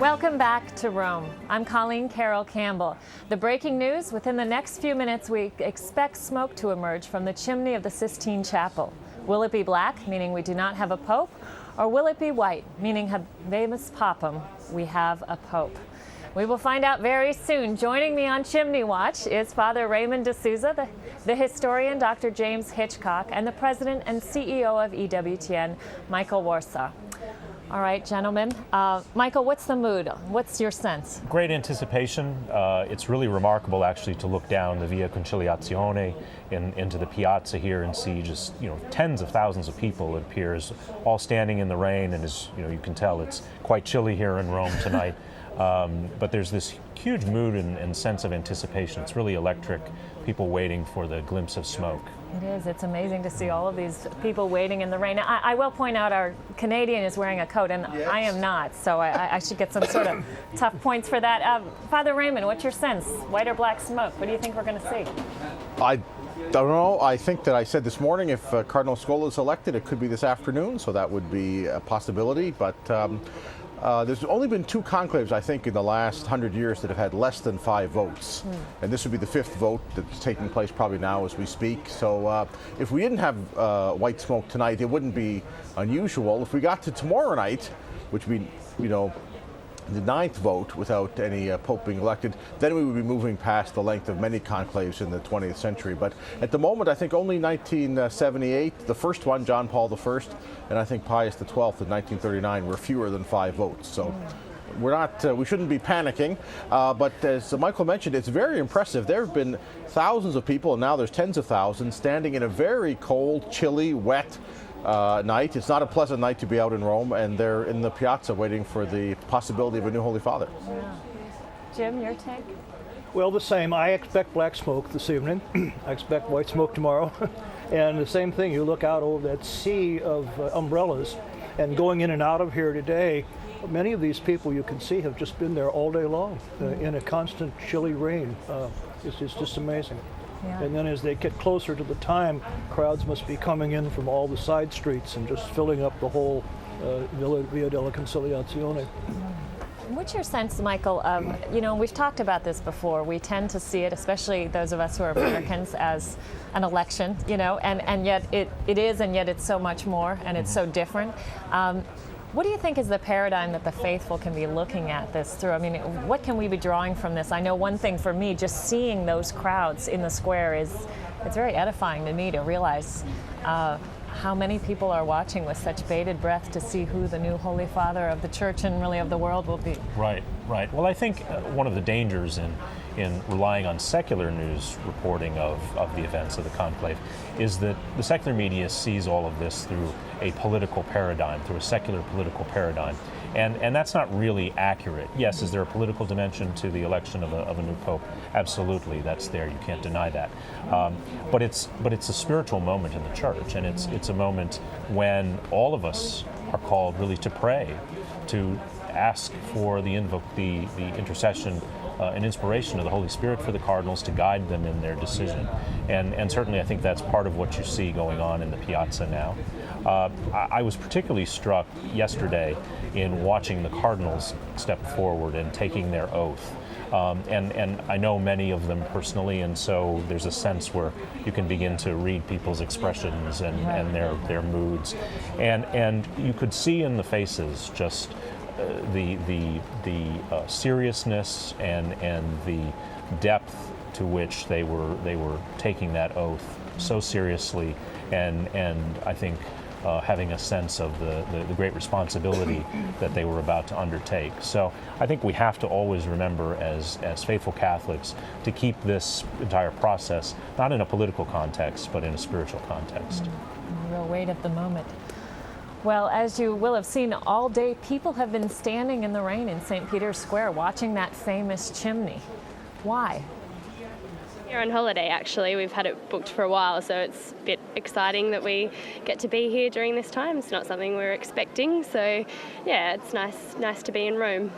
Welcome back to Rome. I'm Colleen Carroll Campbell. The breaking news: within the next few minutes, we expect smoke to emerge from the chimney of the Sistine Chapel. Will it be black, meaning we do not have a pope, or will it be white, meaning habemus papam, we have a pope? We will find out very soon. Joining me on Chimney Watch is Father Raymond de Souza, the historian Dr. James Hitchcock, and the president and CEO of EWTN, Michael Warsaw. All right, gentlemen. Michael, what's the mood? What's your sense? Great anticipation. It's really remarkable, actually, to look down the Via Conciliazione into the piazza here and see just, tens of thousands of people, it appears, all standing in the rain. And as you can tell, it's quite chilly here in Rome tonight. But there's this huge mood and sense of anticipation. It's really electric. People waiting for the glimpse of smoke. It is. It's amazing to see all of these people waiting in the rain. I will point out our Canadian is wearing a coat, and yes. I am not, so I should get some sort of tough points for that. Father Raymond, what's your sense? White or black smoke? What do you think we're going to see? I don't know. I think that I said this morning if Cardinal Scola is elected, it could be this afternoon, so that would be a possibility. But there's only been 2 conclaves, I think, in the last 100 years that have had less than 5 votes. And this would be the 5th vote that's taking place probably now as we speak. So if we didn't have white smoke tonight, it wouldn't be unusual. If we got to tomorrow night, which would be, the 9th vote without any pope being elected, then we would be moving past the length of many conclaves in the 20th century. But at the moment, I think only 1978, the first one, John Paul I, and I think Pius XII in 1939 were fewer than 5 votes. So we shouldn't be panicking. But as Michael mentioned, it's very impressive. There have been thousands of people, and now there's tens of thousands, standing in a very cold, chilly, wet night. It's not a pleasant night to be out in Rome, and they're in the piazza waiting for the possibility of a new Holy Father. Yeah. Jim, your take? Well, the same. I expect black smoke this evening. I expect white smoke tomorrow. And the same thing, you look out over that sea of umbrellas, and going in and out of here today, many of these people you can see have just been there all day long in a constant chilly rain. It's just amazing. Yeah. And then as they get closer to the time, crowds must be coming in from all the side streets and just filling up the whole Via della Conciliazione. What's your sense, Michael, of, we've talked about this before, we tend to see it, especially those of us who are Americans, as an election, and yet it is, and yet it's so much more, and it's so different. What do you think is the paradigm that the faithful can be looking at this through? I mean, what can we be drawing from this? I know one thing for me, just seeing those crowds in the square it's very edifying to me to realize how many people are watching with such bated breath to see who the new Holy Father of the Church and really of the world will be. Right. Well, I think one of the dangers in relying on secular news reporting of the events of the conclave is that the secular media sees all of this through a political paradigm, through a secular political paradigm. And that's not really accurate. Yes, is there a political dimension to the election of a new pope? Absolutely, that's there. You can't deny that. But it's a spiritual moment in the church, and it's a moment when all of us are called really to pray, to ask for the intercession and inspiration of the Holy Spirit for the cardinals to guide them in their decision. And certainly I think that's part of what you see going on in the piazza now. I was particularly struck yesterday in watching the cardinals step forward and taking their oath. And I know many of them personally, and so there's a sense where you can begin to read people's expressions and their moods. And you could see in the faces just the seriousness and the depth to which they were taking that oath so seriously, and I think having a sense of the great responsibility that they were about to undertake. So I think we have to always remember as faithful Catholics to keep this entire process not in a political context but in a spiritual context. The real weight of the moment. Well, as you will have seen all day, people have been standing in the rain in St. Peter's Square watching that famous chimney. Why? We're on holiday, actually. We've had it booked for a while, so it's a bit exciting that we get to be here during this time. It's not something we were expecting, so yeah, it's nice to be in Rome.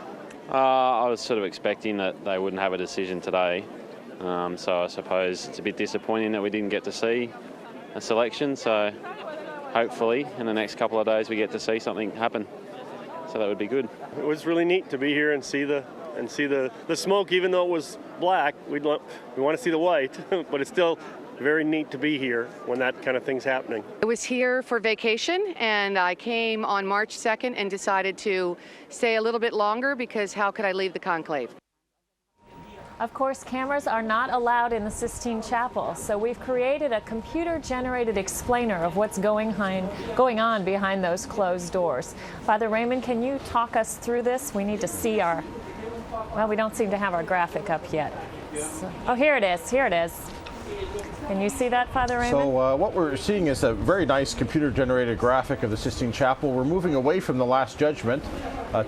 I was sort of expecting that they wouldn't have a decision today, so I suppose it's a bit disappointing that we didn't get to see a selection, so hopefully in the next couple of days we get to see something happen. that would be good. It was really neat to be here and see the smoke, even though it was black. We want to see the white, but it's still very neat to be here when that kind of thing's happening. I was here for vacation, and I came on March 2nd and decided to stay a little bit longer because how could I leave the conclave? Of course, cameras are not allowed in the Sistine Chapel, so we've created a computer-generated explainer of what's going on behind those closed doors. Father Raymond, can you talk us through this? We need to see our, well, we don't seem to have our graphic up yet. So, oh, here it is, here it is. Can you see that, Father Raymond? So what we're seeing is a very nice computer-generated graphic of the Sistine Chapel. We're moving away from the Last Judgment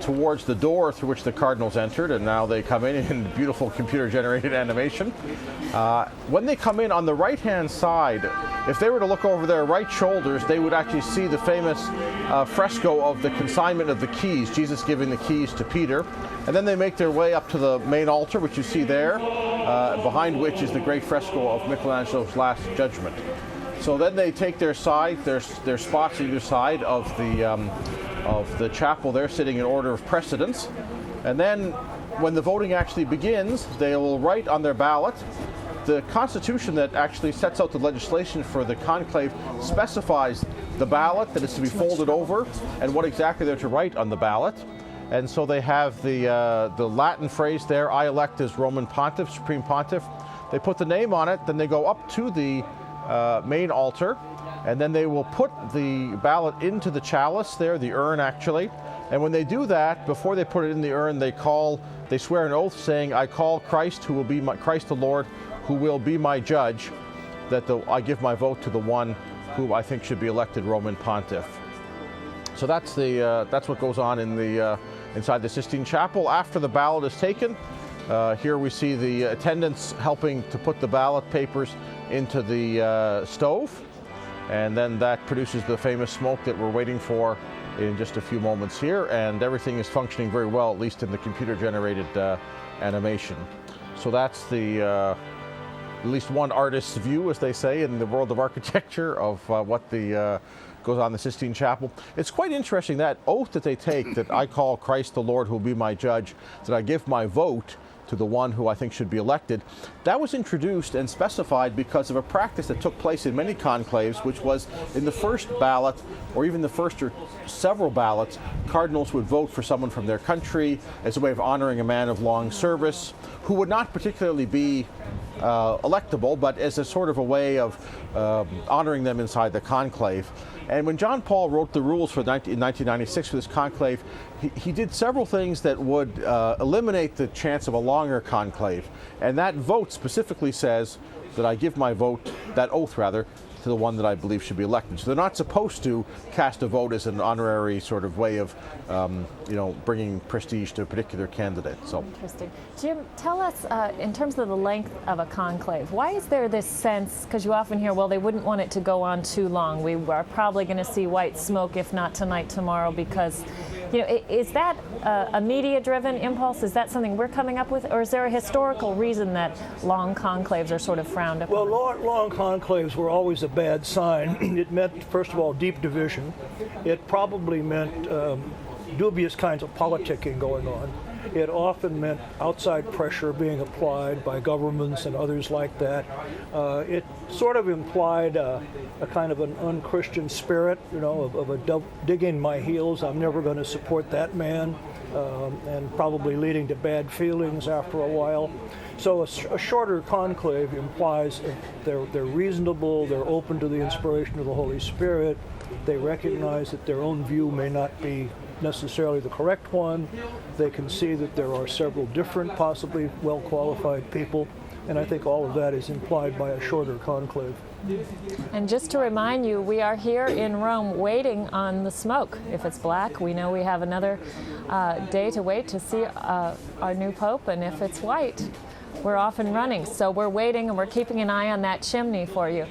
towards the door through which the cardinals entered, and now they come in beautiful computer-generated animation. When they come in on the right-hand side, if they were to look over their right shoulders, they would actually see the famous fresco of the consignment of the keys, Jesus giving the keys to Peter. And then they make their way up to the main altar, which you see there, behind which is the great fresco of Michelangelo's Last Judgment. So then they take their side, their spots either side of the chapel. They're sitting in order of precedence. And then when the voting actually begins, they will write on their ballot. The Constitution that actually sets out the legislation for the conclave specifies the ballot that is to be folded over and what exactly they're to write on the ballot. And so they have the Latin phrase there, I elect as Roman Pontiff, Supreme Pontiff. They put the name on it, then they go up to the main altar, and then they will put the ballot into the chalice there, the urn actually. And when they do that, before they put it in the urn, they swear an oath saying, I call Christ, who will be Christ the Lord, who will be my judge, that I give my vote to the one who I think should be elected Roman Pontiff. So that's what goes on in inside the Sistine Chapel. After the ballot is taken, here we see the attendants helping to put the ballot papers into the stove, and then that produces the famous smoke that we're waiting for in just a few moments here, and everything is functioning very well, at least in the computer-generated animation. So that's at least one artist's view, as they say, in the world of architecture of what goes on in the Sistine Chapel. It's quite interesting, that oath that they take, that I call Christ the Lord who will be my judge, that I give my vote to the one who I think should be elected. That was introduced and specified because of a practice that took place in many conclaves, which was in the first ballot, or even the first or several ballots, cardinals would vote for someone from their country as a way of honoring a man of long service who would not particularly be electable, but as a sort of a way of honoring them inside the conclave. And when John Paul wrote the rules in 1996 for this conclave, he did several things that would eliminate the chance of a longer conclave. And that vote specifically says that I give my vote, that oath rather, to the one that I believe should be elected. So they're not supposed to cast a vote as an honorary sort of way of, bringing prestige to a particular candidate. So interesting. Jim, tell us, in terms of the length of a conclave, why is there this sense, because you often hear, well, they wouldn't want it to go on too long. We are probably going to see white smoke, if not tonight, tomorrow, because, is that a media-driven impulse? Is that something we're coming up with? Or is there a historical reason that long conclaves are sort of frowned upon? Well, long conclaves were always a bad sign. It meant, first of all, deep division. It probably meant dubious kinds of politicking going on. It often meant outside pressure being applied by governments and others like that. It sort of implied a kind of an unchristian spirit, of a dig in my heels, I'm never going to support that man, and probably leading to bad feelings after a while. So a shorter conclave implies they're reasonable, they're open to the inspiration of the Holy Spirit, they recognize that their own view may not be necessarily the correct one, they can see that there are several different, possibly well-qualified people, and I think all of that is implied by a shorter conclave. And just to remind you, we are here in Rome waiting on the smoke. If it's black, we know we have another day to wait to see our new Pope, and if it's white, we're off and running. So we're waiting and we're keeping an eye on that chimney for you.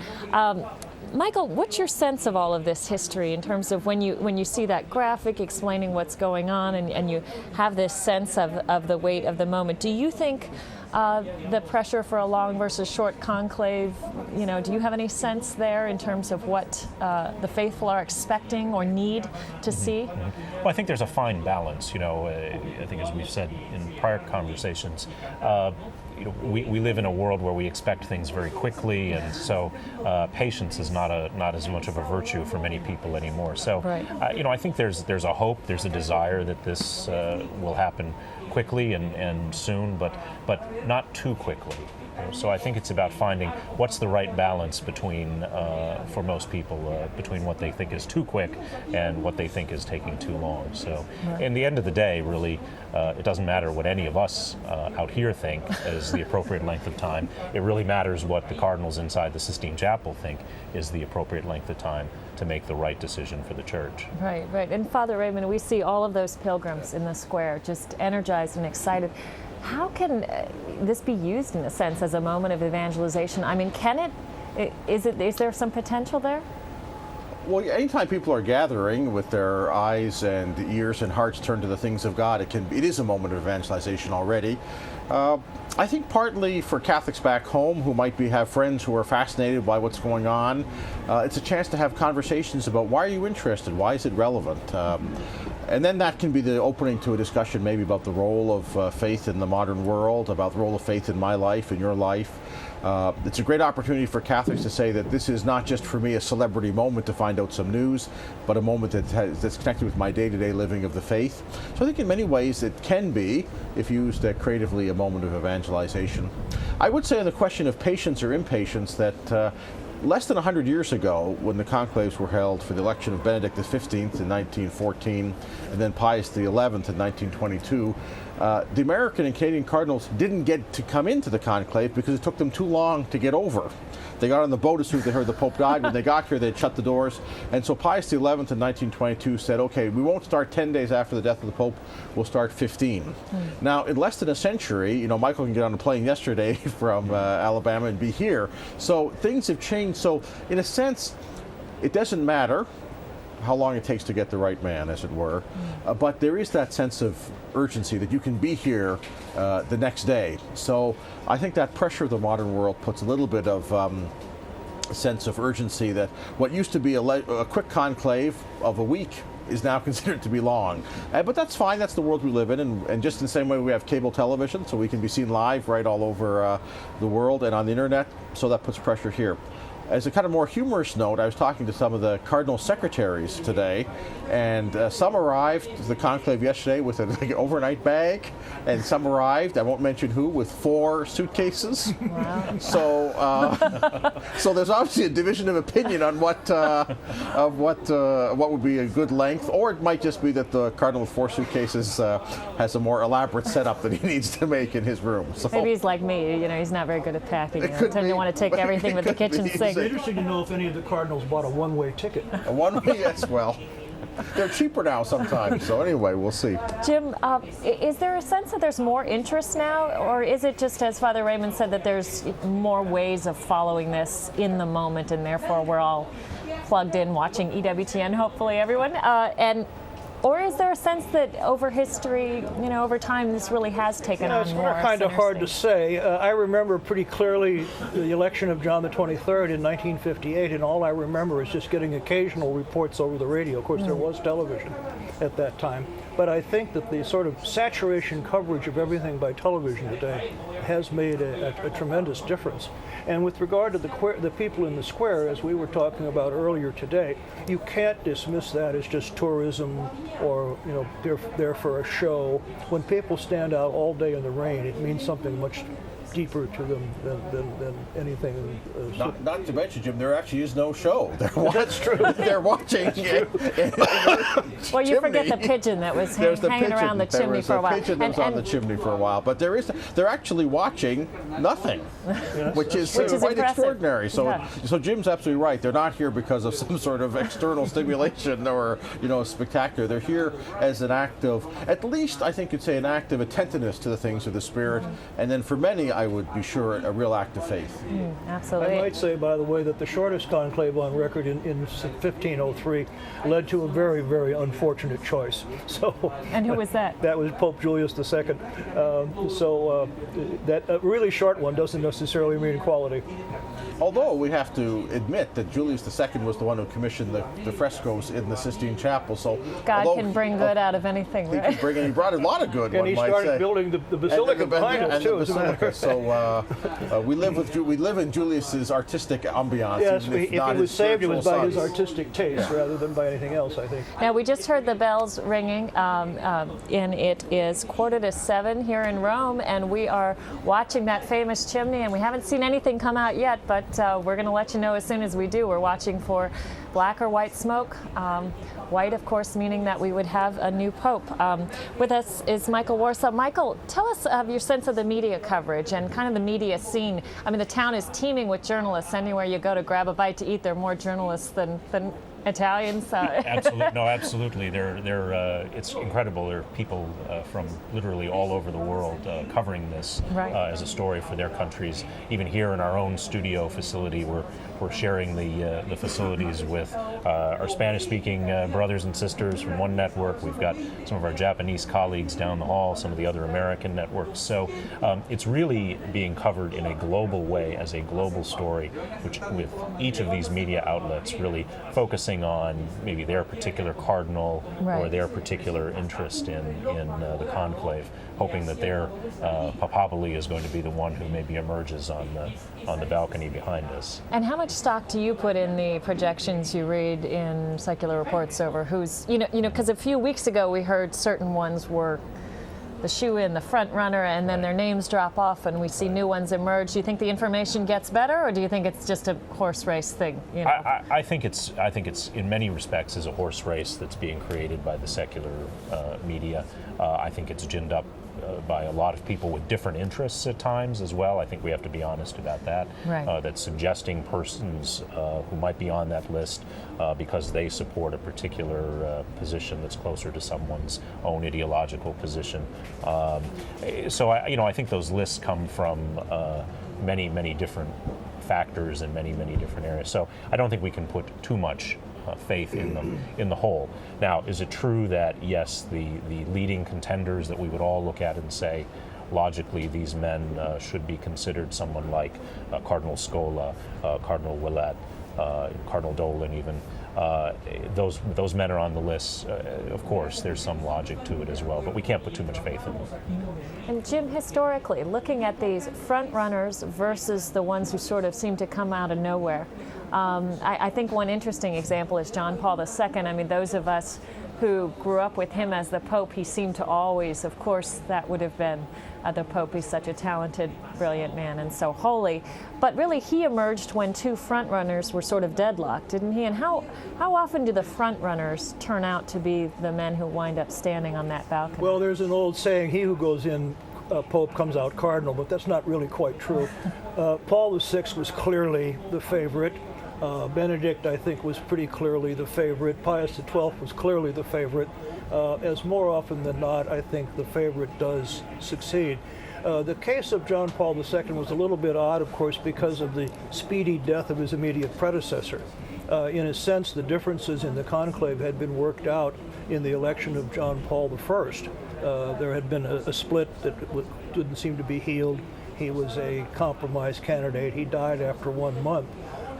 Michael, what's your sense of all of this history in terms of when you see that graphic explaining what's going on and you have this sense of the weight of the moment? Do you think the pressure for a long versus short conclave. You know, do you have any sense there in terms of what the faithful are expecting or need to see? Well, I think there's a fine balance. You know, I think as we've said in prior conversations, you know, we live in a world where we expect things very quickly, and so patience is not as much of a virtue for many people anymore. So, Right. you know, I think there's a hope, there's a desire that this will happen quickly and soon, but not too quickly. So I think it's about finding what's the right balance between, for most people, between what they think is too quick and what they think is taking too long. So in the end of the day, really, it doesn't matter what any of us out here think is the appropriate length of time. It really matters what the cardinals inside the Sistine Chapel think is the appropriate length of time to make the right decision for the church. Right, right. And Father Raymond, we see all of those pilgrims in the square just energized and excited. How can this be used in a sense as a moment of evangelization? I mean, is there some potential there? Well, anytime people are gathering with their eyes and ears and hearts turned to the things of God, it is a moment of evangelization already. I think partly for Catholics back home who might have friends who are fascinated by what's going on, it's a chance to have conversations about why are you interested, why is it relevant, and then that can be the opening to a discussion maybe about the role of faith in the modern world, about the role of faith in my life, in your life. It's a great opportunity for Catholics to say that this is not just for me a celebrity moment to find out some news, but a moment that's connected with my day-to-day living of the faith. So I think in many ways it can be, if used creatively, a moment of evangelization. I would say on the question of patience or impatience that less than 100 years ago, when the conclaves were held for the election of Benedict XV in 1914 and then Pius XI in 1922, the American and Canadian cardinals didn't get to come into the conclave because it took them too long to get over. They got on the boat as soon as they heard the Pope died. When they got here, they'd shut the doors. And so Pius XI in 1922 said, okay, we won't start 10 days after the death of the Pope, we'll start 15. Now, in less than a century, you know, Michael can get on a plane yesterday from Alabama and be here. So things have changed. So in a sense, it doesn't matter how long it takes to get the right man, as it were. But there is that sense of urgency that you can be here the next day. So I think that pressure of the modern world puts a little bit of a sense of urgency that what used to be a quick conclave of a week is now considered to be long. But that's fine, that's the world we live in, and just in the same way we have cable television, so we can be seen live right all over the world and on the internet, so that puts pressure here. As a kind of more humorous note, I was talking to some of the cardinal secretaries today, and some arrived to the conclave yesterday with an overnight bag, and some arrived, I won't mention who, with 4 suitcases. Wow. So there's obviously a division of opinion on what would be a good length, or it might just be that the cardinal with 4 suitcases has a more elaborate setup that he needs to make in his room. So maybe he's like me, you know, he's not very good at packing. You know, want to take everything with the kitchen sink. It's interesting to know if any of the cardinals bought a one-way ticket. A one-way, yes, well. They're cheaper now sometimes, so anyway, we'll see. Jim, is there a sense that there's more interest now, or is it just, as Father Raymond said, that there's more ways of following this in the moment, and therefore we're all plugged in watching EWTN, hopefully everyone, or is there a sense that over history, you know, over time, this really has taken on more? It's kind of hard to say. I remember pretty clearly the election of John the 23rd in 1958, and all I remember is just getting occasional reports over the radio. Of course, there was television at that time. But I think that the sort of saturation coverage of everything by television today has made a tremendous difference. And with regard to the people in the square, as we were talking about earlier today, you can't dismiss that as just tourism or, you know, they're there for a show. When people stand out all day in the rain, it means something much deeper to them than anything. Not to mention, Jim, there actually is no show. That's true. They're watching it. Well, you forget the pigeon that was hanging around the chimney for a while. There was a pigeon that was on the chimney for a while, but they're actually watching nothing, Yes, which is Which is quite impressive. extraordinary. So, Yeah. so Jim's absolutely right. They're not here because of some sort of external stimulation or, spectacular. They're here as an act of, at least I think you'd say, an act of attentiveness to the things of the spirit, and then for many, I would be sure, a real act of faith. Absolutely. I might say, by the way, that the shortest conclave on record in 1503 led to a very, very unfortunate choice. So, And who was that? That was Pope Julius II. That really short one doesn't necessarily mean quality. Although we have to admit that Julius II was the one who commissioned the frescoes in the Sistine Chapel. So God although can bring good out of anything, he right? could bring, and he brought a lot of good. And one he might started say. building the basilica behind us, too. As a matter of fact. So we live in Julius's artistic ambiance. Yes, even if he not was his saved, it was by spiritual his sons. artistic taste rather than by anything else, I think. Now, we just heard the bells ringing, and it is 6:45 here in Rome, and we are watching that famous chimney, and we haven't seen anything come out yet, but we're going to let you know as soon as we do. We're watching for black or white smoke. White, of course, meaning that we would have a new pope. With us is Michael Warsaw. Michael, tell us of your sense of the media coverage and kind of the media scene. I mean, the town is teeming with journalists. Anywhere you go to grab a bite to eat, there are more journalists than Italians. Absolutely. It's incredible. There are people from literally all over the world covering this Right. As a story for their countries. Even here in our own studio facility, we're sharing the facilities with our Spanish-speaking brothers and sisters from one network. We've got some of our Japanese colleagues down the hall, some of the other American networks. So it's really being covered in a global way as a global story, which with each of these media outlets really focusing on maybe their particular cardinal or Right. their particular interest in the conclave, hoping that their Papapoli is going to be the one who maybe emerges on the balcony behind us. And how much stock do you put in the projections you read in secular reports over who's, because a few weeks ago we heard certain ones were the shoe-in, the front runner, and then their names drop off and we see new ones emerge. Do you think the information gets better, or do you think it's just a horse race thing? I think it's in many respects is a horse race that's being created by the secular media. I think it's ginned up by a lot of people with different interests at times as well. I think we have to be honest about that. Right. That suggesting persons who might be on that list because they support a particular position that's closer to someone's own ideological position. So I think those lists come from many different factors in many different areas. So I don't think we can put too much faith in them in the whole. Now, is it true that yes, the leading contenders that we would all look at and say, logically, these men should be considered someone like Cardinal Scola, Cardinal Ouellet, Cardinal Dolan even. Those men are on the list. Of course, there's some logic to it as well, but we can't put too much faith in them. And Jim, historically, looking at these front runners versus the ones who sort of seem to come out of nowhere, I think one interesting example is John Paul II. I mean, those of us who grew up with him as the Pope, he seemed to always, of course, that would have been the Pope. He's such a talented, brilliant man and so holy. But really, he emerged when two front runners were sort of deadlocked, didn't he? And how often do the front runners turn out to be the men who wind up standing on that balcony? Well, there's an old saying, he who goes in Pope comes out Cardinal, but that's not really quite true. Paul VI was clearly the favorite. Benedict, I think, was pretty clearly the favorite. Pius XII was clearly the favorite. As more often than not, I think the favorite does succeed. The case of John Paul II was a little bit odd, of course, because of the speedy death of his immediate predecessor. In a sense, the differences in the conclave had been worked out in the election of John Paul I. There had been a split that didn't seem to be healed. He was a compromise candidate. He died after 1 month.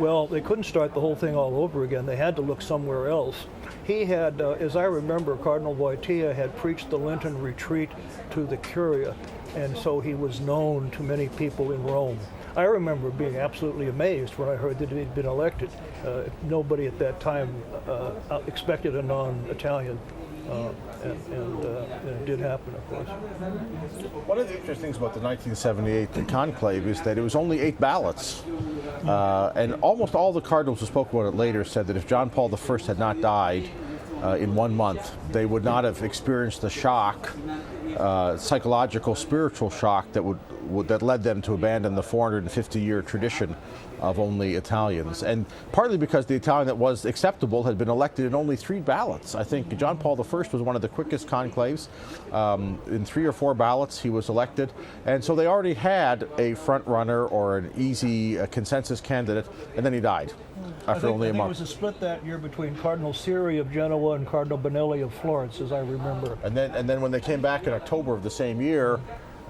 Well, they couldn't start the whole thing all over again. They had to look somewhere else. He had, as I remember, Cardinal Wojtyła had preached the Lenten retreat to the Curia, and so he was known to many people in Rome. I remember being absolutely amazed when I heard that he'd been elected. Nobody at that time expected a non-Italian, and it did happen, of course. One of the interesting things about the 1978 conclave is that it was only 8 ballots. And almost all the cardinals who spoke about it later said that if John Paul I had not died in 1 month, they would not have experienced the shock psychological, spiritual shock that led them to abandon the 450-year tradition of only Italians, and partly because the Italian that was acceptable had been elected in only 3 ballots. I think John Paul I was one of the quickest conclaves. In 3 or 4 ballots he was elected, and so they already had a front runner or an easy consensus candidate, and then he died after only a month. I think it was a split that year between Cardinal Siri of Genoa and Cardinal Benelli of Florence, as I remember. And then when they came back in October of the same year,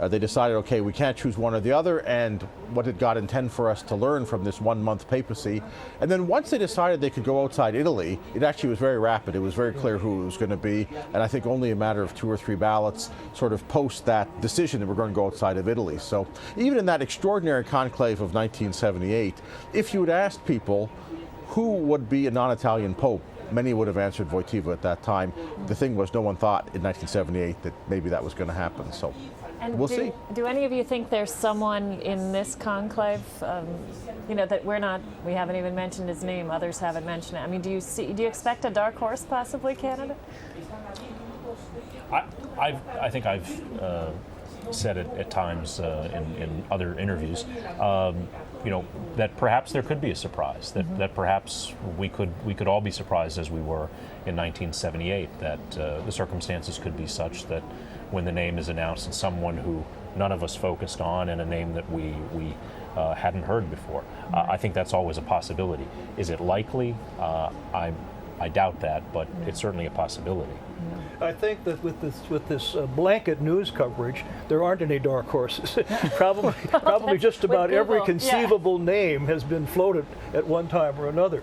they decided, okay, we can't choose one or the other, and what did God intend for us to learn from this 1-month papacy? And then once they decided they could go outside Italy, it actually was very rapid. It was very clear who it was going to be, and I think only a matter of 2 or 3 ballots sort of post that decision that we're going to go outside of Italy. So even in that extraordinary conclave of 1978, if you had asked people who would be a non-Italian pope, many would have answered Wojtyła at that time. The thing was, no one thought in 1978 that maybe that was going to happen. So. And we'll see. Do any of you think there's someone in this conclave, that we haven't even mentioned his name, others haven't mentioned it. I mean, do you expect a dark horse possibly candidate? I think I've said it at times in other interviews, that perhaps there could be a surprise, that perhaps we could all be surprised as we were in 1978, that the circumstances could be such that when the name is announced, it's someone who none of us focused on and a name that we hadn't heard before. I think that's always a possibility. Is it likely? I doubt that, but it's certainly a possibility. I think that with this blanket news coverage, there aren't any dark horses. probably just about every conceivable name has been floated at one time or another.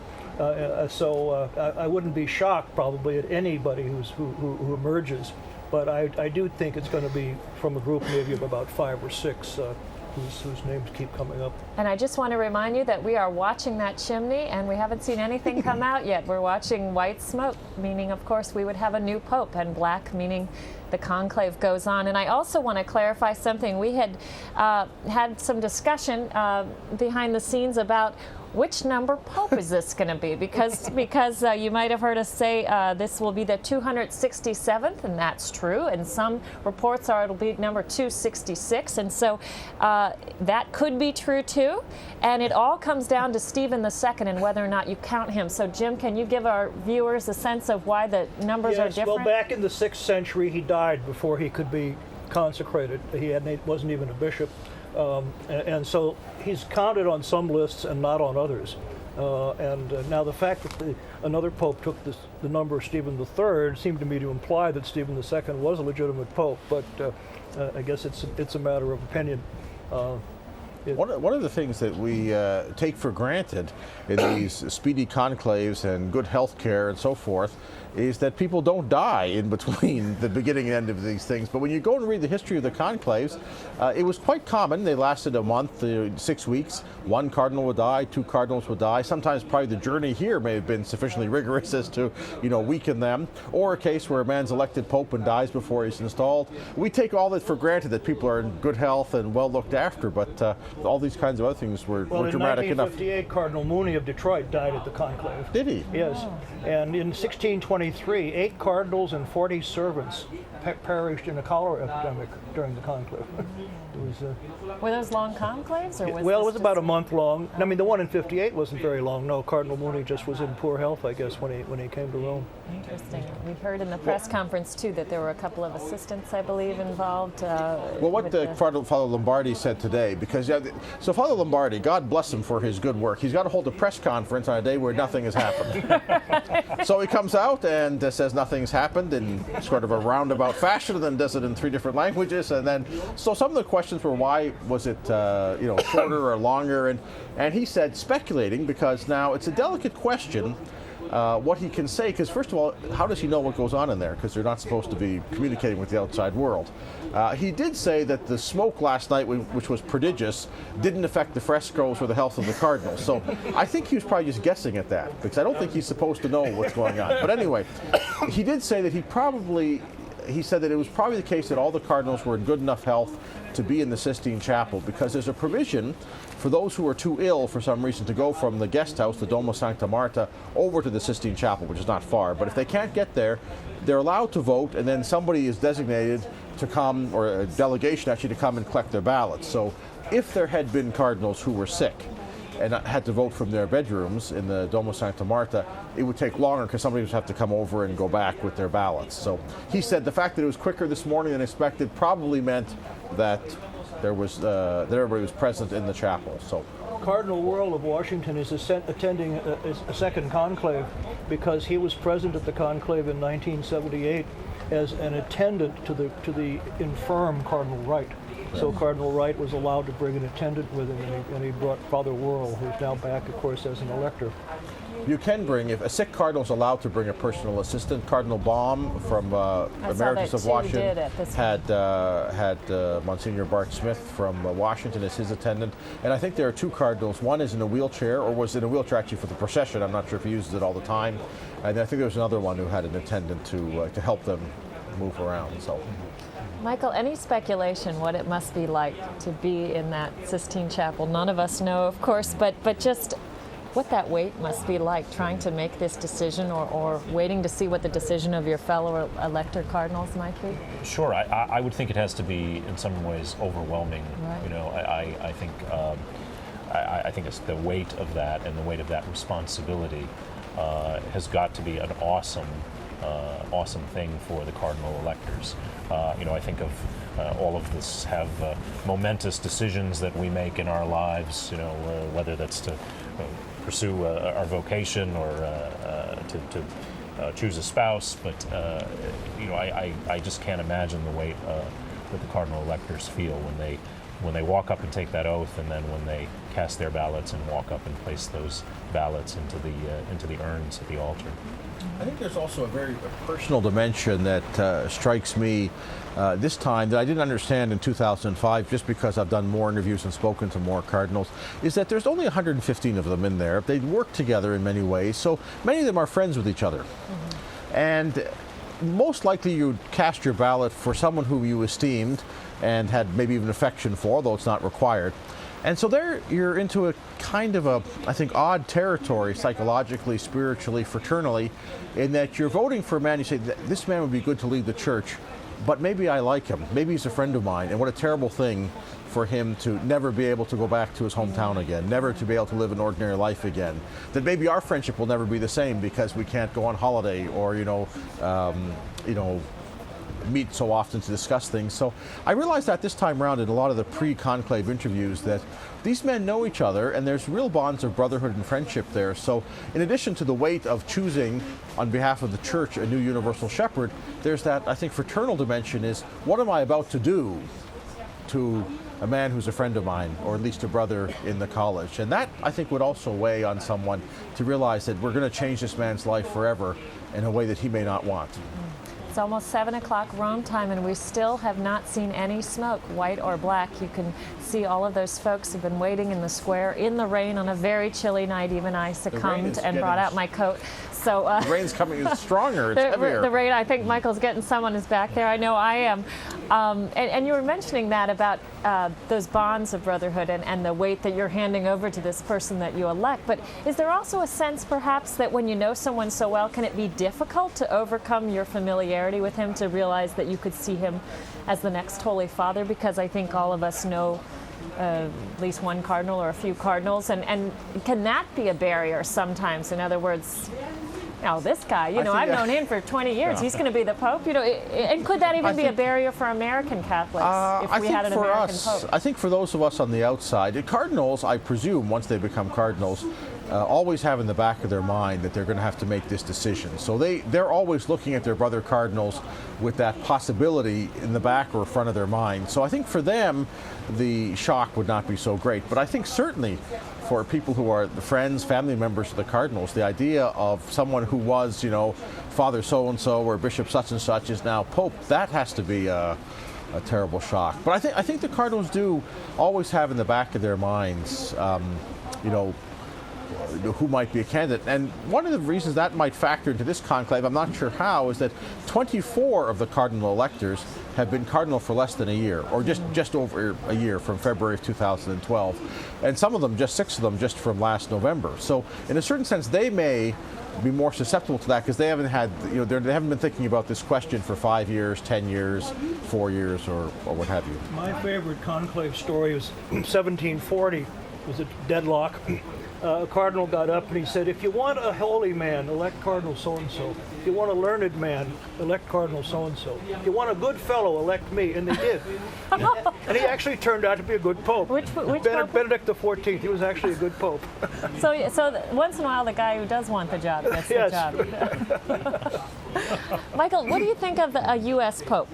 So I wouldn't be shocked probably at anybody who emerges. But I do think it's going to be from a group maybe of about 5 or 6 whose names keep coming up. And I just want to remind you that we are watching that chimney, and we haven't seen anything come out yet. We're watching white smoke, meaning, of course, we would have a new pope, and black, meaning the conclave goes on. And I also want to clarify something. We had had some discussion behind the scenes about which number pope is this going to be? Because you might have heard us say this will be the 267th, and that's true. And some reports are it'll be number 266, and so that could be true too. And it all comes down to Stephen II and whether or not you count him. So Jim, can you give our viewers a sense of why the numbers are different? Well, back in the 6th century, he died before he could be consecrated. He wasn't even a bishop. And so he's counted on some lists and not on others. Now the fact that another pope took the number of Stephen III seemed to me to imply that Stephen II was a legitimate pope, but I guess it's a matter of opinion. One of the things that we take for granted in these speedy conclaves and good health care and so forth is that people don't die in between the beginning and end of these things. But when you go and read the history of the conclaves, it was quite common. They lasted a month, 6 weeks. 1 cardinal would die, 2 cardinals would die. Sometimes probably the journey here may have been sufficiently rigorous as to, weaken them. Or a case where a man's elected pope and dies before he's installed. We take all that for granted, that people are in good health and well looked after, but all these kinds of other things were dramatic enough. In 1958, Cardinal Mooney of Detroit died at the conclave. Did he? Yes. And in 1623, 8 cardinals and 40 servants perished in a cholera epidemic during the conclave. Were those long conclaves? Or it was about a month long. I mean, the one in 58 wasn't very long. No, Cardinal Mooney just was in poor health, I guess, when he came to Rome. Interesting. We heard in the press conference, too, that there were a couple of assistants, I believe, involved. What Father Lombardi said today, because so Father Lombardi, God bless him for his good work, he's got to hold a press conference on a day where nothing has happened. So he comes out and says nothing's happened in sort of a roundabout fashion, and then does it in 3 different languages, and then so some of the questions were, why was it shorter or longer, and he said, speculating, because now it's a delicate question what he can say, because first of all, how does he know what goes on in there, because they're not supposed to be communicating with the outside world. He did say that the smoke last night, which was prodigious, didn't affect the frescoes or the health of the cardinals. So I think he was probably just guessing at that, because I don't think he's supposed to know what's going on. But anyway, he did say that he said that it was probably the case that all the cardinals were in good enough health to be in the Sistine Chapel, because there's a provision for those who are too ill for some reason to go from the guest house, the Domo Sancta Marta, over to the Sistine Chapel, which is not far. But if they can't get there, they're allowed to vote, and then somebody is designated to come, or a delegation actually to come and collect their ballots. So if there had been cardinals who were sick and had to vote from their bedrooms in the Domo Santa Marta, it would take longer because somebody would have to come over and go back with their ballots. So he said the fact that it was quicker this morning than expected probably meant that that everybody was present in the chapel. So Cardinal Wuerl of Washington is attending a second conclave because he was present at the conclave in 1978 as an attendant to the infirm Cardinal Wright. So Cardinal Wright was allowed to bring an attendant with him, and he brought Father Wuerl, who's now back, of course, as an elector. you can bring, if a sick cardinal is allowed to bring a personal assistant. Cardinal Baum from Emeritus of Washington had Monsignor Bart Smith from Washington as his attendant. And I think there are two cardinals. One is in a wheelchair, or was in a wheelchair actually for the procession. I'm not sure if he uses it all the time. And I think there was another one who had an attendant to help them move around. So. Michael, any speculation what it must be like to be in that Sistine Chapel? None of us know, of course, but just what that wait must be like, trying to make this decision, or waiting to see what the decision of your fellow elector cardinals might be? Sure, I would think it has to be in some ways overwhelming. Right. You know, I think it's the weight of that and the weight of that responsibility has got to be an awesome thing for the cardinal electors. I think of all of this have momentous decisions that we make in our lives, whether that's to pursue our vocation or to choose a spouse, but I just can't imagine the weight that the cardinal electors feel when they walk up and take that oath, and then when they cast their ballots and walk up and place those ballots into the urns at the altar. I think there's also a very personal dimension that strikes me this time that I didn't understand in 2005, just because I've done more interviews and spoken to more cardinals, is that there's only 115 of them in there. They work together in many ways, so many of them are friends with each other. Mm-hmm. And most likely you'd cast your ballot for someone who you esteemed and had maybe even affection for, though it's not required. And so there you're into a kind of I think, odd territory psychologically, spiritually, fraternally, in that you're voting for a man, you say, this man would be good to lead the church, but maybe I like him. Maybe he's a friend of mine. And what a terrible thing for him to never be able to go back to his hometown again, never to be able to live an ordinary life again. That maybe our friendship will never be the same because we can't go on holiday or, meet so often to discuss things. So I realized that this time around in a lot of the pre-conclave interviews that these men know each other and there's real bonds of brotherhood and friendship there. So in addition to the weight of choosing on behalf of the church a new universal shepherd, there's that, I think, fraternal dimension is, what am I about to do to a man who's a friend of mine, or at least a brother in the college? And that, I think, would also weigh on someone to realize that we're going to change this man's life forever in a way that he may not want. It's almost 7 o'clock Rome time, and we still have not seen any smoke, white or black. You can see all of those folks have been waiting in the square in the rain on a very chilly night. Even I succumbed and brought out my coat. So the rain's coming. It's stronger. It's heavier. The rain. I think Michael's getting someone is back there. I know I am. And you were mentioning that about those bonds of brotherhood and the weight that you're handing over to this person that you elect. But is there also a sense, perhaps, that when you know someone so well, can it be difficult to overcome your familiarity with him, to realize that you could see him as the next Holy Father? Because I think all of us know at least one cardinal or a few cardinals, and can that be a barrier sometimes? In other words, this guy, I've known him for 20 years. He's going to be the Pope, and could that even be a barrier for American Catholics if we had an American Pope? I think for those of us on the outside, cardinals, I presume, once they become cardinals, always have in the back of their mind that they're going to have to make this decision. So they're always looking at their brother cardinals with that possibility in the back or front of their mind. So I think for them, the shock would not be so great. But I think certainly for people who are the friends, family members of the cardinals, the idea of someone who was, Father so-and-so or Bishop such-and-such is now Pope, that has to be a terrible shock. But I think the cardinals do always have in the back of their minds, who might be a candidate. And one of the reasons that might factor into this conclave, I'm not sure how, is that 24 of the cardinal electors have been cardinal for less than a year, or just over a year, from February of 2012, and some of them, just 6 of them, just from last November. So in a certain sense, they may be more susceptible to that because they haven't had, they haven't been thinking about this question for 5 years, 10 years, 4 years, or what have you. My favorite conclave story was 1740. It was a deadlock. A cardinal got up and he said, if you want a holy man, elect Cardinal so-and-so. If you want a learned man, elect Cardinal so-and-so. If you want a good fellow, elect me. And they did. And he actually turned out to be a good pope. Which pope? Benedict XIV. He was actually a good pope. So once in a while, the guy who does want the job gets Yes. the job. Michael, what do you think of a U.S. Pope?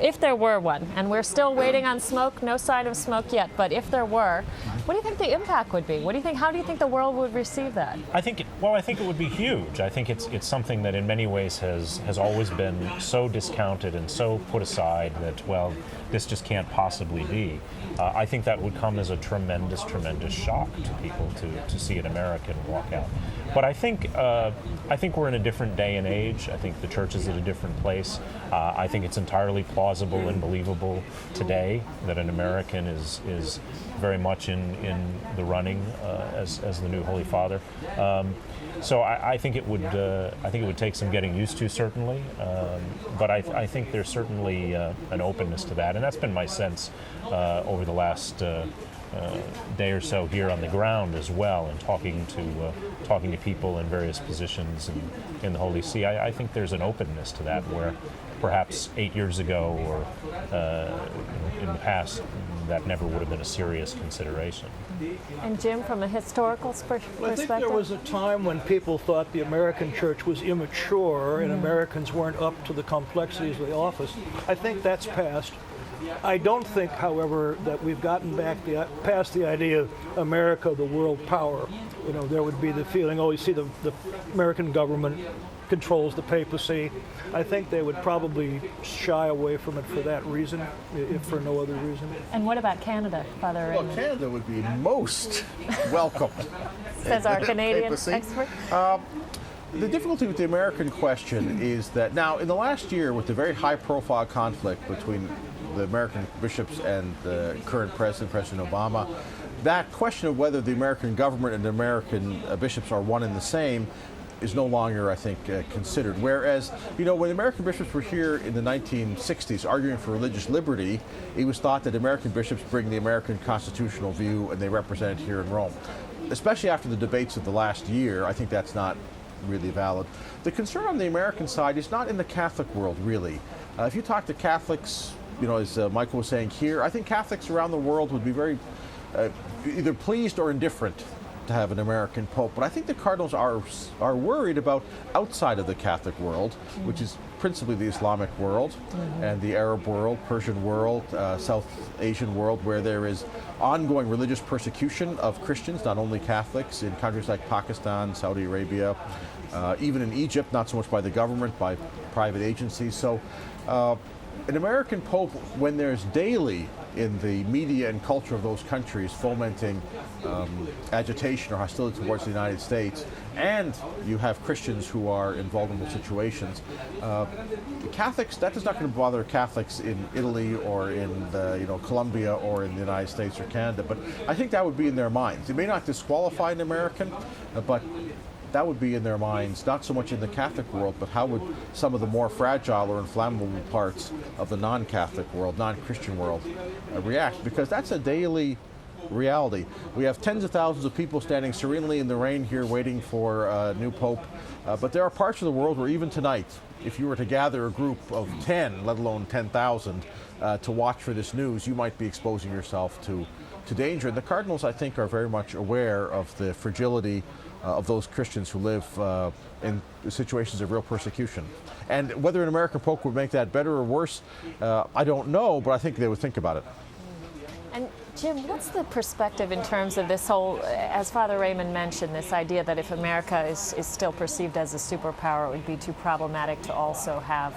If there were one, and we're still waiting on smoke, no sign of smoke yet, but if there were, what do you think the impact would be? How do you think the world would receive that? I think it would be huge. I think it's something that in many ways has always been so discounted and so put aside that, well, this just can't possibly be. I think that would come as a tremendous, tremendous shock to people to see an American walk out. But I think we're in a different day and age. I think the church is at a different place. I think it's entirely plausible and believable today that an American is very much in the running as the new Holy Father. So I think it would take some getting used to, certainly. But I think there's certainly an openness to that, and that's been my sense over the last day or so here on the ground as well, and talking to people in various positions in the Holy See. I think there's an openness to that where perhaps 8 years ago or in the past that never would have been a serious consideration. And Jim, from a historical perspective? I think there was a time when people thought the American church was immature and Americans weren't up to the complexities of the office. I think that's passed. I don't think, however, that we've gotten back past the idea of America, the world power. There would be the feeling, you see the American government controls the papacy. I think they would probably shy away from it for that reason, if for no other reason. And what about Canada, Father Well, Raymond? Canada would be most welcome. Says our Canadian Papacy. expert. The difficulty with the American question is that now, in the last year, with the very high-profile conflict between the American bishops and the current President Obama, that question of whether the American government and the American bishops are one and the same is no longer, I think, considered. Whereas, when the American bishops were here in the 1960s arguing for religious liberty, it was thought that American bishops bring the American constitutional view and they represent it here in Rome. Especially after the debates of the last year, I think that's not really valid. The concern on the American side is not in the Catholic world, really. If you talk to Catholics, as Michael was saying here, I think Catholics around the world would be very either pleased or indifferent to have an American pope. But I think the cardinals are worried about outside of the Catholic world, which is principally the Islamic world and the Arab world, Persian world, South Asian world, where there is ongoing religious persecution of Christians, not only Catholics, in countries like Pakistan, Saudi Arabia, even in Egypt, not so much by the government, by private agencies. So an American pope, when there's daily in the media and culture of those countries fomenting agitation or hostility towards the United States, and you have Christians who are in vulnerable situations, Catholics, that is not going to bother Catholics in Italy or in Colombia or in the United States or Canada, but I think that would be in their minds. It may not disqualify an American, but that would be in their minds, not so much in the Catholic world, but how would some of the more fragile or inflammable parts of the non-Catholic world, non-Christian world react? Because that's a daily reality. We have tens of thousands of people standing serenely in the rain here waiting for a new pope, but there are parts of the world where even tonight, if you were to gather a group of 10, let alone 10,000, to watch for this news, you might be exposing yourself to danger. And the cardinals, I think, are very much aware of the fragility of those Christians who live in situations of real persecution. And whether an American pope would make that better or worse, I don't know, but I think they would think about it. And Jim, what's the perspective in terms of this whole, as Father Raymond mentioned, this idea that if America is still perceived as a superpower, it would be too problematic to also have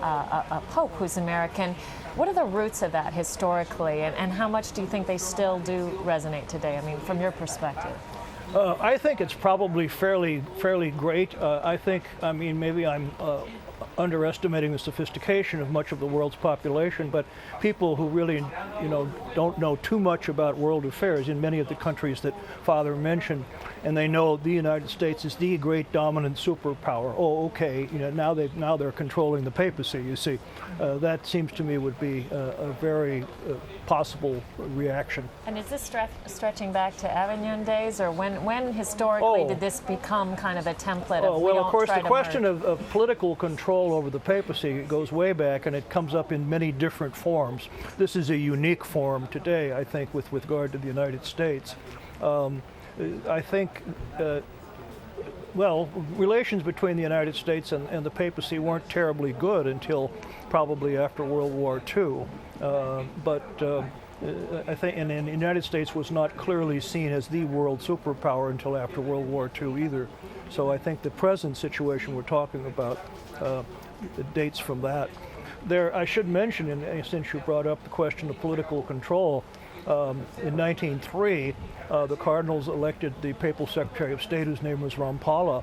a pope who's American. What are the roots of that historically, and how much do you think they still do resonate today? I mean, from your perspective. I think it's probably fairly great. Maybe I'm underestimating the sophistication of much of the world's population, but people who really, don't know too much about world affairs in many of the countries that Father mentioned, and they know the United States is the great dominant superpower. Oh, okay, now they're controlling the papacy. You see, that seems to me would be a very possible reaction. And is this stretching back to Avignon days, or when historically did this become kind of a template of well, of course, the question of political control over the papacy goes way back, and it comes up in many different forms. This is a unique form today, I think, with regard to the United States. I think, relations between the United States and the papacy weren't terribly good until probably after World War II. I think, and the United States was not clearly seen as the world superpower until after World War II either. So I think the present situation we're talking about dates from that. I should mention, since you brought up the question of political control, in 1903, the cardinals elected the papal secretary of state, whose name was Rampolla,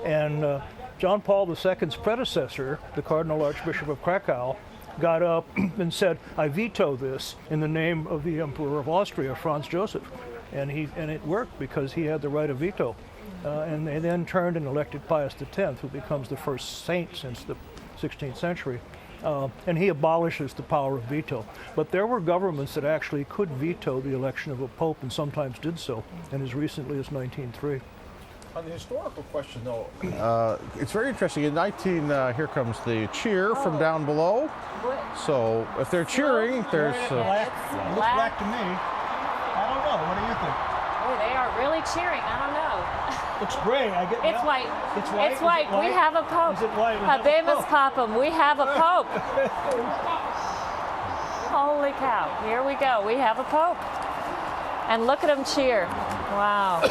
and John Paul II's predecessor, the Cardinal Archbishop of Krakow, got up and said, "I veto this in the name of the Emperor of Austria, Franz Joseph," and it worked because he had the right of veto. And they then turned and elected Pius X, who becomes the first saint since the 16th century. And he abolishes the power of veto. But there were governments that actually could veto the election of a pope, and sometimes did so, and as recently as 1903. On the historical question, though, it's very interesting. In here comes the cheer from down below. So if they're cheering, there's... Looks black to me. I don't know. What do you think? Oh, they are really cheering. I don't know. It's gray. It's white. It's white. It's white. We have a pope. Is it white? Habemus Papam. We have a pope. Holy cow. Here we go. We have a pope. And look at them cheer. Wow.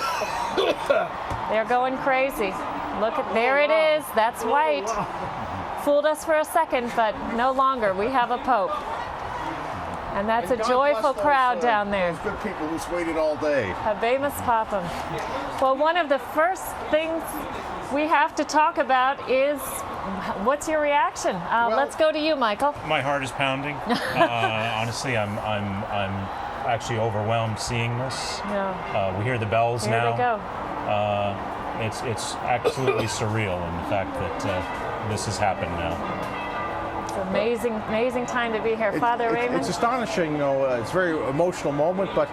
They're going crazy. Look at, there it is. That's white. Fooled us for a second, but no longer. We have a pope. And that's a joyful crowd down there. Those good people who's waited all day. Habemus Papam. Well, one of the first things we have to talk about is, what's your reaction? Let's go to you, Michael. My heart is pounding. Honestly, I'm actually overwhelmed seeing this. Yeah. We hear the bells Here now. they go. It's absolutely surreal in the fact that this has happened now. It's an amazing time to be here. Father Raymond? It's astonishing, it's a very emotional moment, but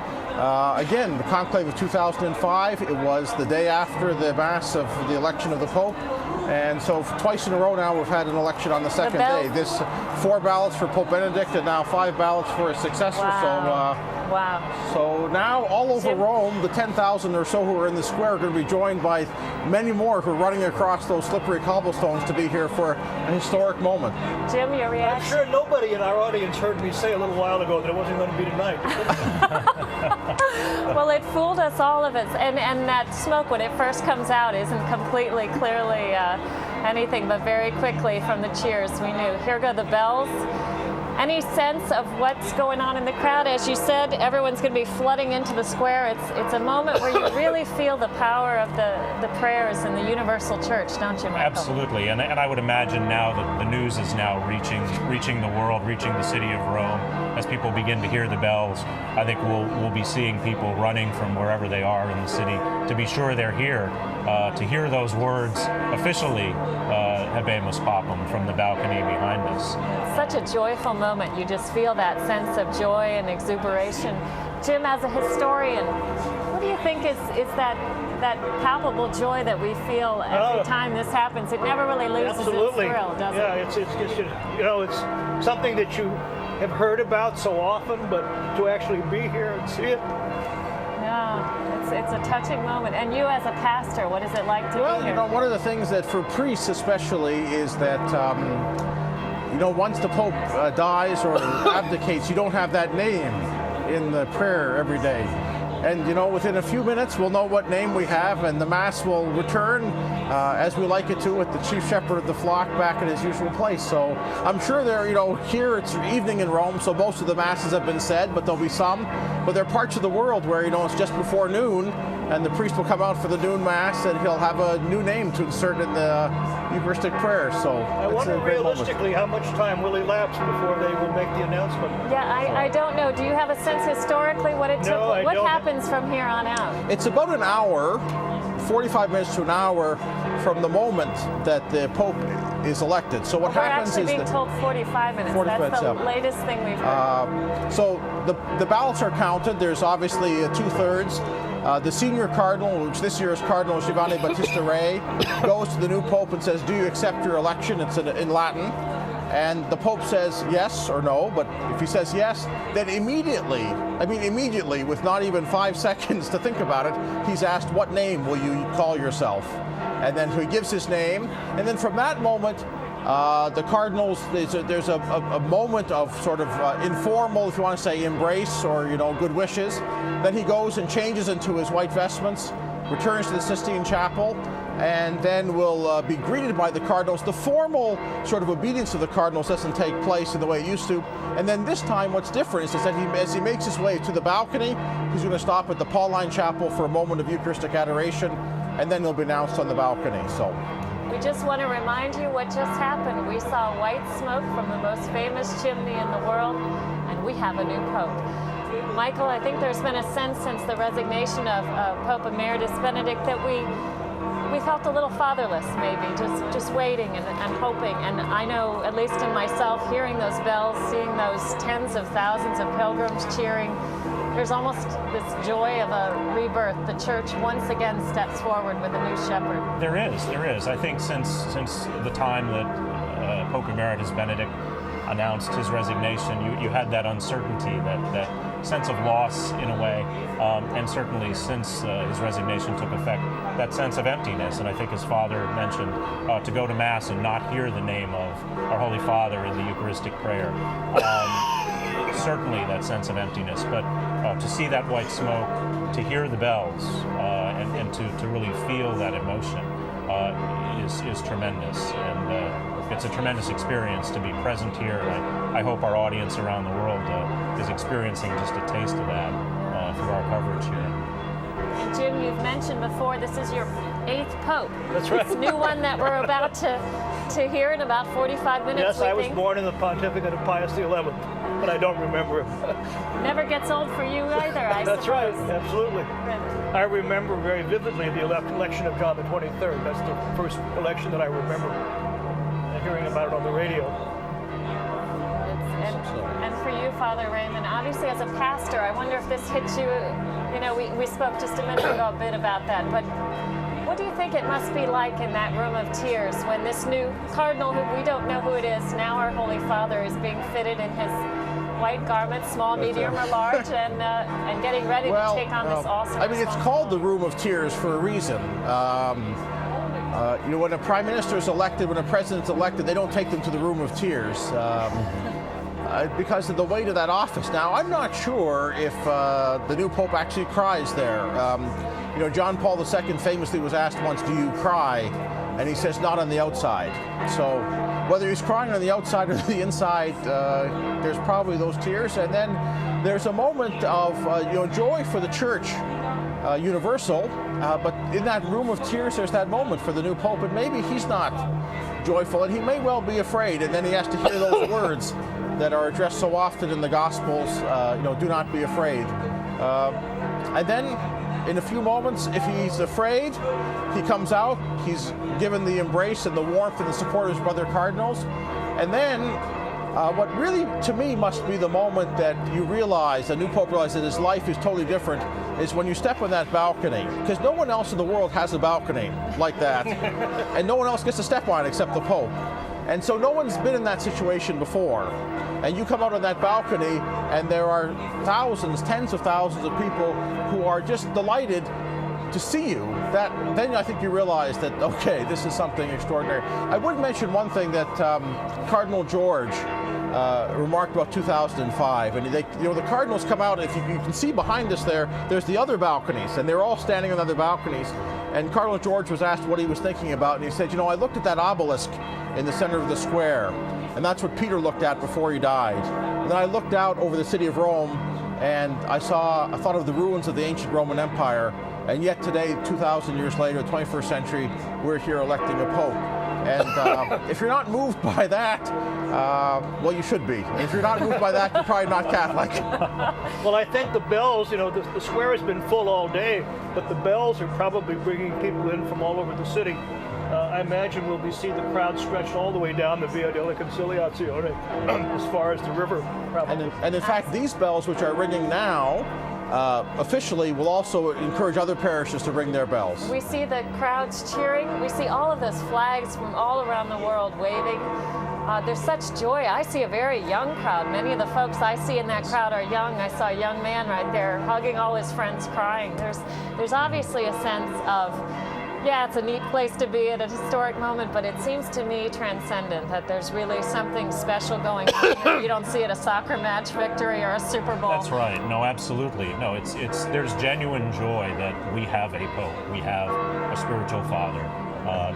again, the conclave of 2005, it was the day after the Mass of the election of the Pope, and so twice in a row now we've had an election on the second day. This 4 ballots for Pope Benedict and now 5 ballots for his successor. Wow. So now all over Rome, the 10,000 or so who are in the square are going to be joined by many more who are running across those slippery cobblestones to be here for a historic moment. Jim, your reaction? I'm sure nobody in our audience heard me say a little while ago that it wasn't going to be tonight. Well, it fooled us, all of us. And that smoke, when it first comes out, isn't completely clearly anything, but very quickly from the cheers we knew. Here go the bells. Any sense of what's going on in the crowd? As you said, everyone's going to be flooding into the square. It's a moment where you really feel the power of the prayers in the universal church, don't you, Michael? Absolutely, and I would imagine now that the news is now reaching the world, reaching the city of Rome. As people begin to hear the bells, I think we'll be seeing people running from wherever they are in the city to be sure they're here to hear those words officially, Habemus Papam, from the balcony behind us. It's such a joyful moment. You just feel that sense of joy and exuberation. Jim, as a historian, what do you think is that palpable joy that we feel every time this happens? It never really loses its thrill, does it? Yeah, it's something that you have heard about so often, but to actually be here and see it. Yeah, it's a touching moment. And you, as a pastor, what is it like to be here? Well, one of the things that for priests especially is that once the Pope dies or abdicates, you don't have that name in the prayer every day. And, within a few minutes, we'll know what name we have, and the Mass will return as we like it to, with the chief shepherd of the flock back at his usual place. So I'm sure here it's evening in Rome, so most of the Masses have been said, but there'll be some. But there are parts of the world where, it's just before noon, and the priest will come out for the noon mass, and he'll have a new name to insert in the Eucharistic prayer. So I it's wonder a great moment. realistically how much time will elapse before they will make the announcement. Yeah, I don't know. Do you have a sense historically what it took? No, I what don't. happens from here on out? It's about an hour, 45 minutes to an hour from the moment that the Pope is elected. So what We're happens actually is being that told 45 minutes. 45 That's the minutes, yeah. latest thing we've heard. so the ballots are counted. There's obviously 2/3. The senior cardinal, which this year is Cardinal Giovanni Battista Re, goes to the new Pope and says, "Do you accept your election?" It's in Latin. And the Pope says yes or no, but if he says yes, then immediately, with not even 5 seconds to think about it, he's asked, "What name will you call yourself?" And then he gives his name, and then from that moment, the cardinals, there's a moment of sort of informal, if you want to say, embrace or good wishes. Then he goes and changes into his white vestments, returns to the Sistine Chapel, and then will be greeted by the cardinals. The formal sort of obedience of the cardinals doesn't take place in the way it used to. And then this time what's different is that as he makes his way to the balcony, he's going to stop at the Pauline Chapel for a moment of Eucharistic adoration, and then he'll be announced on the balcony. So We just want to remind you what just happened. We saw white smoke from the most famous chimney in the world, and we have a new Pope. Michael, I think there's been a sense since the resignation of Pope Emeritus Benedict that we felt a little fatherless, maybe, just waiting and hoping. And I know, at least in myself, hearing those bells, seeing those tens of thousands of pilgrims cheering, there's almost this joy of a rebirth. The church once again steps forward with a new shepherd. There is. I think since the time that Pope Emeritus Benedict announced his resignation, you had that uncertainty, that sense of loss in a way, and certainly since his resignation took effect, that sense of emptiness. And I think his father mentioned to go to Mass and not hear the name of our Holy Father in the Eucharistic prayer. Certainly that sense of emptiness, but to see that white smoke, to hear the bells, and to really feel that emotion is tremendous. And it's a tremendous experience to be present here. And I hope our audience around the world is experiencing just a taste of that through our coverage here. And Jim, you've mentioned before this is your 8th Pope. That's right. This new one that we're about to hear in about 45 minutes. Yes, I was born in the pontificate of Pius XI, but I don't remember. Never gets old for you either, I That's suppose. right, absolutely. I remember very vividly the election of John the 23rd. That's the first election that I remember hearing about it on the radio. And for you, Father Raymond, obviously as a pastor, I wonder if this hits you. We spoke just a minute ago a bit about that, but what do you think it must be like in that room of tears when this new cardinal, who we don't know who it is, now our Holy Father, is being fitted in his white garment, small, medium, or large, and getting ready to take on this awesome it's called the Room of Tears for a reason. When a prime minister is elected, when a president's elected, they don't take them to the Room of Tears because of the weight of that office. Now, I'm not sure if the new Pope actually cries there. John Paul II famously was asked once, "Do you cry?" And he says, "Not on the outside." So whether he's crying on the outside or the inside, there's probably those tears. And then there's a moment of joy for the church, universal, but in that room of tears, there's that moment for the new Pope, and maybe he's not joyful, and he may well be afraid, and then he has to hear those words that are addressed so often in the Gospels, do not be afraid. And then in a few moments, if he's afraid, he comes out, he's given the embrace and the warmth and the support of his brother cardinals, and then what really, to me, must be the moment that you realize, the new Pope realizes that his life is totally different, is when you step on that balcony. Because no one else in the world has a balcony like that. And no one else gets to step on it except the Pope. And so no one's been in that situation before. And you come out on that balcony, and there are thousands, tens of thousands of people who are just delighted to see you. Then I think you realize that, okay, this is something extraordinary. I would mention one thing that Cardinal George remarked about 2005, and the cardinals come out. If you can see behind us there's the other balconies, and they're all standing on other balconies. And Cardinal George was asked what he was thinking about, and he said, I looked at that obelisk in the center of the square, and that's what Peter looked at before he died. And then I looked out over the city of Rome, And I thought of the ruins of the ancient Roman Empire, and yet today, 2,000 years later, 21st century, we're here electing a pope. And if you're not moved by that, well, you should be. And if you're not moved by that, you're probably not Catholic. Well, I think the bells, the square has been full all day, but the bells are probably bringing people in from all over the city. I imagine we'll see the crowd stretched all the way down the Via della Conciliazione as far as the river, probably. And in fact, these bells, which are ringing now, officially will also encourage other parishes to ring their bells. We see the crowds cheering. We see all of those flags from all around the world waving. There's such joy. I see a very young crowd. Many of the folks I see in that crowd are young. I saw a young man right there hugging all his friends, crying. There's obviously a sense of, yeah, it's a neat place to be at a historic moment, but it seems to me transcendent, that there's really something special going on here. You don't see at a soccer match victory or a Super Bowl. That's right. No, absolutely. No, it's there's genuine joy that we have a pope. We have a spiritual father.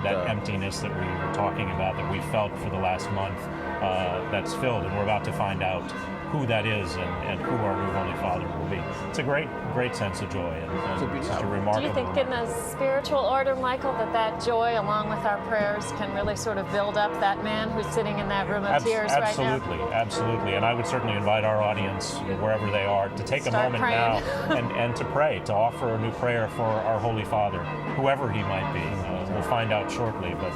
That emptiness that we were talking about, that we felt for the last month, that's filled, and we're about to find out who that is and who our new Holy Father will be. It's a great sense of joy, and it's just a remarkable. Do you think in the spiritual order, Michael, that joy, along with our prayers, can really sort of build up that man who's sitting in that room of tears right now? Absolutely. And I would certainly invite our audience, wherever they are, to take a moment now and to pray, to offer a new prayer for our Holy Father, whoever he might be. We'll find out shortly, but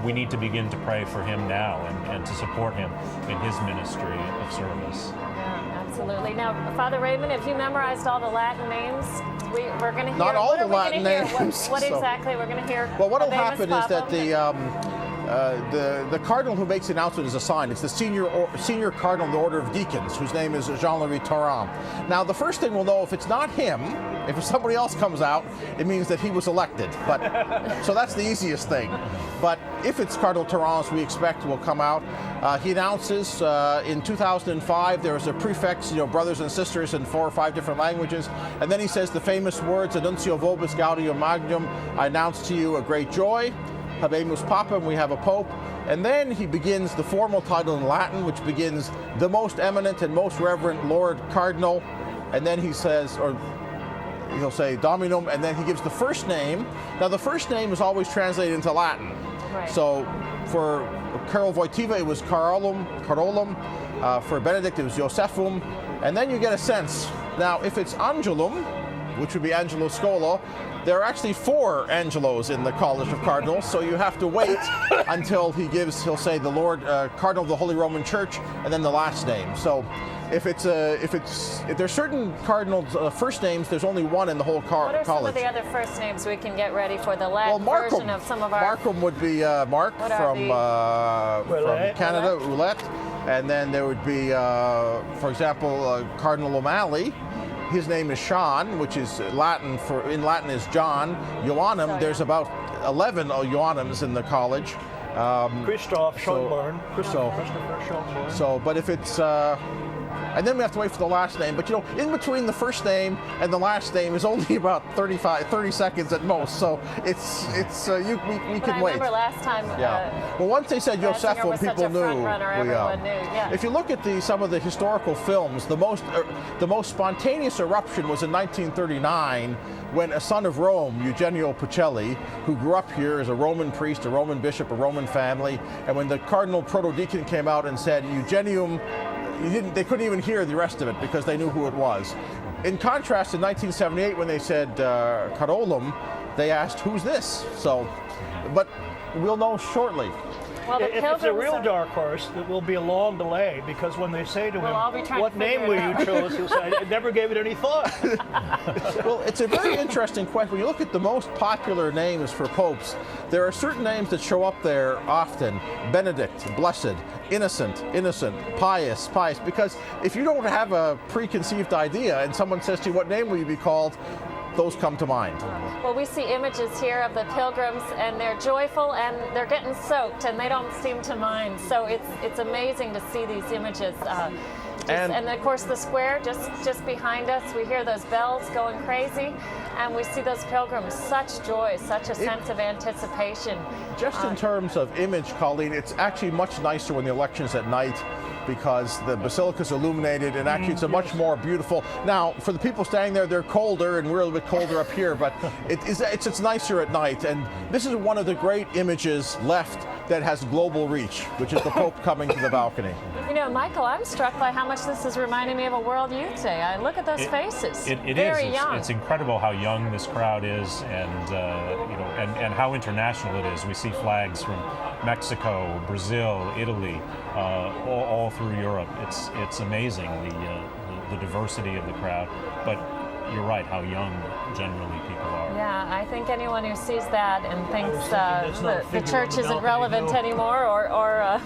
we need to begin to pray for him now and to support him in his ministry of service. Yeah, absolutely. Now, Father Raymond, have you memorized all the Latin names? We're going to hear. Not all the Latin names. What exactly we're going to hear? Well, what will happen is that the cardinal who makes the announcement is assigned. It's the senior cardinal of the Order of Deacons, whose name is Jean-Louis Tauran. Now, the first thing we'll know, if it's not him, if somebody else comes out, it means that he was elected. But so that's the easiest thing. But if it's Cardinal Tauran, as we expect will come out, he announces in 2005 there was a prefix, brothers and sisters in 4 or 5 different languages, and then he says the famous words, Annuncio vobis gaudium magnum, I announce to you a great joy. Habemus Papam, we have a pope. And then he begins the formal title in Latin, which begins the most eminent and most reverend Lord Cardinal. And then he says, or he'll say Dominum, and then he gives the first name. Now the first name is always translated into Latin. Right. So for Karol Wojtyła it was Carolum. For Benedict it was Josephum. And then you get a sense. Now if it's Angelum, which would be Angelo Scola, there are actually 4 Angelos in the College of Cardinals, so you have to wait until he'll say the Lord Cardinal of the Holy Roman Church, and then the last name. So if there's certain cardinals' first names, there's only one in the whole college. What are some of the other first names we can get ready for the Latin version of some of our? Markham would be Mark from Canada, Roulette, and then there would be, for example, Cardinal O'Malley. His name is Sean, which is Latin in Latin is John. Ioannum, there's about 11 Ioannums in the college. Christoph Schönborn. So, but if it's, and then we have to wait for the last name. But in between the first name and the last name is only about 30 seconds at most. So we can wait. I remember last time. Well, once they said Josephum, people knew. Everyone knew. Yeah. If you look at some of the historical films, the most spontaneous eruption was in 1939 when a son of Rome, Eugenio Pacelli, who grew up here as a Roman priest, a Roman bishop, a Roman family, and when the cardinal protodeacon came out and said Eugenium, they couldn't even hear the rest of it because they knew who it was. In contrast, in 1978, when they said Carolum, they asked, "Who's this?" So, but we'll know shortly. Well, if it's a real dark horse, it will be a long delay, because when they say to him, "What name will you choose?" he'll say, "I never gave it any thought." Well, it's a very interesting question. When you look at the most popular names for popes, there are certain names that show up there often: Benedict, blessed; innocent, pious. Because if you don't have a preconceived idea and someone says to you, "What name will you be called?" those come to mind. Well, we see images here of the pilgrims, and they're joyful and they're getting soaked, and they don't seem to mind. So it's amazing to see these images. And of course the square just behind us, we hear those bells going crazy, and we see those pilgrims, such joy, such a sense of anticipation. Just in terms of image, Colleen, it's actually much nicer when the election's at night, because the basilica is illuminated, and actually it's a much more beautiful. Now, for the people standing there, they're colder, and we're a little bit colder up here, but it's nicer at night. And this is one of the great images left that has global reach, which is the Pope coming to the balcony. You know, Michael, I'm struck by how much this is reminding me of a World Youth Day. I look at those faces. It very is. young. It's incredible how young this crowd is, and and how international it is. We see flags from Mexico, Brazil, Italy, all through Europe. It's amazing the diversity of the crowd. But you're right, how young generally people are. Yeah, I think anyone who sees that and thinks the church isn't relevant anymore, or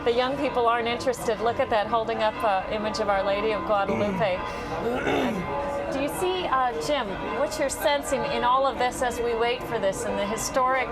the young people aren't interested, look at that holding up image of Our Lady of Guadalupe. Do you see, Jim, what's your sense in all of this as we wait for this and the historic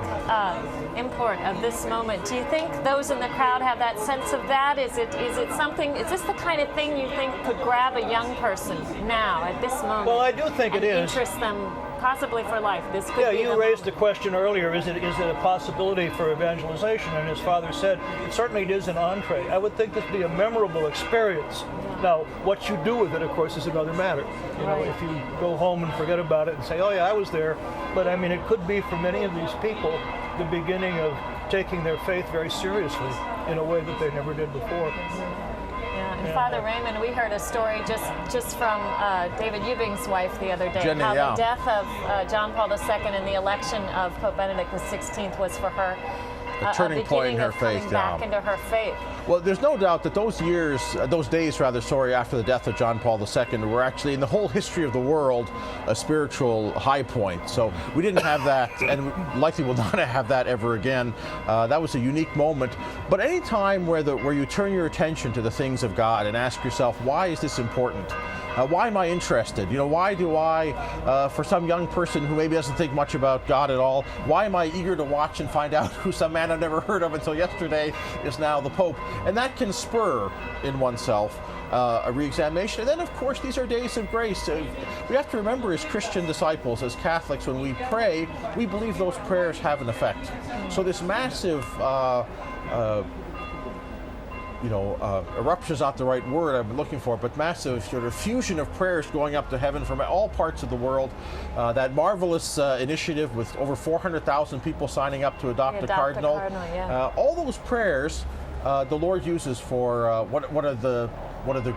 import of this moment? Do you think those in the crowd have that sense of that? Is it something, is this the kind of thing you think could grab a young person now at this moment? Well, I do think it is. Interest them possibly for life. This could be you raised the question earlier, is it a possibility for evangelization? And as Father said, it certainly is an entree. I would think this would be a memorable experience. Now, what you do with it, of course, is another matter. You know, if you go home and forget about it and say, oh yeah, I was there. But I mean, it could be for many of these people the beginning of taking their faith very seriously in a way that they never did before. And Father Raymond, we heard a story just from David Ewing's wife the other day, Jenny, how the death of John Paul II and the election of Pope Benedict XVI was for her a turning point in her faith. Coming back into her faith. Well, there's no doubt that those days after the death of John Paul II were actually, in the whole history of the world, a spiritual high point. So we didn't have that, and likely will not have that ever again. That was a unique moment. But any time where you turn your attention to the things of God and ask yourself, why is this important? Why am I interested? You know, why do I, for some young person who maybe doesn't think much about God at all, why am I eager to watch and find out who some man I've never heard of until yesterday is now the Pope? And that can spur in oneself a re-examination. And then, of course, these are days of grace. We have to remember, as Christian disciples, as Catholics, when we pray, we believe those prayers have an effect. So this massive eruption is not the right word I've been looking for, but massive sort of fusion of prayers going up to heaven from all parts of the world. That marvelous initiative with over 400,000 people signing up to adopt a cardinal. All those prayers the Lord uses for what are the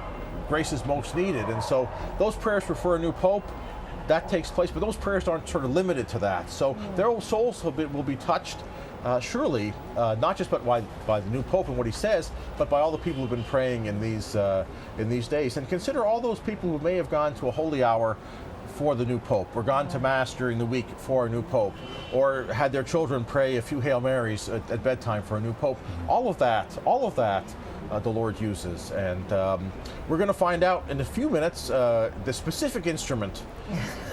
graces most needed. And so those prayers for a new pope, that takes place, but those prayers aren't sort of limited to that. So their own souls will be touched. Surely, not just by the new Pope and what he says, but by all the people who've been praying in these days. And consider all those people who may have gone to a holy hour for the new Pope, or gone to Mass during the week for a new Pope, or had their children pray a few Hail Marys at bedtime for a new Pope. All of that, the Lord uses. And we're going to find out in a few minutes the specific instrument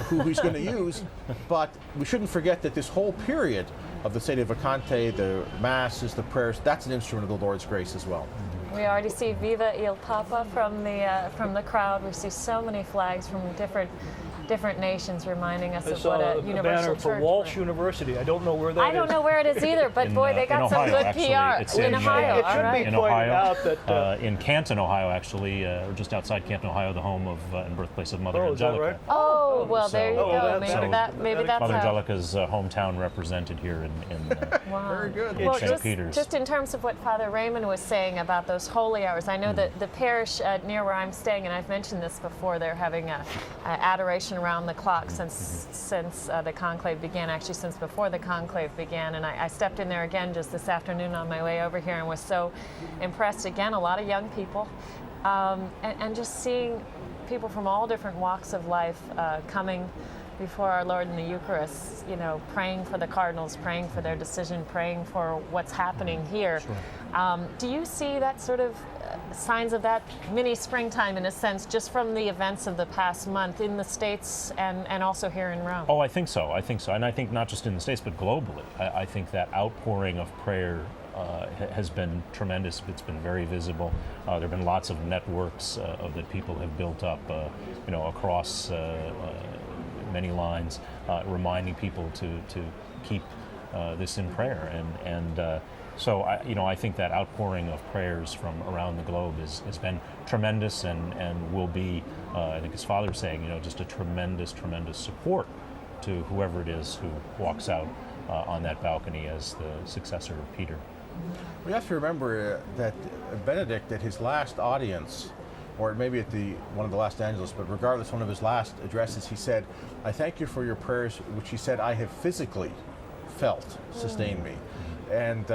who he's going to use, but we shouldn't forget that this whole period of the Sede Vacante, the Masses, the prayers, that's an instrument of the Lord's grace as well. We already see Viva il Papa from the crowd. We see so many flags from different nations reminding us of what a universal banner church. for Walsh University. I don't know where that is. I don't know where it is either, but boy, they got some Ohio, good actually. PR. It's in Ohio, it should all right. be in pointed Ohio, out that in Canton, Ohio, actually, or just outside Canton, Ohio, the home of and birthplace of Mother is that Angelica. right? Oh, well, there you go. that's- Maybe that's Mother how. Angelica's hometown represented here in Wow. Very good. Well, St. Peter's. just in terms of what Father Raymond was saying about those holy hours, I know that the parish near where I'm staying, and I've mentioned this before, they're having a adoration around the clock since the conclave began, actually since before the conclave began. And I stepped in there again just this afternoon on my way over here and was so impressed. Again, a lot of young people, and just seeing people from all different walks of life coming before our Lord in the Eucharist, you know, praying for the cardinals, praying for their decision, praying for what's happening here. Sure. Do you see that sort of signs of that mini springtime, in a sense, just from the events of the past month in the States and also here in Rome? Oh, I think so. And I think not just in the States, but globally. I think that outpouring of prayer has been tremendous. It's been very visible. There have been lots of networks that people have built up, across many lines, reminding people to keep this in prayer. And So I think that outpouring of prayers from around the globe has been tremendous, and will be, I think his father's saying, just a tremendous support to whoever it is who walks out on that balcony as the successor of Peter. We have to remember that Benedict, at his last audience, or maybe at one of the last Angelus, but regardless, one of his last addresses, he said, "I thank you for your prayers, which," he said, "I have physically felt sustain me." And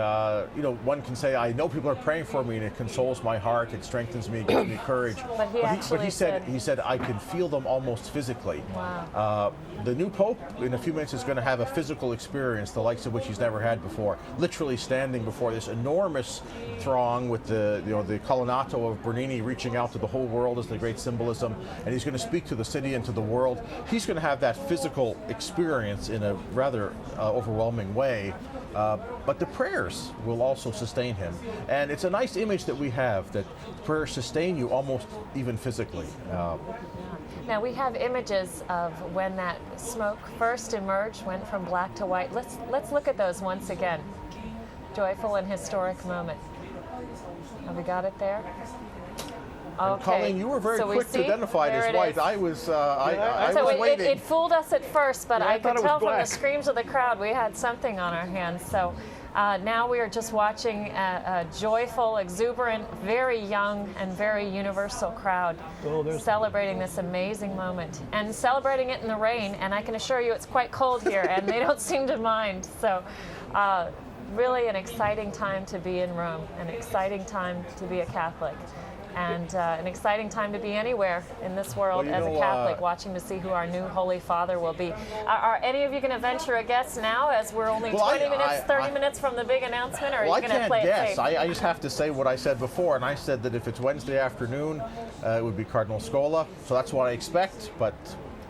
one can say, "I know people are praying for me, and it consoles my heart, it strengthens me, it gives me courage." But he said, "I can feel them almost physically." Wow. The new Pope, in a few minutes, is going to have a physical experience, the likes of which he's never had before. Literally standing before this enormous throng with the Colonnato of Bernini reaching out to the whole world as the great symbolism, and he's going to speak to the city and to the world. He's going to have that physical experience in a rather overwhelming way. But the prayers will also sustain him. And it's a nice image that we have, that prayers sustain you almost even physically. Now we have images of when that smoke first emerged, went from black to white. Let's look at those once again. Joyful and historic moment. Have we got it there? Okay. Colleen, you were very quick to identify it as white. I was waiting. It fooled us at first, but I could tell from the black. screams of the crowd we had something on our hands. So now we are just watching a joyful, exuberant, very young, and very universal crowd celebrating this amazing moment, and celebrating it in the rain. And I can assure you it's quite cold here, and they don't seem to mind. So really an exciting time to be in Rome, an exciting time to be a Catholic. And an exciting time to be anywhere in this world as a Catholic, watching to see who our new Holy Father will be. Are any of you going to venture a guess now, as we're only 30 minutes from the big announcement, or are you going to play it safe? I just have to say what I said before, and I said that if it's Wednesday afternoon, it would be Cardinal Scola. So that's what I expect, but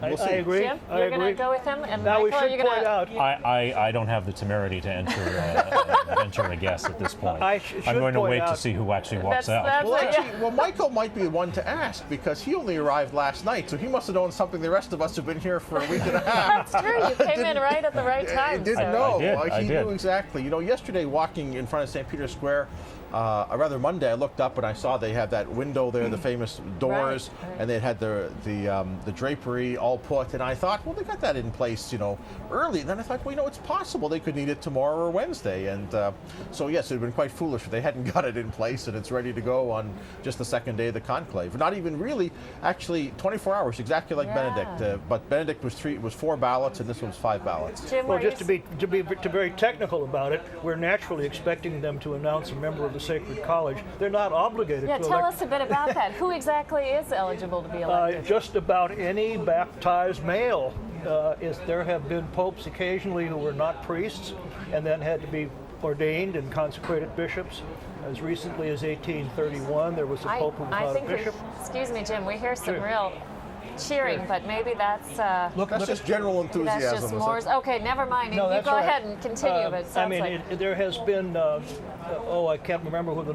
we'll see. I agree. Jim, you're going to go with him? And Now we Michael, should point out. I don't have the temerity to enter a guess at this point. I'm going to wait to see who actually walks out. Well, Michael might be the one to ask, because he only arrived last night, so he must have known something the rest of us have been here for a week and a half. That's true. You came in right at the right time. Didn't know. I He did. knew exactly. Yesterday, walking in front of St. Peter's Square, Monday, I looked up and I saw they have that window there, the famous doors, Right. and they had the drapery all put, and I thought, well, they got that in place, early. And then I thought, well, it's possible they could need it tomorrow or Wednesday, and so yes, it would have been quite foolish if they hadn't got it in place and it's ready to go on just the second day of the conclave. Not even really, actually, 24 hours, exactly like Benedict. But Benedict was 4 ballots, and this was 5 ballots. Jim, Well, just to be very technical about it, we're naturally expecting them to announce a member of the Sacred College. They're not obligated to tell us a bit about that. Who exactly is eligible to be elected? just about any baptized male. There have been popes occasionally who were not priests and then had to be ordained and consecrated bishops. As recently as 1831, there was a pope who was not a bishop. Excuse me, Jim, we hear some real cheering, but maybe that's That's just general enthusiasm. that's just more. Okay, never mind. No, you that's go right. ahead and continue. But it sounds there has been. I can't remember who the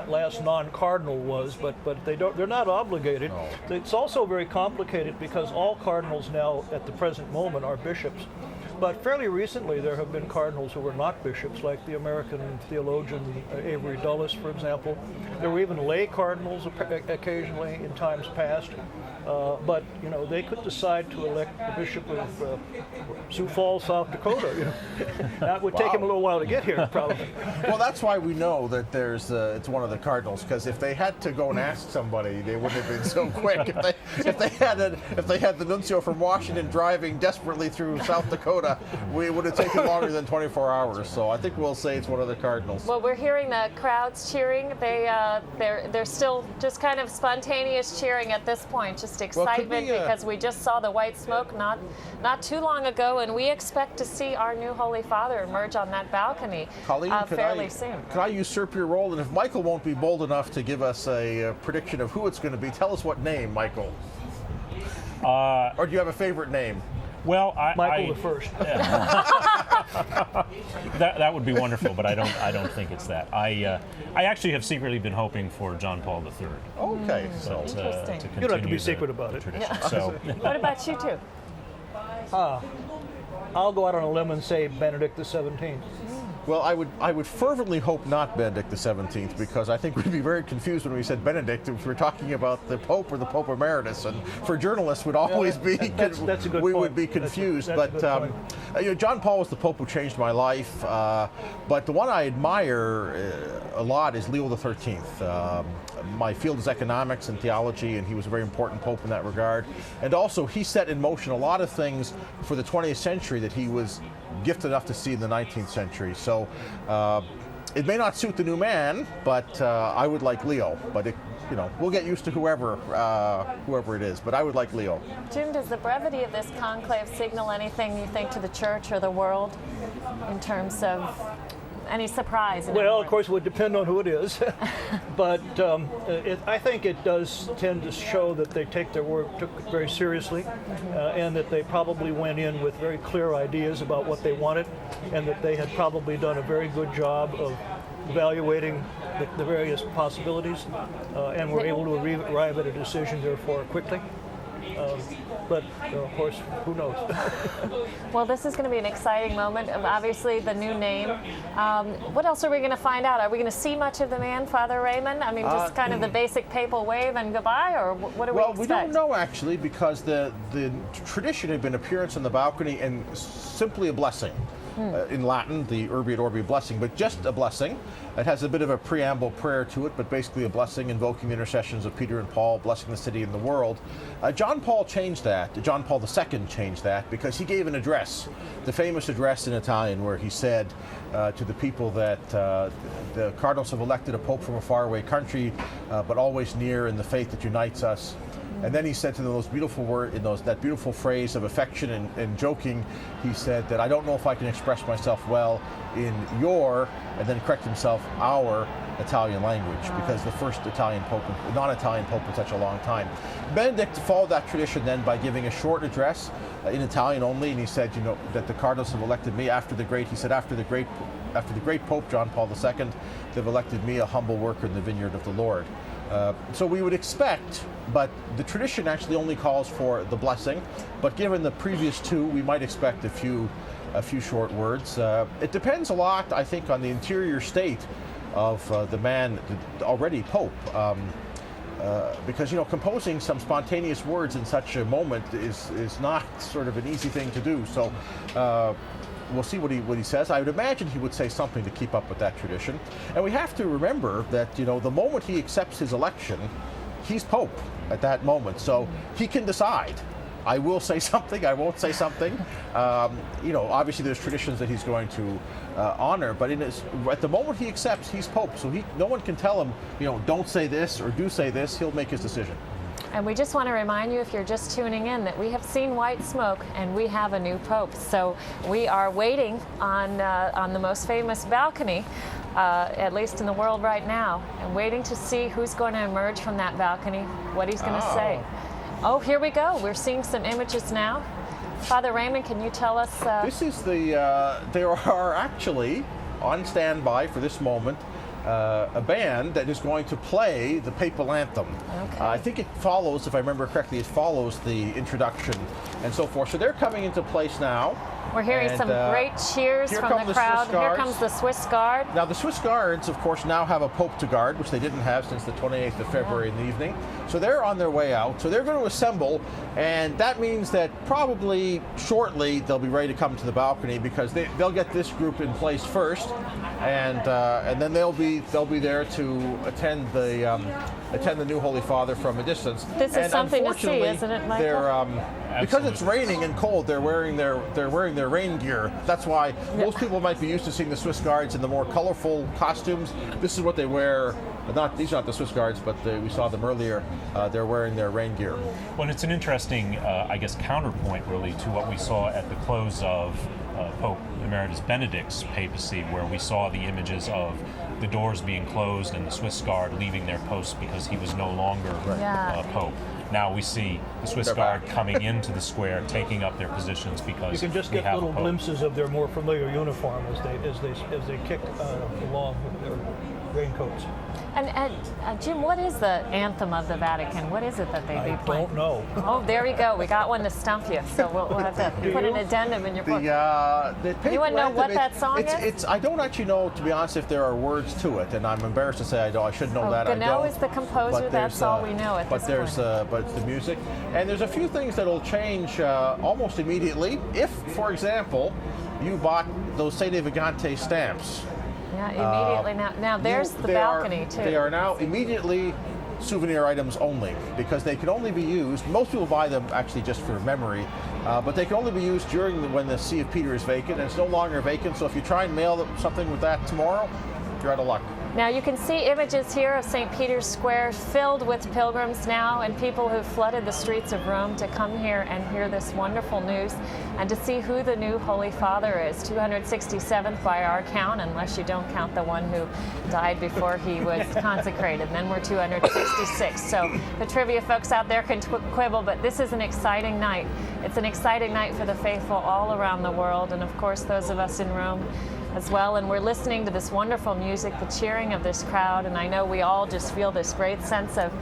last non-cardinal was, but they're not obligated. No. It's also very complicated because all cardinals now, at the present moment, are bishops. But fairly recently, there have been cardinals who were not bishops, like the American theologian Avery Dulles, for example. There were even lay cardinals occasionally in times past. But they could decide to elect the bishop of Sioux Falls, South Dakota. That would take him a little while to get here, probably. Well, that's why we know that it's one of the cardinals, because if they had to go and ask somebody, they wouldn't have been so quick. If they had the nuncio from Washington driving desperately through South Dakota, we would have taken longer than 24 hours. So I think we'll say it's one of the cardinals. well, we're hearing the crowds cheering. They're still just kind of spontaneous cheering at this point. Just excitement because we just saw the white smoke not too long ago, and we expect to see our new Holy Father emerge on that balcony Colleen, fairly soon. Can I usurp your role? And if Michael won't be bold enough to give us a prediction of who it's going to be, tell us what name, Michael. Or do you have a favorite name? Well, Michael the First. That would be wonderful, but I don't think it's that. I actually have secretly been hoping for John Paul III. Okay, so Interesting. To You don't have to be continue secret the about it. tradition. So What about you two? I'll go out on a limb and say Benedict XVII. Well, I would fervently hope not Benedict the 17th, because I think we'd be very confused when we said Benedict if we're talking about the Pope or the Pope Emeritus, and for journalists would always be that's a good we point. would be confused. That's a good point. John Paul was the Pope who changed my life, but the one I admire a lot is Leo the 13th. My field is economics and theology, and he was a very important Pope in that regard. And also, he set in motion a lot of things for the 20th century that he was gifted enough to see in the 19th century. So it may not suit the new man, but I would like Leo. But we'll get used to whoever it is. But I would like Leo. Jim, does the brevity of this conclave signal anything, you think, to the church or the world in terms of any surprise? Well, of course, it would depend on who it is, but I think it does tend to show that they take their work very seriously, and that they probably went in with very clear ideas about what they wanted, and that they had probably done a very good job of evaluating the various possibilities, and were able to arrive at a decision, therefore, quickly. But of course, who knows? Well, this is going to be an exciting moment. Obviously, the new name. What else are we going to find out? Are we going to see much of the man, Father Raymond? I mean, just kind of the basic papal wave and goodbye, or what do we expect? Well, we don't know actually, because the tradition had been appearance on the balcony and simply a blessing. In Latin, the Urbi et Orbi blessing, but just a blessing. It has a bit of a preamble prayer to it, but basically a blessing invoking the intercessions of Peter and Paul, blessing the city and the world. John Paul changed that. John Paul II changed that because he gave an address, the famous address in Italian, where he said to the people that the cardinals have elected a pope from a faraway country, but always near in the faith that unites us. And then he said to them those beautiful words, that beautiful phrase of affection and joking. He said that I don't know if I can express myself well in your, and then correct himself, our Italian language, because the first non-Italian pope in such a long time. Benedict followed that tradition then by giving a short address in Italian only, and he said, that the cardinals have elected me after the great Pope John Paul II, they've elected me a humble worker in the vineyard of the Lord. So we would expect, but the tradition actually only calls for the blessing. But given the previous two, we might expect a few short words. It depends a lot, I think, on the interior state of the man, already Pope. Because composing some spontaneous words in such a moment is not sort of an easy thing to do. So. We'll see what he says. I would imagine he would say something to keep up with that tradition. And we have to remember that, the moment he accepts his election, he's Pope at that moment. So he can decide. I will say something, I won't say something. Obviously there's traditions that he's going to honor, but at the moment he accepts, he's Pope. So no one can tell him, don't say this or do say this. He'll make his decision. And we just want to remind you, if you're just tuning in, that we have seen white smoke and we have a new pope. So we are waiting on the most famous balcony, at least in the world right now, and waiting to see who's going to emerge from that balcony, what he's going to say. Oh, here we go. We're seeing some images now. Father Raymond, can you tell us? This is there are actually on standby for this moment a band that is going to play the papal anthem. Okay. I think it follows, if I remember correctly, it follows the introduction and so forth. So they're coming into place now. We're hearing some great cheers from the crowd. Here comes the Swiss Guard. Now, the Swiss Guards, of course, now have a Pope to guard, which they didn't have since the 28th of February in the evening. So they're on their way out. So they're going to assemble, and that means that probably shortly they'll be ready to come to the balcony, because they'll get this group in place first, and then they'll be there to attend the new Holy Father from a distance. This is something to see, isn't it, Michael? Because it's raining and cold, they're wearing their rain gear. That's why most people might be used to seeing the Swiss Guards in the more colorful costumes. This is what they wear. These are not the Swiss Guards, but we saw them earlier. They're wearing their rain gear. Well, it's an interesting, counterpoint really to what we saw at the close of Pope Emeritus Benedict's papacy, where we saw the images of the doors being closed and the Swiss Guard leaving their posts because he was no longer Pope. Now we see the Swiss Guard coming into the square, taking up their positions because you can just get little glimpses of their more familiar uniform as they kick along with their raincoats. And Jim, what is the anthem of the Vatican? What is it that they be I playing? don't know. Oh, there we go. We got one to stump you. So we'll have to put an addendum in your book. The You wanna know what that song is? It's I don't actually know, to be honest, if there are words to it, and I'm embarrassed to say I don't. I should know that. I Gounod don't. is the composer. But That's all we know at but this there's, point. But it's the music, and there's a few things that'll change almost immediately. If, for example, you bought those Sede Vagante stamps. Yeah, immediately. Now there's the balcony, too. They are now immediately souvenir items only, because they can only be used. Most people buy them actually just for memory, but they can only be used when the See of Peter is vacant, and it's no longer vacant. So if you try and mail something with that tomorrow, you're out of luck. Now you can see images here of St. Peter's Square filled with pilgrims now and people who flooded the streets of Rome to come here and hear this wonderful news and to see who the new Holy Father is. 267th by our count, unless you don't count the one who died before he was consecrated. Then we're 266. So the trivia folks out there can quibble, but this is an exciting night. It's an exciting night for the faithful all around the world, and of course those of us in Rome as well. And we're listening to this wonderful music, the cheering of this crowd, and I know we all just feel this great sense of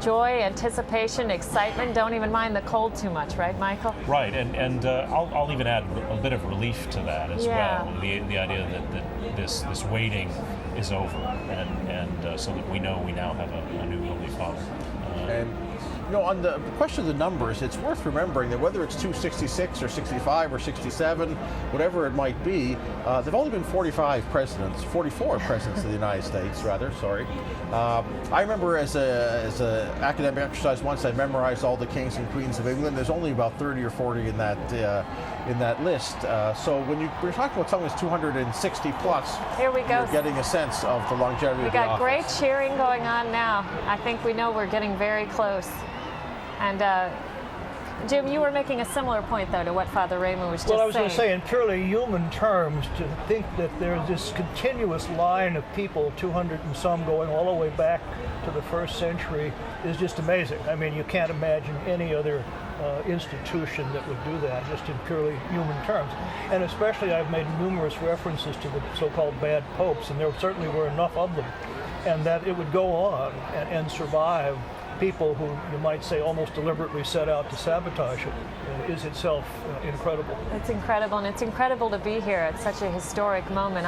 joy, anticipation, excitement. Don't even mind the cold too much, right, Michael? Right, and I'll even add a bit of relief to that as Yeah. well. The idea that this waiting is over, and so that we know we now have a new Holy Father. And on the question of the numbers, it's worth remembering that whether it's 266 or 65 or 67, whatever it might be, there've only been 44 presidents of the United States, rather. Sorry. I remember as a academic exercise once, I memorized all the kings and queens of England. There's only about 30 or 40 in that list. So when we're talking about something that's 260 plus, Here we go. you're getting a sense of the longevity We of the got office. great cheering going on now. I think we know we're getting very close. And Jim, you were making a similar point, though, to what Father Raymond was just saying. Well, I was going to say, in purely human terms, to think that there's this continuous line of people, 200 and some, going all the way back to the first century is just amazing. I mean, you can't imagine any other institution that would do that, just in purely human terms. And especially, I've made numerous references to the so-called bad popes, and there certainly were enough of them, and that it would go on and survive. People who you might say almost deliberately set out to sabotage it is itself incredible. It's incredible, and it's incredible to be here at such a historic moment.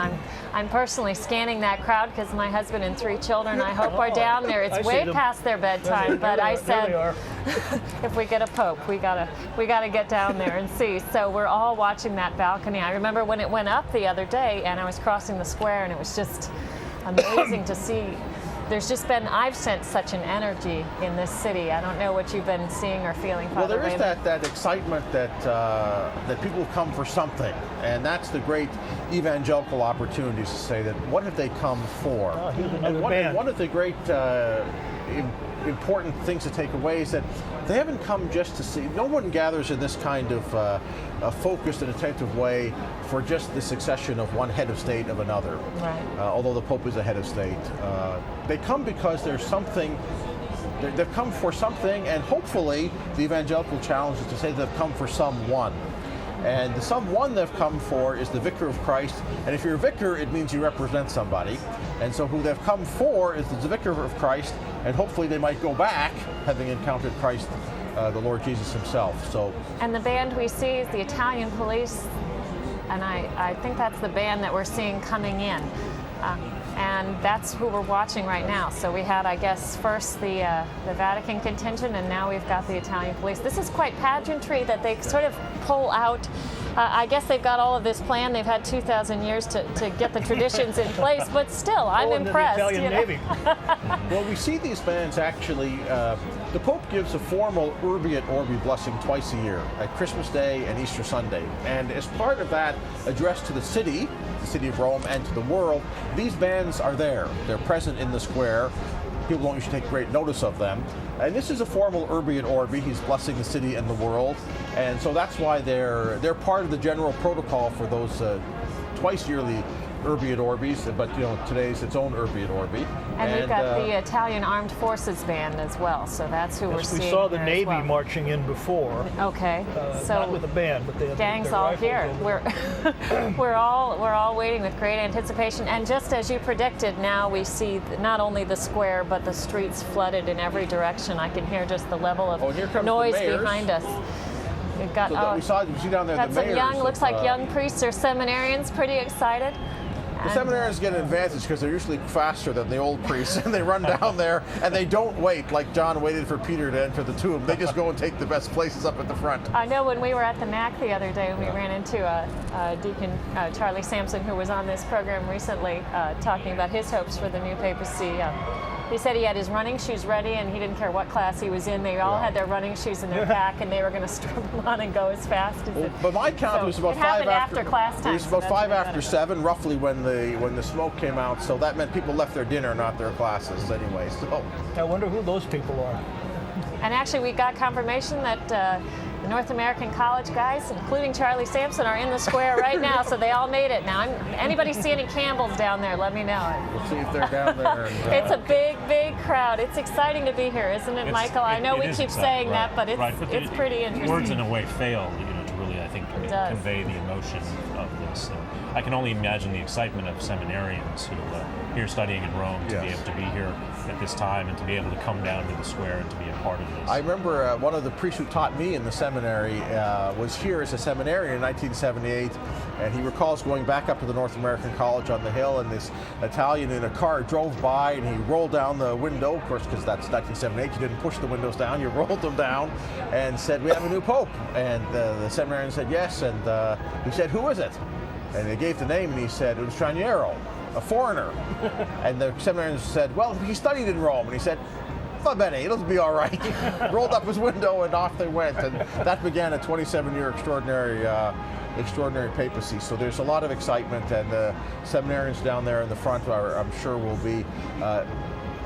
I'm personally scanning that crowd because my husband and 3 children, I hope, are down there. It's way past their bedtime, but I said, if we get a pope, we gotta get down there and see. So we're all watching that balcony. I remember when it went up the other day, and I was crossing the square, and it was just amazing to see. I've sensed such an energy in this city. I don't know what you've been seeing or feeling, Father Well, there is Raymond. that excitement that people come for something, and that's the great evangelical opportunities to say that what have they come for? Here's And another band. one of the great important things to take away is that they haven't come just to see. No one gathers in this kind of a focused and attentive way for just the succession of one head of state of another. Right. Although the Pope is a head of state, they come because there's something. They've come for something, and hopefully the evangelical challenge is to say they've come for someone. And the someone they've come for is the Vicar of Christ. And if you're a vicar, it means you represent somebody. And so who they've come for is the Vicar of Christ, and hopefully they might go back, having encountered Christ, the Lord Jesus himself. So. And the band we see is the Italian Police, and I think that's the band that we're seeing coming in. And that's who we're watching right now. So we had, I guess, first the Vatican contingent, and now we've got the Italian Police. This is quite pageantry that they sort of pull out. I guess they've got all of this planned. They've had 2,000 years to get the traditions in place, but still, I'm impressed. The Italian Navy. Well, we see these bands actually. The Pope gives a formal Urbi et Orbi blessing twice a year, at Christmas Day and Easter Sunday. And as part of that address to the city of Rome, and to the world, these bands are there. They're present in the square. People don't usually take great notice of them. And this is a formal Urbi et Orbi. He's blessing the city and the world. And so that's why they're part of the general protocol for those twice yearly Urbi et Orbis, but today's its own Urbi et Orbi. And we've got the Italian Armed Forces Band as well, so that's who we're Yes, seeing. we saw the here as Navy well. marching in before. Okay, Not with a band, but they had gang's their all rifles here. and- We're all waiting with great anticipation. And just as you predicted, now we see not only the square but the streets flooded in every direction. I can hear just the level of here comes the noise mayors. behind us. We've got we see down there got the some mayors. young, looks like of, young priests or seminarians, pretty excited. The seminarians get an advantage because they're usually faster than the old priests, and they run down there and they don't wait like John waited for Peter to enter the tomb. They just go and take the best places up at the front. I know when we were at the NAC the other day, we ran into Deacon Charlie Sampson, who was on this program recently, talking about his hopes for the new papacy. He said he had his running shoes ready, and he didn't care what class he was in. They all had their running shoes in their pack, and they were going to strap them on and go as fast as it. But my count was about it 5 happened after class time. It was so about that's 5 what I after thought. 7, roughly when the smoke came out. So that meant people left their dinner, not their classes, anyway. So I wonder who those people are. And actually, we got confirmation that the North American College guys, including Charlie Sampson, are in the square right now, so they all made it. Now, anybody see any Campbells down there, let me know. we'll see if they're down there. And, It's a big crowd. It's exciting to be here, isn't it, Michael? I know we keep saying that, but it's pretty interesting. Words in a way fail, to really, I think, does. convey the emotion of this. And I can only imagine the excitement of seminarians who are here studying in Rome to be Yes. able to be here at this time and to be able to come down to the square and to be a part of this. I remember one of the priests who taught me in the seminary was here as a seminarian in 1978, and he recalls going back up to the North American College on the hill, and this Italian in a car drove by, and he rolled down the window, of course, because that's 1978, you didn't push the windows down, you rolled them down, and said, "We have a new pope." And the seminarian said, "Yes," and he said, "Who is it?" And they gave the name, and he said, "It was Straniero, a foreigner." And the seminarian said, "Well, he studied in Rome." And he said, "Va bene, it'll be all right." Rolled up his window, and off they went. And that began a 27-year extraordinary papacy. So there's a lot of excitement, and the seminarians down there in the front I'm sure will be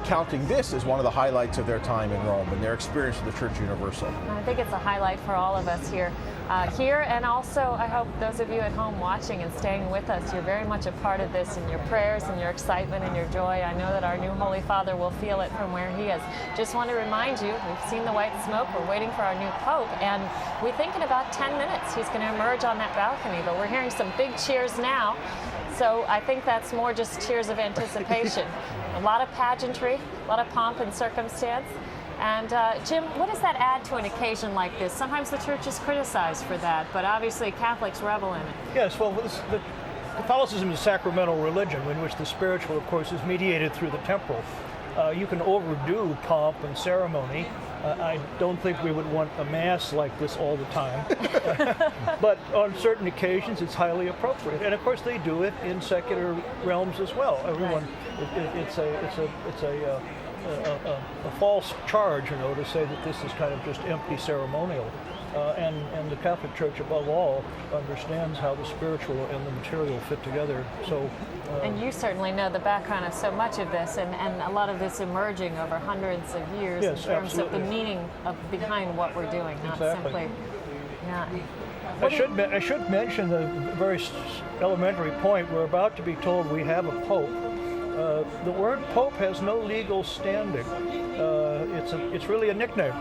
counting this as one of the highlights of their time in Rome and their experience of the Church Universal. I think it's a highlight for all of us here. And also I hope those of you at home watching and staying with us, you're very much a part of this in your prayers and your excitement and your joy. I know that our new Holy Father will feel it from where he is. Just want to remind you, we've seen the white smoke, we're waiting for our new Pope, and we think in about 10 minutes he's going to emerge on that balcony, but we're hearing some big cheers now. So I think that's more just cheers of anticipation. A lot of pageantry, a lot of pomp and circumstance. And Jim, what does that add to an occasion like this? Sometimes the church is criticized for that, but obviously Catholics revel in it. Yes, well, Catholicism is a sacramental religion in which the spiritual, of course, is mediated through the temporal. You can overdo pomp and ceremony. I don't think we would want a mass like this all the time, but on certain occasions it's highly appropriate. And of course they do it in secular realms as well. Everyone, it's a false charge, to say that this is kind of just empty ceremonial. And the Catholic Church, above all, understands how the spiritual and the material fit together. So, and you certainly know the background of so much of this, and a lot of this emerging over hundreds of years yes, in terms absolutely. of the meaning behind what we're doing, not Exactly. simply. Yeah. I should mention the very elementary point. We're about to be told we have a pope. The word pope has no legal standing. It's really a nickname.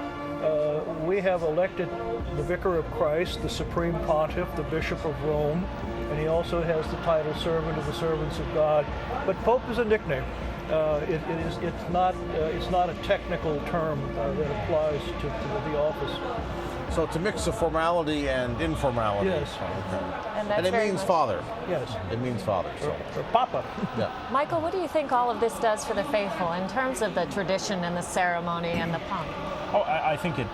We have elected the Vicar of Christ, the Supreme Pontiff, the Bishop of Rome, and he also has the title Servant of the Servants of God. But Pope is a nickname. It's not a technical term that applies to the office. So it's a mix of formality and informality. Yes. And that's And it very means much- father. Yes. It means father. So. Or Papa. Yeah. Michael, what do you think all of this does for the faithful in terms of the tradition and the ceremony and the pomp? Oh, I think it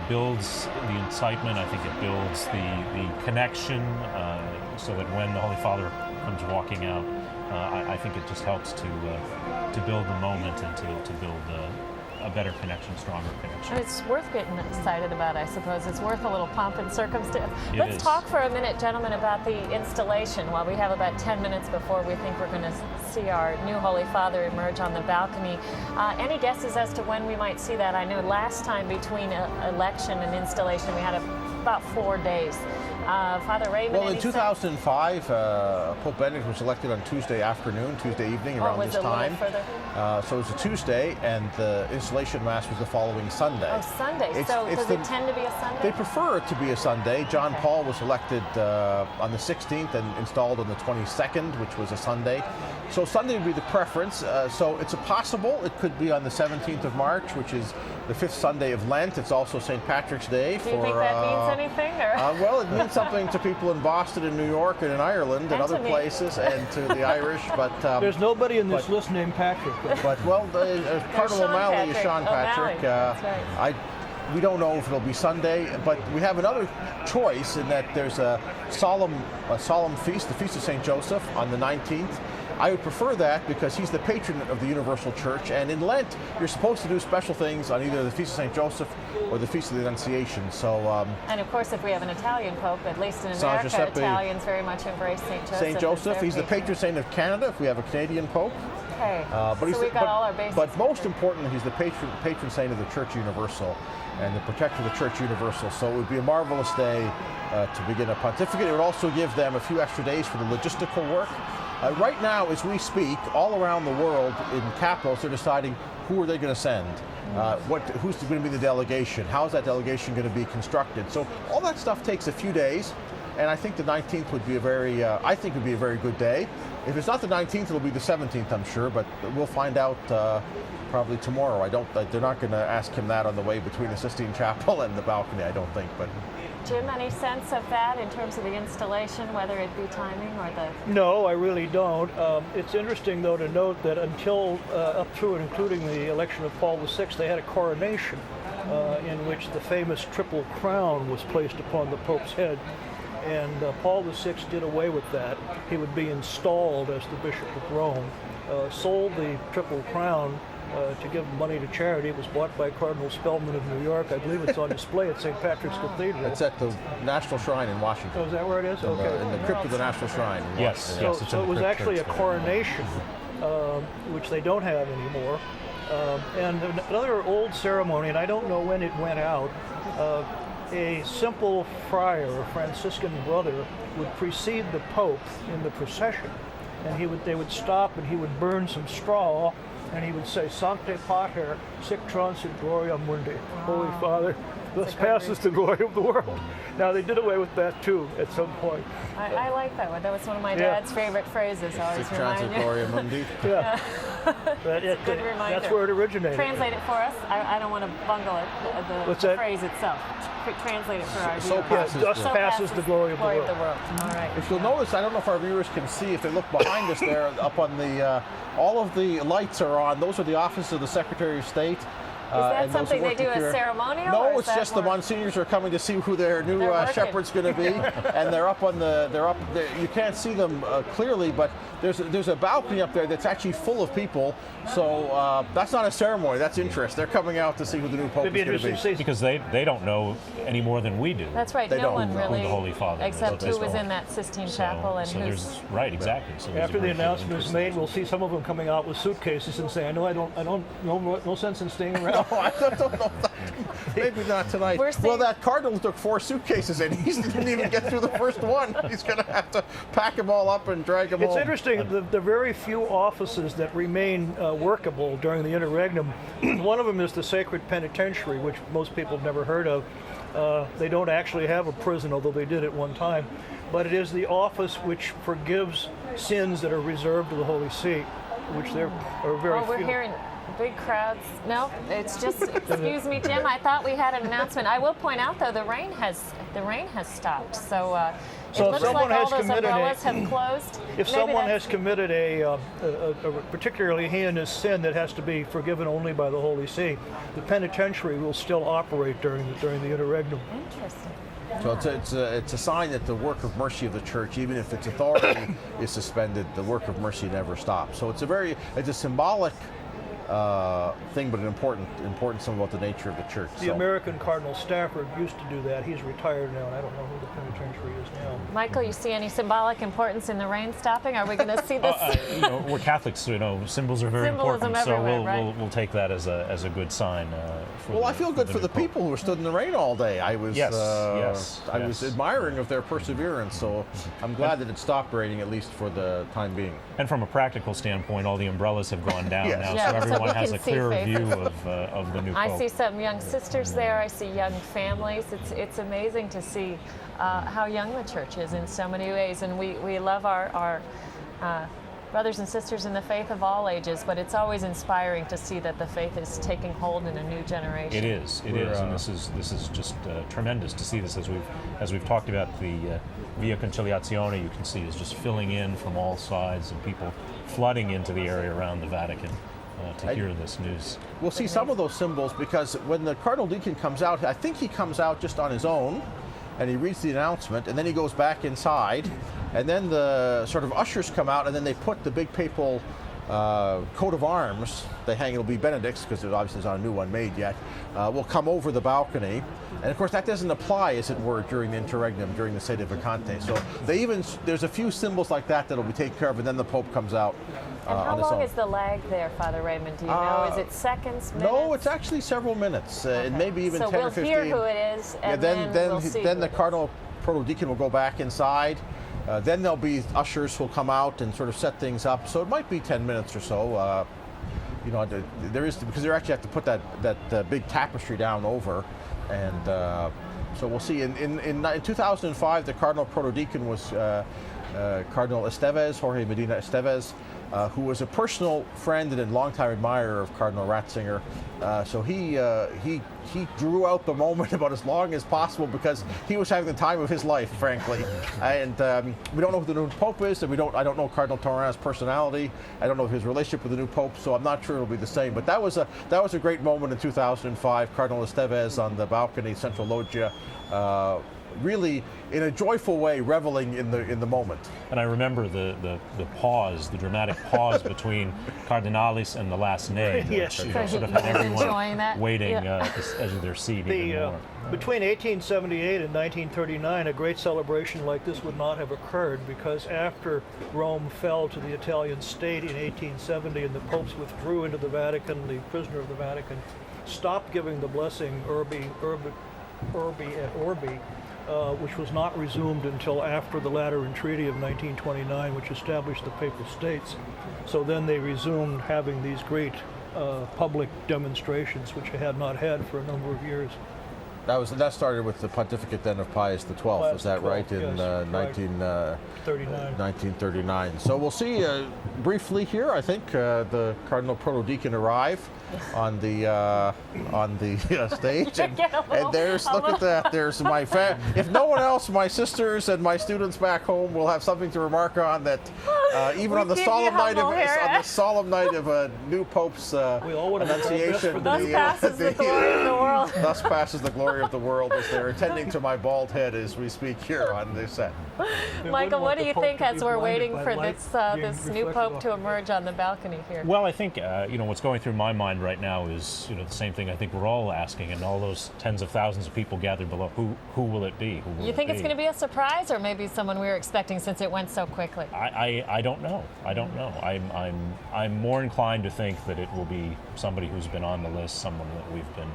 builds the incitement. I think it builds the connection, so that when the Holy Father comes walking out, I think it just helps to build the moment and to build a better connection, stronger connection. And it's worth getting excited about, I suppose. It's worth a little pomp and circumstance. It Let's is. talk for a minute, gentlemen, about the installation while we have about 10 minutes before we think we're going to see our new Holy Father emerge on the balcony. Any guesses as to when we might see that? I know last time between election and installation we had about 4 days. Father Raymond. Well, in 2005, Pope Benedict was elected on Tuesday afternoon, Tuesday evening, around this time. So it was a Tuesday, and the installation mass was the following Sunday. Oh, Sunday. So does it tend to be a Sunday? They prefer it to be a Sunday. John Paul was elected on the 16th and installed on the 22nd, which was a Sunday. So Sunday would be the preference. So it's possible it could be on the 17th of March, which is the 5th Sunday of Lent. It's also St. Patrick's Day. Do you think that means anything? Or? Well, it means something to people in Boston and New York and in Ireland and other places, and to the Irish. But there's nobody in this list named Patrick. But well, Cardinal O'Malley is Sean Patrick. That's right. We don't know if it'll be Sunday, but we have another choice in that there's a solemn feast, the Feast of St. Joseph, on the 19th. I would prefer that because he's the patron of the Universal Church, and in Lent you're supposed to do special things on either the Feast of St. Joseph or the Feast of the Annunciation. So, and of course, if we have an Italian Pope, at least in America, Italians very much embrace St. Joseph. St. Joseph, he's the patron saint of Canada if we have a Canadian Pope. Okay, so we've got all our bases. But most importantly, he's the patron saint of the Church Universal and the protector of the Church Universal. So it would be a marvelous day to begin a pontificate. It would also give them a few extra days for the logistical work. Right now, as we speak, all around the world in capitals, they're deciding who are they going to send, who's going to be the delegation, how is that delegation going to be constructed. So all that stuff takes a few days, and I think the 19th would be a very good day. If it's not the 19th, it'll be the 17th, I'm sure, but we'll find out probably tomorrow. They're not going to ask him that on the way between the Sistine Chapel and the balcony, I don't think. But Jim, any sense of that in terms of the installation, whether it be timing or the... No, I really don't. It's interesting, though, to note that until up through and including the election of Paul VI, they had a coronation in which the famous Triple Crown was placed upon the Pope's head. And Paul VI did away with that. He would be installed as the Bishop of Rome, sold the Triple Crown to give money to charity. It was bought by Cardinal Spellman of New York. I believe it's on display at St. Patrick's Cathedral. It's at the National Shrine in Washington. Oh, is that where it is? Okay. In the crypt of the National Shrine. Yes. So it was actually a coronation, which they don't have anymore. And another old ceremony, and I don't know when it went out, a simple friar, a Franciscan brother, would precede the Pope in the procession. And they would stop and he would burn some straw, and he would say, Sancte Pater, sic transit gloria mundi. Holy Father, thus passes the glory of the world. Now, they did away with that, too, at some point. I like that one. That was one of my dad's favorite phrases. Always sic transit gloria mundi. Yeah. Good reminder. That's where it originated. Translate it for us. I don't want to bungle it, the phrase itself. Translate it for our viewers. Thus passes the glory of the world. All right. If you'll notice, I don't know if our viewers can see, if they look behind us there, up on the, all of the lights are on. Those are the offices of the Secretary of State. Is that something they do as ceremonial? No, it's just the Monsignors are coming to see who their new shepherd's going to be, and they're up on the. You can't see them clearly, but there's a balcony up there that's actually full of people. So that's not a ceremony. That's interest. They're coming out to see who the new Pope is going to be. Because they don't know any more than we do. That's right. They no one know really, who the Holy Father except who was in that Sistine Chapel and who's. Right, exactly. So after the announcement is made, we'll see some of them coming out with suitcases and saying, no sense in staying around. No, I don't know. Maybe not tonight. Well, that Cardinal took 4 suitcases and he didn't even get through the first one. He's going to have to pack them all up and drag them home. It's interesting, the very few offices that remain workable during the interregnum, one of them is the Sacred Penitentiary, which most people have never heard of. They don't actually have a prison, although they did at one time. But it is the office which forgives sins that are reserved to the Holy See, which there are very few. We're hearing big crowds. No, it's just, excuse me, Jim, I thought we had an announcement. I will point out, though, the rain has stopped. So it looks like all those umbrellas have closed. If someone has committed a particularly heinous sin that has to be forgiven only by the Holy See, the penitentiary will still operate during the interregnum. Interesting. So it's a sign that the work of mercy of the Church, even if its authority is suspended, the work of mercy never stops. So it's a symbolic thing, but an important something about the nature of the church. The American Cardinal Stafford used to do that. He's retired now, and I don't know who the penitentiary is now. Michael, you see any symbolic importance in the rain stopping? Are we going to see this? We're Catholics, symbols are very Symbolism important. So everywhere, we'll take that as a good sign. Well, I feel good for the people who stood in the rain all day. I was I was admiring of their perseverance. So I'm glad that it stopped raining, at least for the time being. And from a practical standpoint, all the umbrellas have gone down Yes. now, Yeah, so everyone so we has can a see clearer faces. view of the new I Pope. see some young sisters there. I see young families. It's amazing to see how young the church is in so many ways, and we love our brothers and sisters in the faith of all ages. But it's always inspiring to see that the faith is taking hold in a new generation. It is, and this is just tremendous to see this as we've talked about the Via Conciliazione. You can see is just filling in from all sides, and people flooding into the area around the Vatican to hear this news. We'll see some of those symbols because when the Cardinal Deacon comes out, I think he comes out just on his own, and he reads the announcement, and then he goes back inside, and then the sort of ushers come out, and then they put the big papal coat of arms. They hang, it'll be Benedict's because there's not a new one made yet. Will come over the balcony, and of course that doesn't apply, as it were, during the interregnum, during the Sede Vacante. So there's a few symbols like that that'll be taken care of, and then the Pope comes out. And how on his long own. is the lag there, Father Raymond? Do you know? Is it seconds, minutes? No, it's actually several minutes. It may be even so 10 we'll or 15. hear who it is, and then we'll see then who the it is. Cardinal Protodeacon will go back inside. Then there'll be ushers who'll come out and sort of set things up. So it might be 10 minutes or so. There is, because they actually have to put that big tapestry down over, and so we'll see. In 2005, the Cardinal Protodeacon was Cardinal Esteves, Jorge Medina Esteves, who was a personal friend and longtime admirer of Cardinal Ratzinger. So he drew out the moment about as long as possible because he was having the time of his life, frankly. And we don't know who the new Pope is, and I don't know Cardinal Taurin's personality. I don't know his relationship with the new Pope, so I'm not sure it'll be the same. But that was a great moment in 2005. Cardinal Esteves on the balcony, Central Loggia. Really, in a joyful way, reveling in the moment. And I remember the pause, the dramatic pause between Cardinalis and the last name. Yes. Sort So of he had was everyone enjoying that? waiting Yeah. as their seat even more. Between 1878 and 1939, a great celebration like this would not have occurred because after Rome fell to the Italian state in 1870 and the popes withdrew into the Vatican, the prisoner of the Vatican stopped giving the blessing Urbi et Orbi, which was not resumed until after the Lateran Treaty of 1929, which established the Papal States. So then they resumed having these great public demonstrations, which they had not had for a number of years. That started with the pontificate then of Pius XII, is that right? In 1939. So we'll see briefly here. I think the Cardinal Protodeacon arrive on the stage, and there's look at that. There's my if no one else, my sisters and my students back home will have something to remark on that. Even on the solemn night of a new Pope's annunciation, Thus passes the glory of the world. Thus passes the glory of the world as they're attending to my bald head as we speak here on this set. Michael, what do you think as we're waiting for this new Pope to emerge on the balcony here? Well, I think what's going through my mind right now is the same thing I think we're all asking, and all those tens of thousands of people gathered below. Who will it be? You think it's going to be a surprise, or maybe someone we were expecting since it went so quickly? I don't know. I'm more inclined to think that it will be somebody who's been on the list, someone that we've been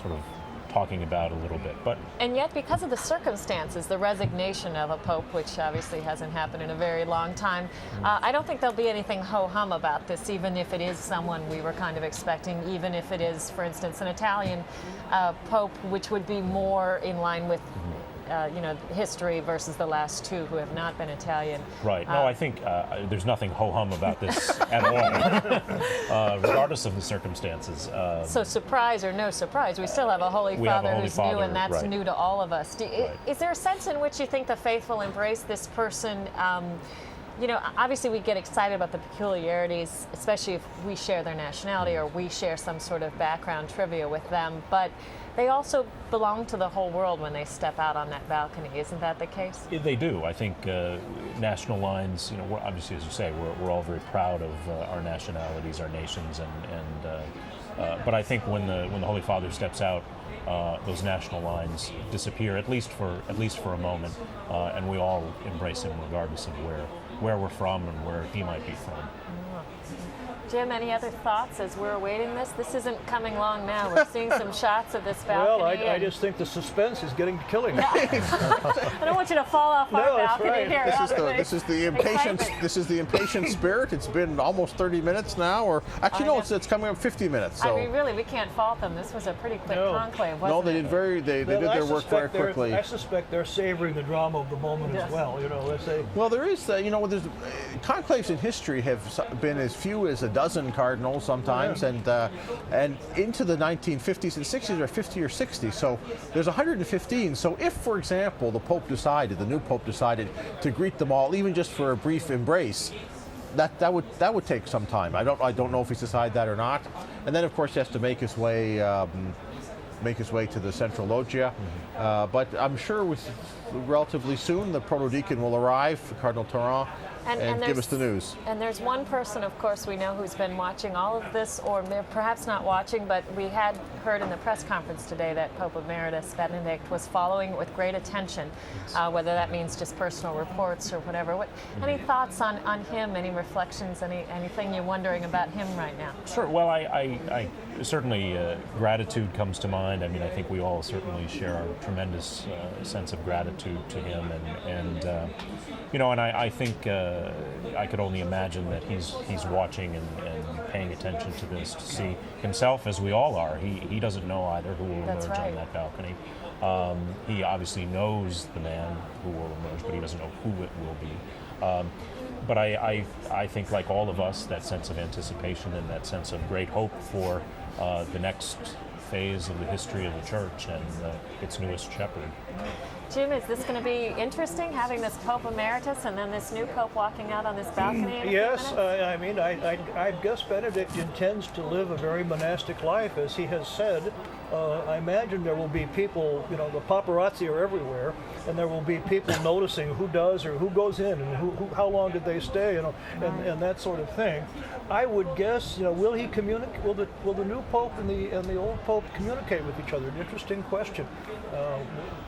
sort of talking about a little bit. And yet, because of the circumstances, the resignation of a pope, which obviously hasn't happened in a very long time, I don't think there'll be anything ho-hum about this, even if it is someone we were kind of expecting, even if it is, for instance, an Italian pope, which would be more in line with history versus the last two who have not been Italian. Right. No, I think there's nothing ho-hum about this at all, regardless of the circumstances. So surprise or no surprise, we still have a Holy Father who's new, and that's new to all of us. Is there a sense in which you think the faithful embrace this person You know, obviously we get excited about the peculiarities, especially if we share their nationality or we share some sort of background trivia with them, but they also belong to the whole world when they step out on that balcony. Isn't that the case? Yeah, they do. I think national lines, you know, obviously, as you say, we're all very proud of our nationalities, our nations, but I think when the Holy Father steps out, those national lines disappear, at least for a moment, and we all embrace him regardless of where we're from and where he might be from. Jim, any other thoughts as we're awaiting this? This isn't coming long now. We're seeing some shots of this balcony. Well, I just think the suspense is getting killing me. I don't want you to fall off our balcony right. here. This is the impatient. This is the impatient spirit. It's been almost 30 minutes now, or actually no, it's coming up 50 minutes. So. I mean, really, we can't fault them. This was a pretty quick conclave, wasn't No, it? they did they did their work very quickly. I suspect they're savoring the drama of the moment as well. You know, let's say. Well, there is, there's conclaves in history have been as few as a dozen cardinals sometimes, and into the 1950s and 60s, or 50 or 60. So there's 115. So if, for example, the new Pope decided to greet them all, even just for a brief embrace, that would take some time. I don't know if he's decided that or not. And then, of course, he has to make his way to the Central Loggia. But I'm sure relatively soon the protodeacon will arrive, Cardinal Tarrant, and give us the news. And there's one person, of course, we know who's been watching all of this, or they're perhaps not watching, but we had heard in the press conference today that Pope Emeritus Benedict was following it with great attention, whether that means just personal reports or whatever. Any thoughts on him, any reflections, anything you're wondering about him right now? Sure. Well, I certainly gratitude comes to mind. I mean, I think we all certainly share a tremendous sense of gratitude to him, and I think I could only imagine that he's watching and paying attention to this to see himself, as we all are. He doesn't know either who will emerge on that balcony. He obviously knows the man who will emerge, but he doesn't know who it will be. But I think, like all of us, that sense of anticipation and that sense of great hope for the next phase of the history of the Church and its newest shepherd. Jim, is this going to be interesting, having this Pope Emeritus and then this new Pope walking out on this balcony in a Yes, few minutes? I mean, I guess Benedict intends to live a very monastic life, as he has said. I imagine there will be people, the paparazzi are everywhere, and there will be people noticing who does or who goes in and how long did they stay, and that sort of thing. I would guess, will he communicate? Will the new Pope and the old Pope communicate with each other? An interesting question.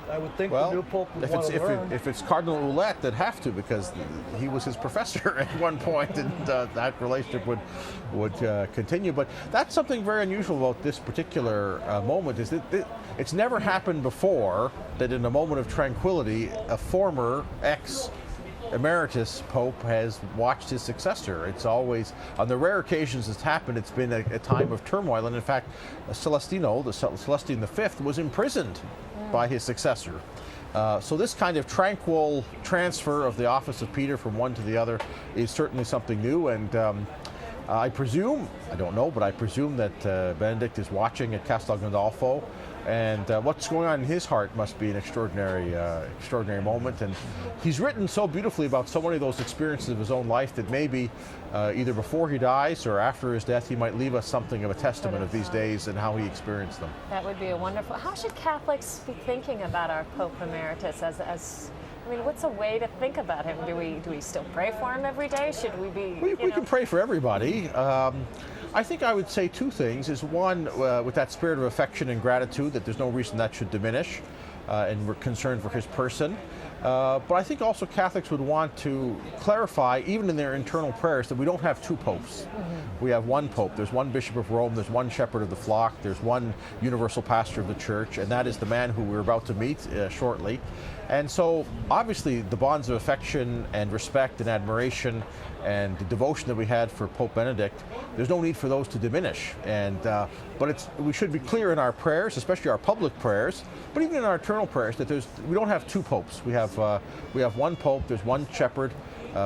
I would think the new Pope would want to learn. If it's Cardinal Ouellet, they'd have to, because he was his professor at one point, and that relationship would continue. But that's something very unusual about this particular moment, is that it's never happened before that in a moment of tranquility, a former emeritus Pope has watched his successor. It's always, on the rare occasions it's happened, it's been a time of turmoil. And in fact, Celestine V was imprisoned by his successor. So this kind of tranquil transfer of the office of Peter from one to the other is certainly something new. And I presume, I don't know, but I presume that Benedict is watching at Castel Gandolfo. And what's going on in his heart must be an extraordinary moment. And he's written so beautifully about so many of those experiences of his own life that maybe either before he dies or after his death, he might leave us something of a testament of these days and how he experienced them. That would be a wonderful. How should Catholics be thinking about our Pope Emeritus? I mean, what's a way to think about him? Do we still pray for him every day? Should we be? We can pray for everybody. I think I would say two things. Is one, with that spirit of affection and gratitude, that there's no reason that should diminish, and we're concerned for his person. But I think also Catholics would want to clarify, even in their internal prayers, that we don't have two popes. Mm-hmm. We have one Pope. There's one Bishop of Rome. There's one Shepherd of the Flock. There's one Universal Pastor of the Church, and that is the man who we're about to meet shortly. And so, obviously, the bonds of affection and respect and admiration and the devotion that we had for Pope Benedict, there's no need for those to diminish. And but we should be clear in our prayers, especially our public prayers, but even in our internal prayers, that we don't have two popes. We have one Pope. There's one shepherd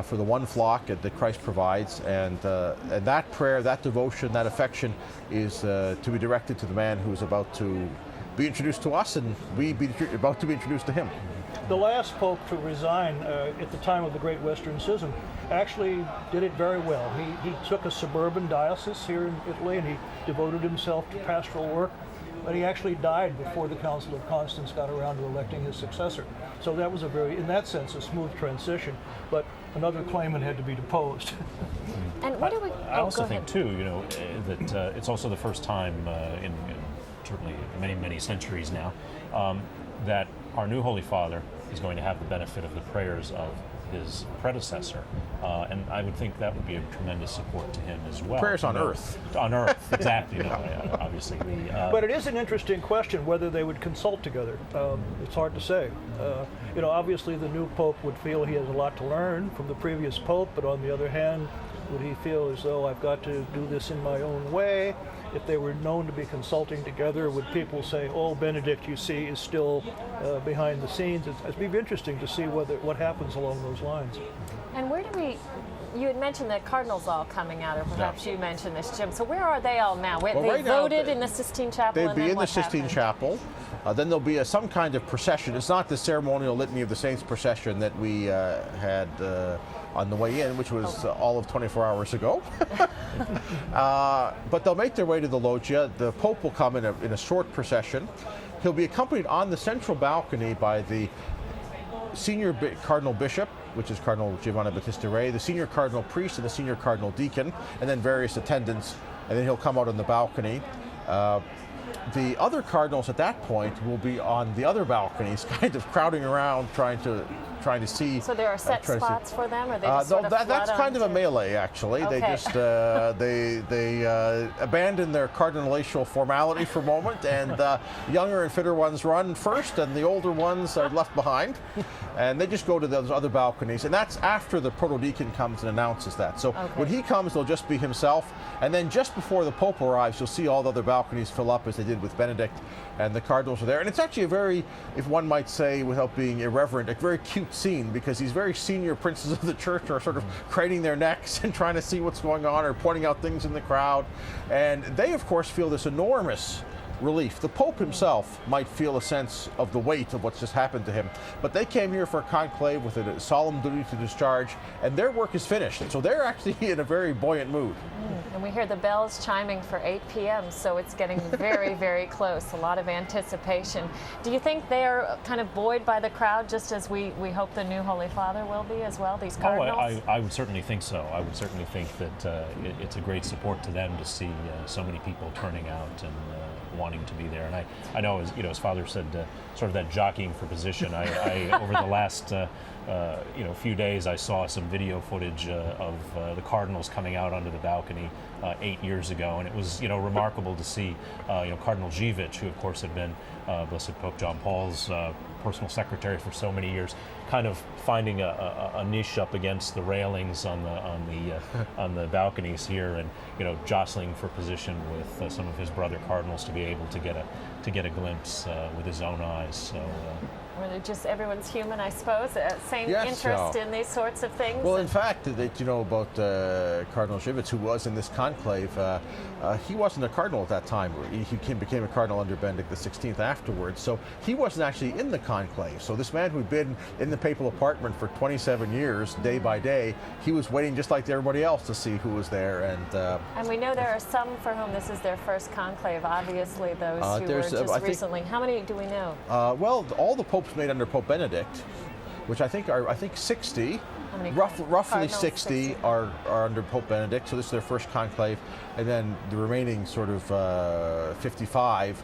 for the one flock that Christ provides, and that prayer, that devotion, that affection is to be directed to the man who is about to be introduced to us, and we be about to be introduced to him. The last pope to resign at the time of the Great Western Schism actually did it very well. He took a suburban diocese here in Italy and he devoted himself to pastoral work, but he actually died before the Council of Constance got around to electing his successor. So that was in that sense, a smooth transition, but another claimant had to be deposed. And what do we? I also think too, that it's also the first time in certainly many centuries now that our new Holy Father is going to have the benefit of the prayers of his predecessor, and I would think that would be a tremendous support to him as well. Prayers on earth. On earth, exactly. Obviously. But it is an interesting question whether they would consult together. It's hard to say. Obviously the new pope would feel he has a lot to learn from the previous pope, but on the other hand, would he feel as though I've got to do this in my own way? If they were known to be consulting together, would people say, oh, Benedict, you see, is still behind the scenes? It'd be interesting to see what happens along those lines. And where do we? You had mentioned the cardinals all coming out, or perhaps you mentioned this, Jim. So where are they all now? They right now, voted in the Sistine Chapel. They'd be in the Sistine Chapel. Then there'll be some kind of procession. It's not the ceremonial Litany of the Saints procession that we had on the way in, which was all of 24 hours ago. But they'll make their way to the loggia. The Pope will come in a short procession. He'll be accompanied on the central balcony by the senior Cardinal Bishop, which is Cardinal Giovanni Battista Re, the senior Cardinal Priest, and the senior Cardinal Deacon, and then various attendants. And then he'll come out on the balcony. The other cardinals at that point will be on the other balconies, kind of crowding around, trying to see. So there are set spots for them, or they just sort of that's kind of a melee, actually. Okay. They just they abandon their cardinalatial formality for a moment, and younger and fitter ones run first, and the older ones are left behind, and they just go to those other balconies, and that's after the protodeacon comes and announces that. So when he comes, they'll just be himself, and then just before the Pope arrives, you'll see all the other balconies fill up as they did with Benedict, and the cardinals are there. And it's actually a very, if one might say without being irreverent, a very cute scene, because these very senior princes of the church are sort of craning their necks and trying to see what's going on, or pointing out things in the crowd. And they, of course, feel this enormous relief. The Pope himself might feel a sense of the weight of what's just happened to him, but they came here for a conclave with a solemn duty to discharge, and their work is finished. So they're actually in a very buoyant mood. And we hear the bells chiming for 8 p.m., so it's getting very, very close. A lot of anticipation. Do you think they are kind of buoyed by the crowd, just as we hope the new Holy Father will be as well, these cardinals? I would certainly think so. I would certainly think that it's a great support to them to see so many people turning out and wanting to be there. And I know, as Father said, sort of that jockeying for position. I over the last few days, I saw some video footage of the cardinals coming out onto the balcony 8 years ago, and it was remarkable to see Cardinal Givich, who of course had been Blessed Pope John Paul's personal secretary for so many years, kind of finding a niche up against the railings on the balconies here, and jostling for position with some of his brother cardinals to be able to get a glimpse with his own eyes. So. Just everyone's human, I suppose. Same interest in these sorts of things. Well, in fact, about Cardinal Givich, who was in this conclave, he wasn't a cardinal at that time. He became a cardinal under Benedict XVI afterwards, so he wasn't actually in the conclave. So this man who'd been in the papal apartment for 27 years, day by day, he was waiting just like everybody else to see who was there. And we know there are some for whom this is their first conclave. Obviously, those who were just recently. How many do we know? Well, all the popes made under Pope Benedict, which I think 60, roughly 60 are under Pope Benedict, so this is their first conclave, and then the remaining sort of 55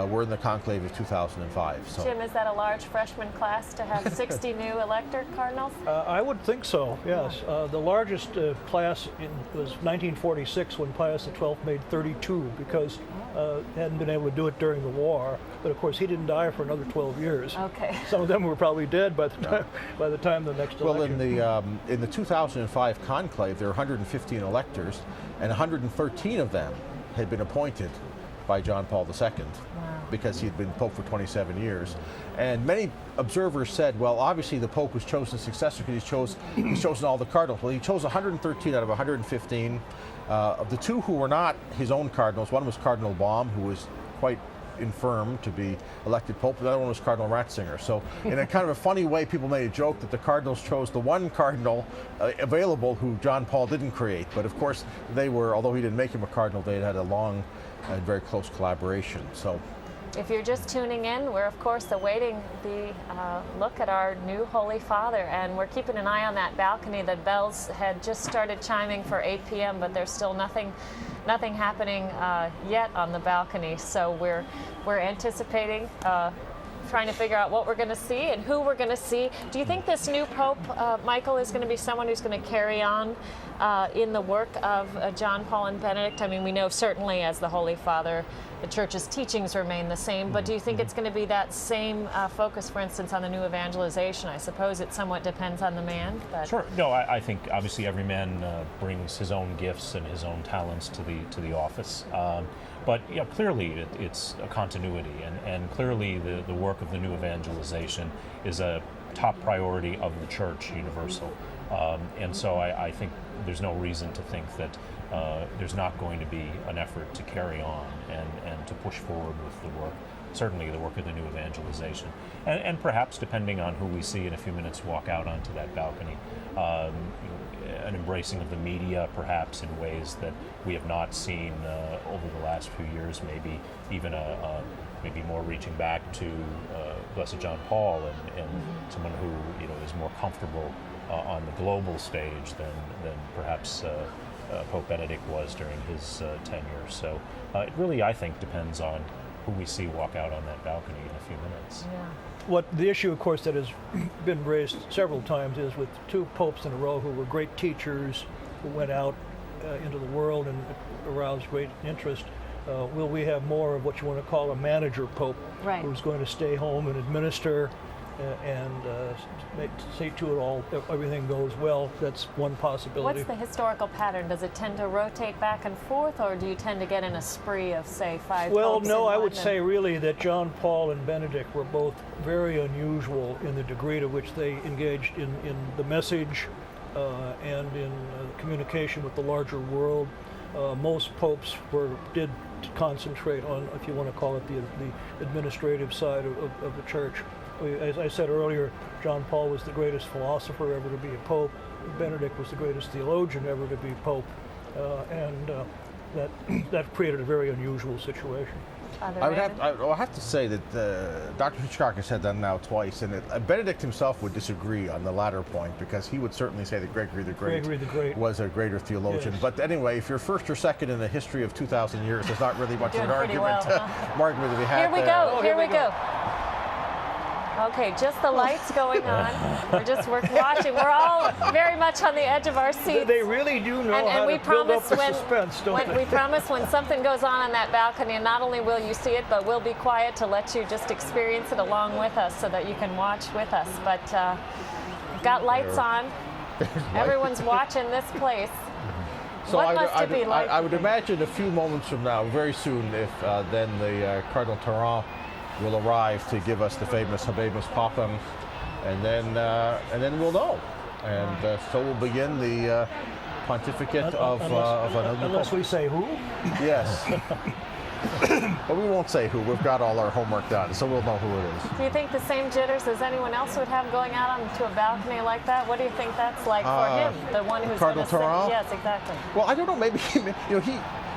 were in the conclave of 2005. So. Jim, is that a large freshman class to have 60 new elector cardinals? I would think so, yes. The largest class was 1946, when Pius XII made 32, because he hadn't been able to do it during the war. But of course, he didn't die for another 12 years. Okay. Some of them were probably dead by the time the next election. Well, in the 2005 conclave, there were 115 electors, and 113 of them had been appointed by John Paul II, because he had been Pope for 27 years. And many observers said, well, obviously the Pope was chosen as successor because he's chosen all the cardinals. Well, he chose 113 out of 115. Of the two who were not his own cardinals, one was Cardinal Baum, who was quite infirm to be elected Pope. The other one was Cardinal Ratzinger. So in a kind of a funny way, people made a joke that the Cardinals chose the one Cardinal available who John Paul didn't create. But of course, they were, although he didn't make him a Cardinal, they had a long and very close collaboration. So. If you're just tuning in, we're of course awaiting the look at our new Holy Father, and we're keeping an eye on that balcony. The bells had just started chiming for 8 p.m., but there's still nothing happening yet on the balcony. So we're anticipating, trying to figure out what we're going to see and who we're going to see. Do you think this new Pope, Michael, is going to be someone who's going to carry on in the work of John Paul and Benedict? I mean, we know certainly as the Holy Father, the Church's teachings remain the same, but do you think it's going to be that same focus, for instance, on the new evangelization? I suppose it somewhat depends on the man. But. Sure. No, I think obviously every man brings his own gifts and his own talents to the office. But yeah, clearly it's a continuity, and clearly the work of the new evangelization is a top priority of the Church universal. And so I think there's no reason to think that there's not going to be an effort to carry on and to push forward with the work, certainly the work of the new evangelization. And perhaps, depending on who we see in a few minutes walk out onto that balcony, an embracing of the media, perhaps in ways that we have not seen over the last few years, maybe even maybe more reaching back to Blessed John Paul and someone who is more comfortable on the global stage than perhaps Pope Benedict was during his tenure. So it really, I think, depends on who we see walk out on that balcony in a few minutes. Yeah. What the issue, of course, that has been raised several times is with two popes in a row who were great teachers, who went out into the world and aroused great interest. Will we have more of what you want to call a manager pope, right, who's going to stay home and administer and see to it all, everything goes well? That's one possibility. What's the historical pattern? Does it tend to rotate back and forth, or do you tend to get in a spree of, say, 5 Well, popes no, in I one would say really that John Paul and Benedict were both very unusual in the degree to which they engaged in the message and in communication with the larger world. Most popes did concentrate on, if you want to call it, the administrative side of the church. As I said earlier, John Paul was the greatest philosopher ever to be a pope. Benedict was the greatest theologian ever to be pope, and that created a very unusual situation. I have to say that Dr. Hitchcock has said that now twice, and Benedict himself would disagree on the latter point, because he would certainly say that Gregory the Great was a greater theologian. Yes. But anyway, if you're first or second in the history of 2,000 years, there's not really much of an argument, argument to be had. Here we go. Okay, just the lights going on. We're watching. We're all very much on the edge of our seats. They really do know how to build up the suspense, don't they? We promise when something goes on that balcony, and not only will you see it, but we'll be quiet to let you just experience it along with us so that you can watch with us. But we've got lights on. Everyone's watching this place. So what must it be like? I would imagine a few moments from now, very soon, if then the Cardinal Tarrant will arrive to give us the famous Habemus Papam, and then we'll know, and so we'll begin the pontificate of another. Unless we say who? Yes. But we won't say who. We've got all our homework done, so we'll know who it is. Do you think the same jitters as anyone else would have going out onto a balcony like that? What do you think that's like for him, the one who's Cardinal Tarrant? Yes, exactly. Well, I don't know. Maybe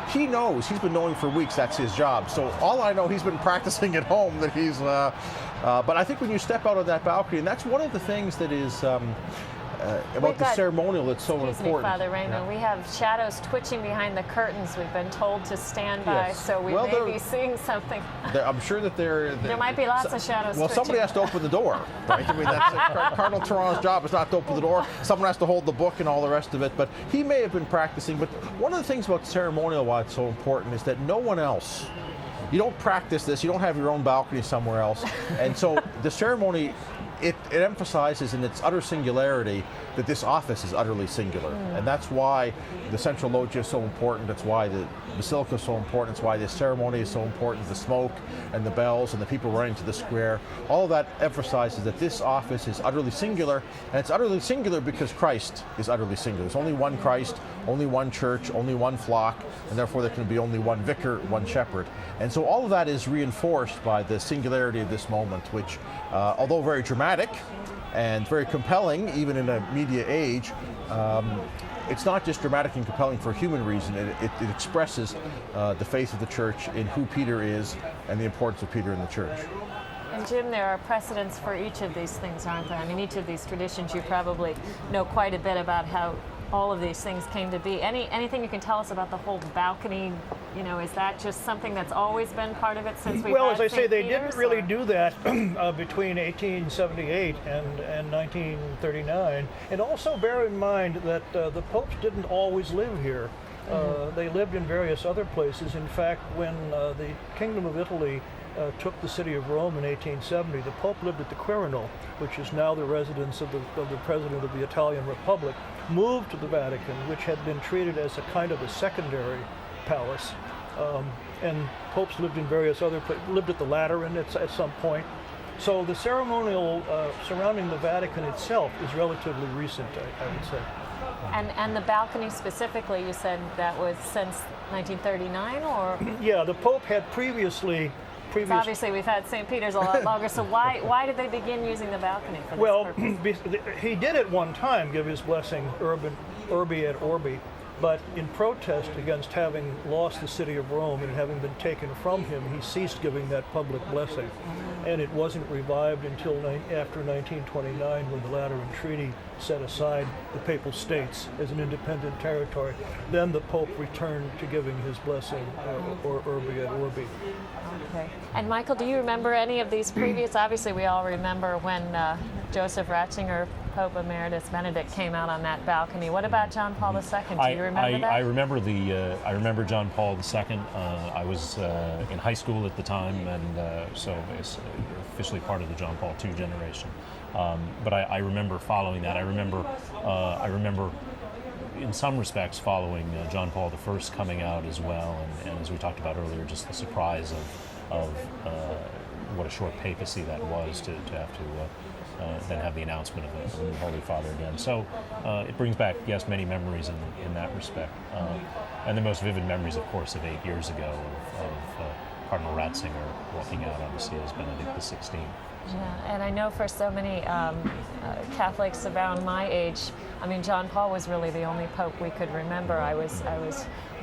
he knows. He's been knowing for weeks that's his job. So all I know, he's been practicing at home that he's. But I think when you step out of that balcony, and that's one of the things that is about the ceremonial that's so important. Excuse me, Father Raymond. We have shadows twitching behind the curtains. We've been told to stand by, so we may be seeing something. I'm sure that there might be lots of shadows. Well, somebody has to open the door, right? I mean, that's Cardinal Tarrant's job is not to open the door. Someone has to hold the book and all the rest of it. But he may have been practicing. But one of the things about ceremonial, why it's so important, is that no one else. You don't practice this. You don't have your own balcony somewhere else, and so the ceremony it emphasizes in its utter singularity that this office is utterly singular. And that's why the central loggia is so important. That's why the basilica is so important. It's why this ceremony is so important. The smoke and the bells and the people running to the square. All of that emphasizes that this office is utterly singular. And it's utterly singular because Christ is utterly singular. There's only one Christ, only one church, only one flock, and therefore there can be only one vicar, one shepherd. And so all of that is reinforced by the singularity of this moment, which, although very dramatic and very compelling, even in a media age, it's not just dramatic and compelling for a human reason. It expresses the faith of the church in who Peter is and the importance of Peter in the church. And Jim, there are precedents for each of these things, aren't there? I mean, each of these traditions, you probably know quite a bit about how all of these things came to be. Anything you can tell us about the whole balcony? You know, is that just something that's always been part of it since we've Well, had as I say, St. they Peter's, didn't really or? do that between 1878 and 1939. And also bear in mind that the popes didn't always live here. They lived in various other places. In fact, when the Kingdom of Italy took the city of Rome in 1870, the Pope lived at the Quirinal, which is now the residence of the President of the Italian Republic, moved to the Vatican, which had been treated as a kind of a secondary palace. And popes lived in various other places, lived at the Lateran at some point. So the ceremonial surrounding the Vatican itself is relatively recent, I would say. And the balcony specifically, you said that was since 1939, or? Yeah, the Pope had previously. Obviously, we've had St. Peter's a lot longer. So why did they begin using the balcony for this purpose? He did at one time give his blessing urbi et orbi, but in protest against having lost the city of Rome and having been taken from him, he ceased giving that public blessing. And it wasn't revived until after 1929, when the Lateran Treaty set aside the Papal States as an independent territory. Then the Pope returned to giving his blessing, or urbi et orbi. Okay. And Michael, do you remember any of these previous? Obviously, we all remember when Joseph Ratzinger, Pope Emeritus Benedict, came out on that balcony. What about John Paul II? Do you remember that? I remember John Paul II. I was in high school at the time, and so it's officially part of the John Paul II generation. But I remember following that. I remember in some respects following John Paul I coming out as well, and as we talked about earlier, just the surprise of what a short papacy that was to have to then have the announcement of a new Holy Father again. So it brings back, yes, many memories in that respect. And the most vivid memories, of course, of 8 years ago of Cardinal Ratzinger walking out, obviously, as Benedict XVI. Yeah, and I know for so many Catholics around my age, I mean, John Paul was really the only pope we could remember. I was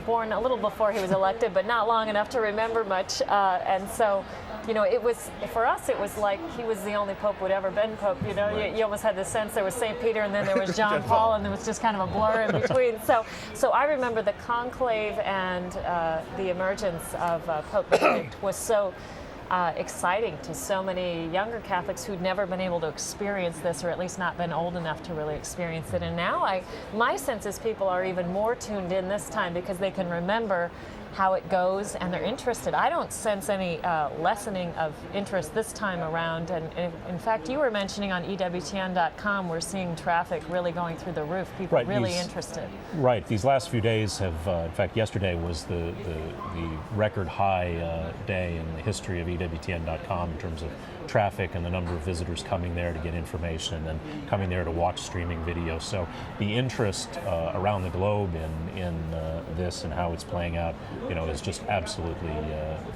born a little before he was elected, but not long enough to remember much. And so, you know, it was, for us, it was like he was the only pope who had ever been pope. You know, right. you almost had the sense there was St. Peter and then there was John Paul, and there was just kind of a blur in between. So I remember the conclave and the emergence of Pope Benedict was so exciting to so many younger Catholics who'd never been able to experience this, or at least not been old enough to really experience it. And now my sense is people are even more tuned in this time because they can remember how it goes and they're interested. I don't sense any lessening of interest this time around. And in fact, you were mentioning on EWTN.com, we're seeing traffic really going through the roof, people really interested. Right. These last few days have, in fact, yesterday was the record high day in the history of EWTN.com in terms of traffic and the number of visitors coming there to get information and coming there to watch streaming video. So the interest around the globe in this and how it's playing out, you know, is just absolutely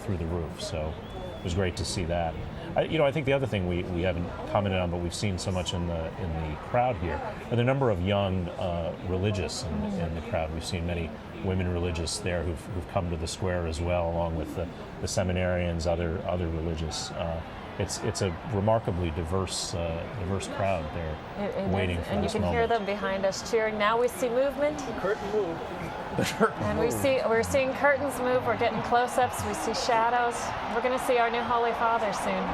through the roof. So it was great to see that. I think the other thing we haven't commented on, but we've seen so much in the crowd here, are the number of young religious in the crowd. We've seen many women religious there who've come to the square as well, along with the seminarians, other religious. It's a remarkably diverse crowd there, waiting for this moment. And you can hear them behind us cheering. Now we see movement. The curtain moved. And we're seeing curtains move. We're getting close-ups. We see shadows. We're going to see our new Holy Father soon.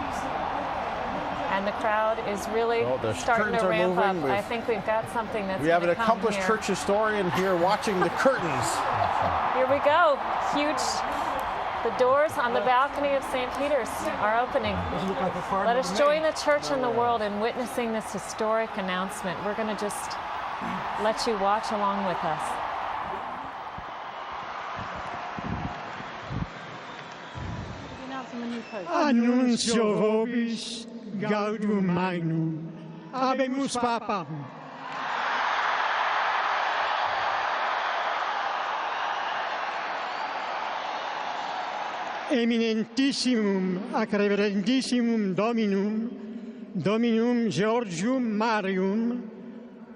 And the crowd is really starting to ramp up. I think we've got something that's. We have an come accomplished here. church historian here watching the curtains. Here we go. Huge The doors on the balcony of St. Peter's are opening. Let us join the church and the world in witnessing this historic announcement. We're going to just let you watch along with us. Annuncio vobis gaudium magnum, habemus papam. Eminentissimum ac reverendissimum Dominum Georgium Marium,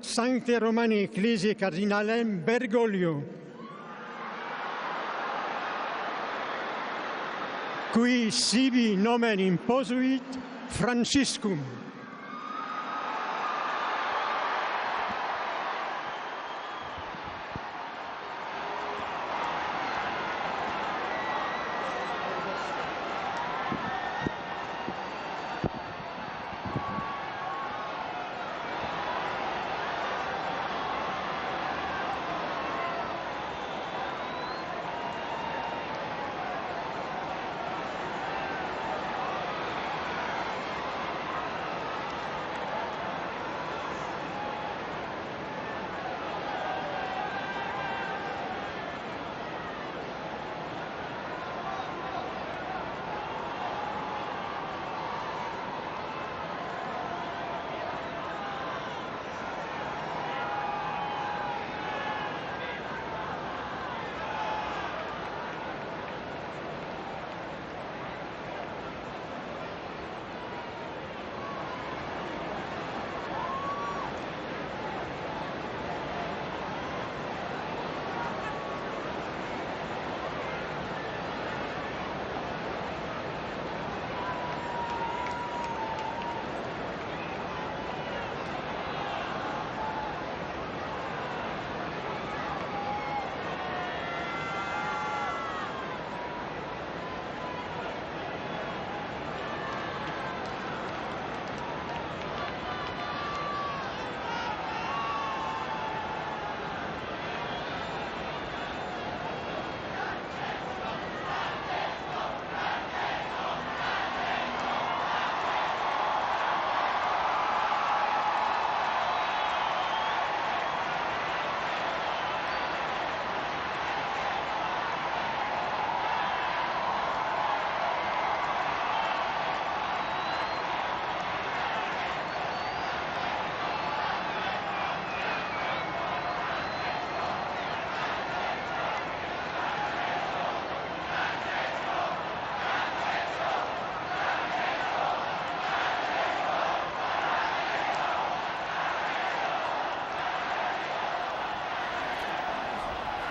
Sancte Romani Ecclesiae Cardinalem Bergoglio, qui sibi nomen imposuit Franciscum.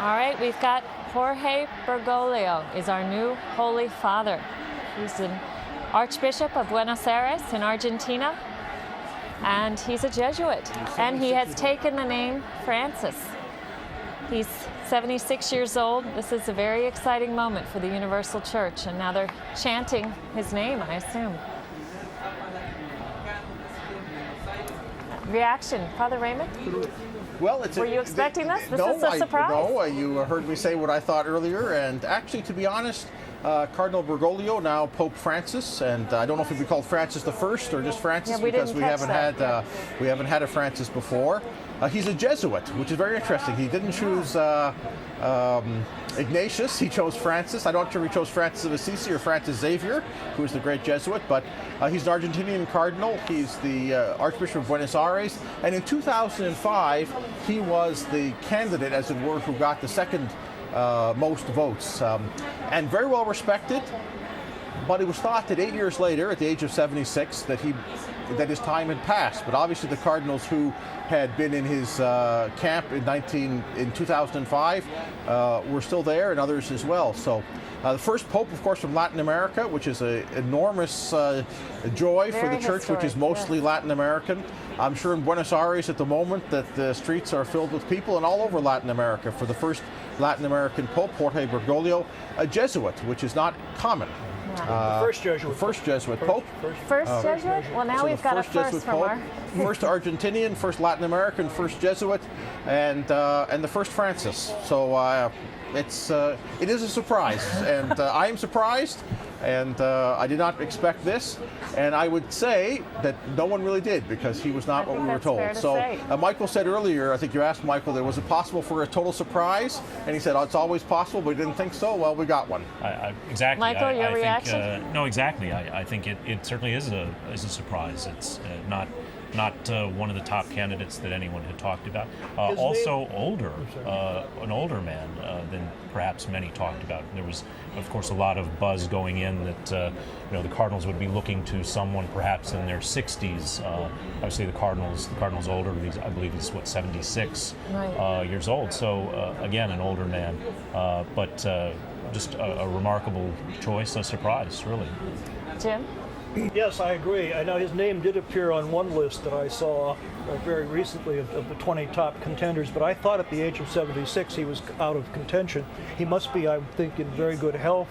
All right, we've got Jorge Bergoglio is our new Holy Father. He's an Archbishop of Buenos Aires in Argentina, and he's a Jesuit, and he has taken the name Francis. He's 76 years old. This is a very exciting moment for the Universal Church, and now they're chanting his name, I assume. Reaction, Father Raymond? Well, Were you expecting this? This no, is a surprise. No, you heard me say what I thought earlier, and actually, to be honest, Cardinal Bergoglio, now Pope Francis, and I don't know if he'd be called Francis the First or just Francis, yeah, because we haven't had a Francis before. He's a Jesuit, which is very interesting. He didn't choose Ignatius; he chose Francis. I'm not sure he chose Francis of Assisi or Francis Xavier, who was the great Jesuit, but he's an Argentinian cardinal. He's the Archbishop of Buenos Aires, and in 2005, he was the candidate, as it were, who got the second most votes, and very well respected. But it was thought that 8 years later, at the age of 76, that his time had passed. But obviously, the cardinals who had been in his camp in 2005 were still there, and others as well. So, the first pope, of course, from Latin America, which is an enormous joy for the church, which is mostly Latin American. I'm sure in Buenos Aires at the moment that the streets are filled with people, and all over Latin America for the first Latin American pope, Jorge Bergoglio, a Jesuit, which is not common. time? The first Jesuit. The first Jesuit Pope. First Jesuit? Well, now So we've the got a first first Jesuit from Pope, our... first Argentinian, first Latin American, first Jesuit, and the first Francis. So it is a surprise, and I am surprised, and I did not expect this, and I would say that no one really did, because he was not what we were that's fair told. to So say. Michael said earlier, I think you asked Michael, was it possible for a total surprise? And he said, oh, it's always possible, but we didn't think so. Well, we got one. Exactly. Michael, your I reaction? Think, no, exactly. I think it certainly is a surprise. It's not one of the top candidates that anyone had talked about. Also older, an older man than perhaps many talked about. There was, of course, a lot of buzz going in that the Cardinals would be looking to someone perhaps in their 60s. Obviously, the Cardinals older. I believe he's 76 years old. So again, an older man, but just a remarkable choice, a surprise, really. Jim? Yes, I agree. I know his name did appear on one list that I saw very recently of the 20 top contenders, but I thought at the age of 76 he was out of contention. He must be, I think, in very good health.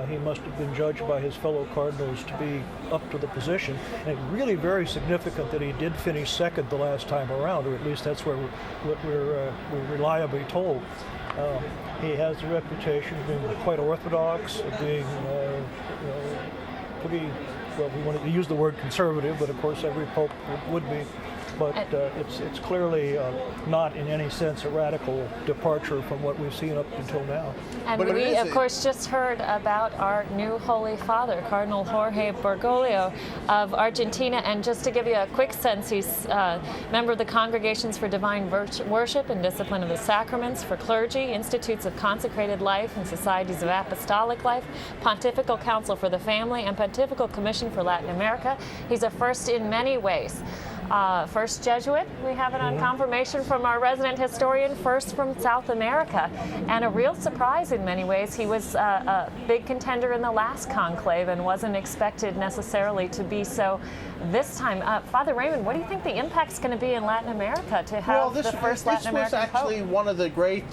He must have been judged by his fellow Cardinals to be up to the position. And it's really very significant that he did finish second the last time around, or at least that's what we're reliably told. He has a reputation of being quite orthodox, of being pretty, well, we want to use the word conservative, but of course every pope would be. But it's clearly not in any sense a radical departure from what we've seen up until now. And But we, of course, just heard about our new Holy Father, Cardinal Jorge Bergoglio of Argentina. And just to give you a quick sense, he's a member of the Congregations for Divine Worship and Discipline of the Sacraments for Clergy, Institutes of Consecrated Life and Societies of Apostolic Life, Pontifical Council for the Family, and Pontifical Commission for Latin America. He's a first in many ways. First Jesuit, we have it on confirmation from our resident historian, first from South America. And a real surprise in many ways. He was a big contender in the last conclave and wasn't expected necessarily to be so this time. Father Raymond, what do you think the impact's going to be in Latin America to have the first Latin American This was actually Pope? one of the great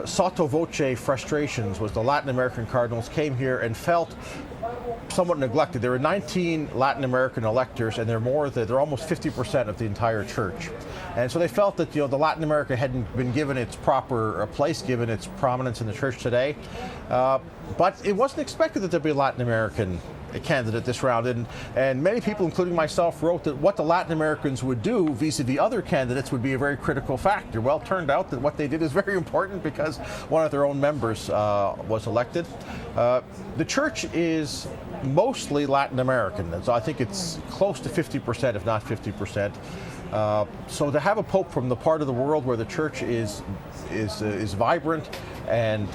sotto voce frustrations, was the Latin American Cardinals came here and felt somewhat neglected. There were 19 Latin American electors, and they're almost 50% of the entire church. And so they felt that the Latin America hadn't been given its proper place, given its prominence in the church today. But it wasn't expected that there'd be a Latin American candidate this round, and many people, including myself, wrote that what the Latin Americans would do vis-a-vis other candidates would be a very critical factor. Well, it turned out that what they did is very important, because one of their own members was elected. The church is mostly Latin American, and so I think it's close to 50%, if not 50%. So to have a pope from the part of the world where the church is vibrant and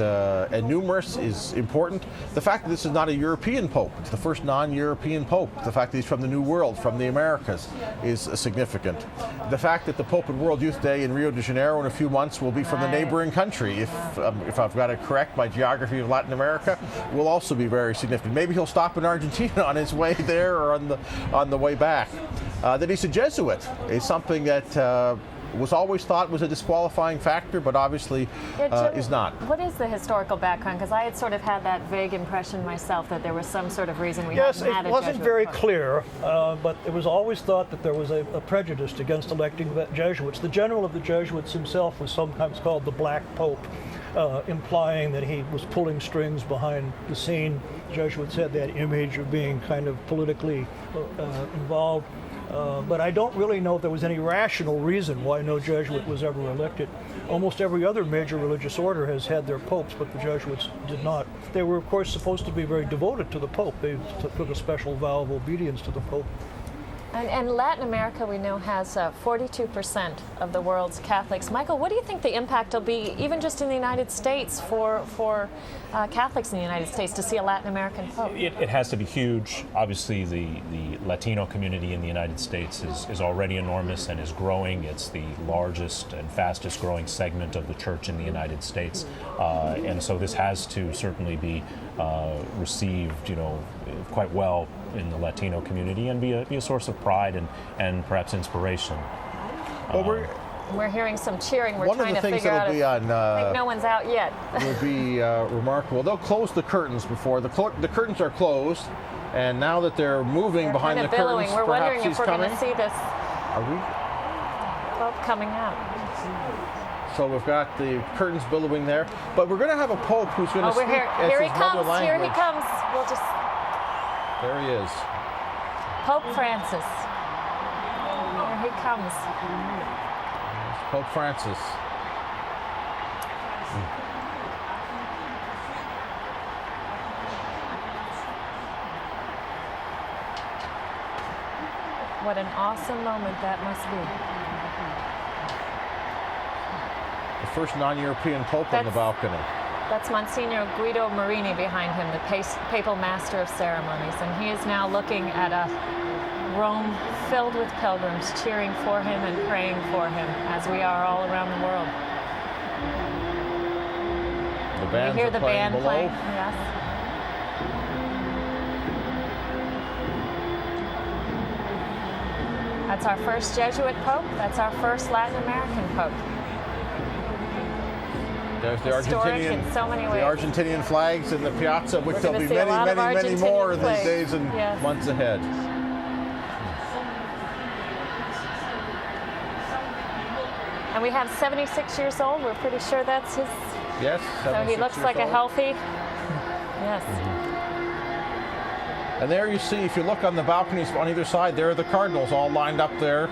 numerous is important. The fact that this is not a European pope, it's the first non-European pope. The fact that he's from the New World, from the Americas, is significant. The fact that the Pope at World Youth Day in Rio de Janeiro in a few months will be from the neighboring country, if I've got it correct, my geography of Latin America, will also be very significant. Maybe he'll stop in Argentina on his way there or on the way back. That he's a Jesuit is something that was always thought was a disqualifying factor, but obviously Jim, is not. What is the historical background? Because I had sort of had that vague impression myself that there was some sort of reason we Yes, hadn't had it a wasn't Jesuit very pope. clear, but it was always thought that there was a prejudice against electing Jesuits. The general of the Jesuits himself was sometimes called the Black Pope, implying that he was pulling strings behind the scene. Jesuits had that image of being kind of politically involved. But I don't really know if there was any rational reason why no Jesuit was ever elected. Almost every other major religious order has had their popes, but the Jesuits did not. They were, of course, supposed to be very devoted to the Pope. They took a special vow of obedience to the Pope. And Latin America, we know, has 42% of the world's Catholics. Michael, what do you think the impact will be, even just in the United States, for Catholics in the United States to see a Latin American pope? It has to be huge. Obviously, the Latino community in the United States is already enormous and is growing. It's the largest and fastest growing segment of the church in the United States. And so this has to certainly be received, quite well in the Latino community and be a source of pride and perhaps inspiration. Well, We're hearing some cheering. We're One of trying the to things figure out that'll be if, on I think no one's out yet. will be remarkable. They'll close the curtains before the curtains are closed, and now that they're moving They're behind kind the of billowing. curtains, We're perhaps wondering he's if we're coming. going to see this Are we? Pope coming out. So we've got the curtains billowing there, but we're going to have a pope who's going to Oh, speak we're here. as Here he his mother comes. language. Here he comes. We'll just There he is. Pope Francis. Here he comes. Pope Francis. What an awesome moment that must be. The first non-European pope on the balcony. That's Monsignor Guido Marini behind him, the papal master of ceremonies, and he is now looking at a Rome filled with pilgrims cheering for him and praying for him, as we are all around the world. The bands you hear are the playing band below. playing? Yes. That's our first Jesuit pope. That's our first Latin American pope. There's the Historic Argentinian, in so many ways. the Argentinian flags in the piazza, which We're there'll gonna be see a many, lot of many, many Argentinian more in these flags. days and Yes. months ahead. And we have 76 years old. We're pretty sure that's his. Yes. So he 76 looks years like a old. healthy. Yes. And there you see, if you look on the balconies on either side, there are the cardinals all lined up there,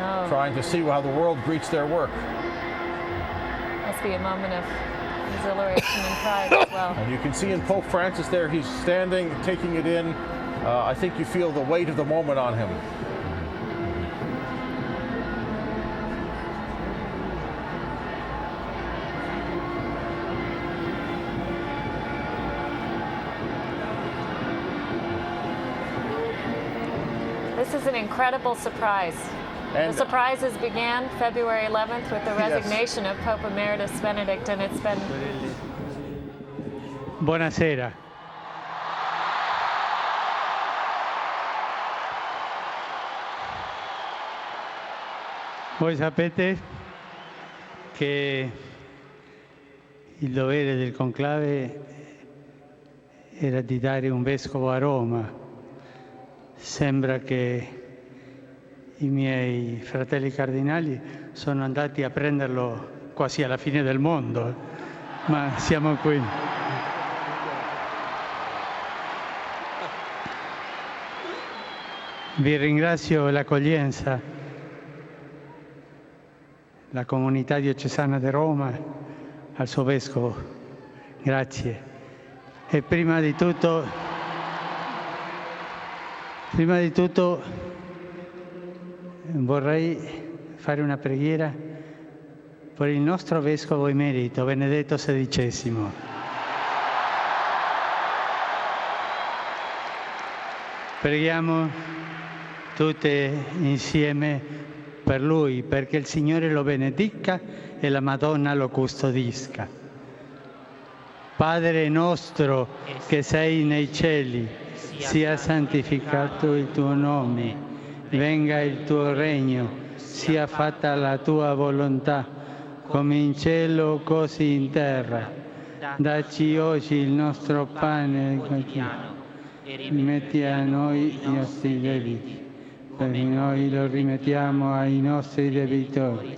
Oh, trying to see how the world greets their work. must be a moment of exhilaration and pride as well. And you can see in Pope Francis there, he's standing, taking it in. I think you feel the weight of the moment on him. This is an incredible surprise. And The surprises began February 11th with the Yes. resignation of Pope Emeritus Benedict, and it's been Buonasera. Voi sapete che il dovere del conclave era di dare un vescovo a Roma. Sembra che i miei fratelli cardinali sono andati a prenderlo quasi alla fine del mondo, ma siamo qui. Vi ringrazio l'accoglienza, la comunità diocesana di Roma, al suo vescovo. Grazie. E prima di tutto vorrei fare una preghiera per il nostro vescovo emerito, Benedetto XVI. Preghiamo tutte insieme per lui, perché il Signore lo benedica e la Madonna lo custodisca. Padre nostro che sei nei cieli, sia santificato il tuo nome, venga il tuo regno, sia fatta la tua volontà, come in cielo così in terra. Dacci oggi il nostro pane quotidiano e rimetti a noi i nostri debiti, come noi lo rimettiamo ai nostri debitori,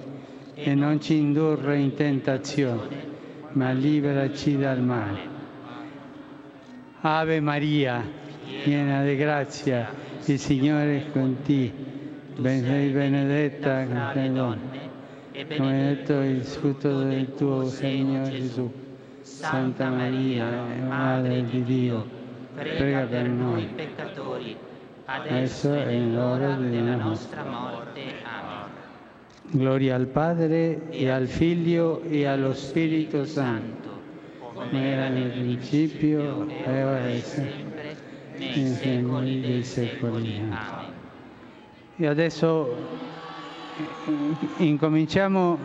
e non ci indurre in tentazione, ma liberaci dal male. Ave Maria, piena di grazia, il Signore è con te, sei benedetta tra le donne, e benedetto il frutto del tuo seno, Gesù. Santa Maria, Madre di Dio, prega per noi peccatori, adesso è l'ora della nostra morte. Amen. Gloria al Padre, e al Figlio, e allo Spirito Santo, come era nel principio, e ora e sempre, nei secoli dei secoli. Amen. E adesso incominciamo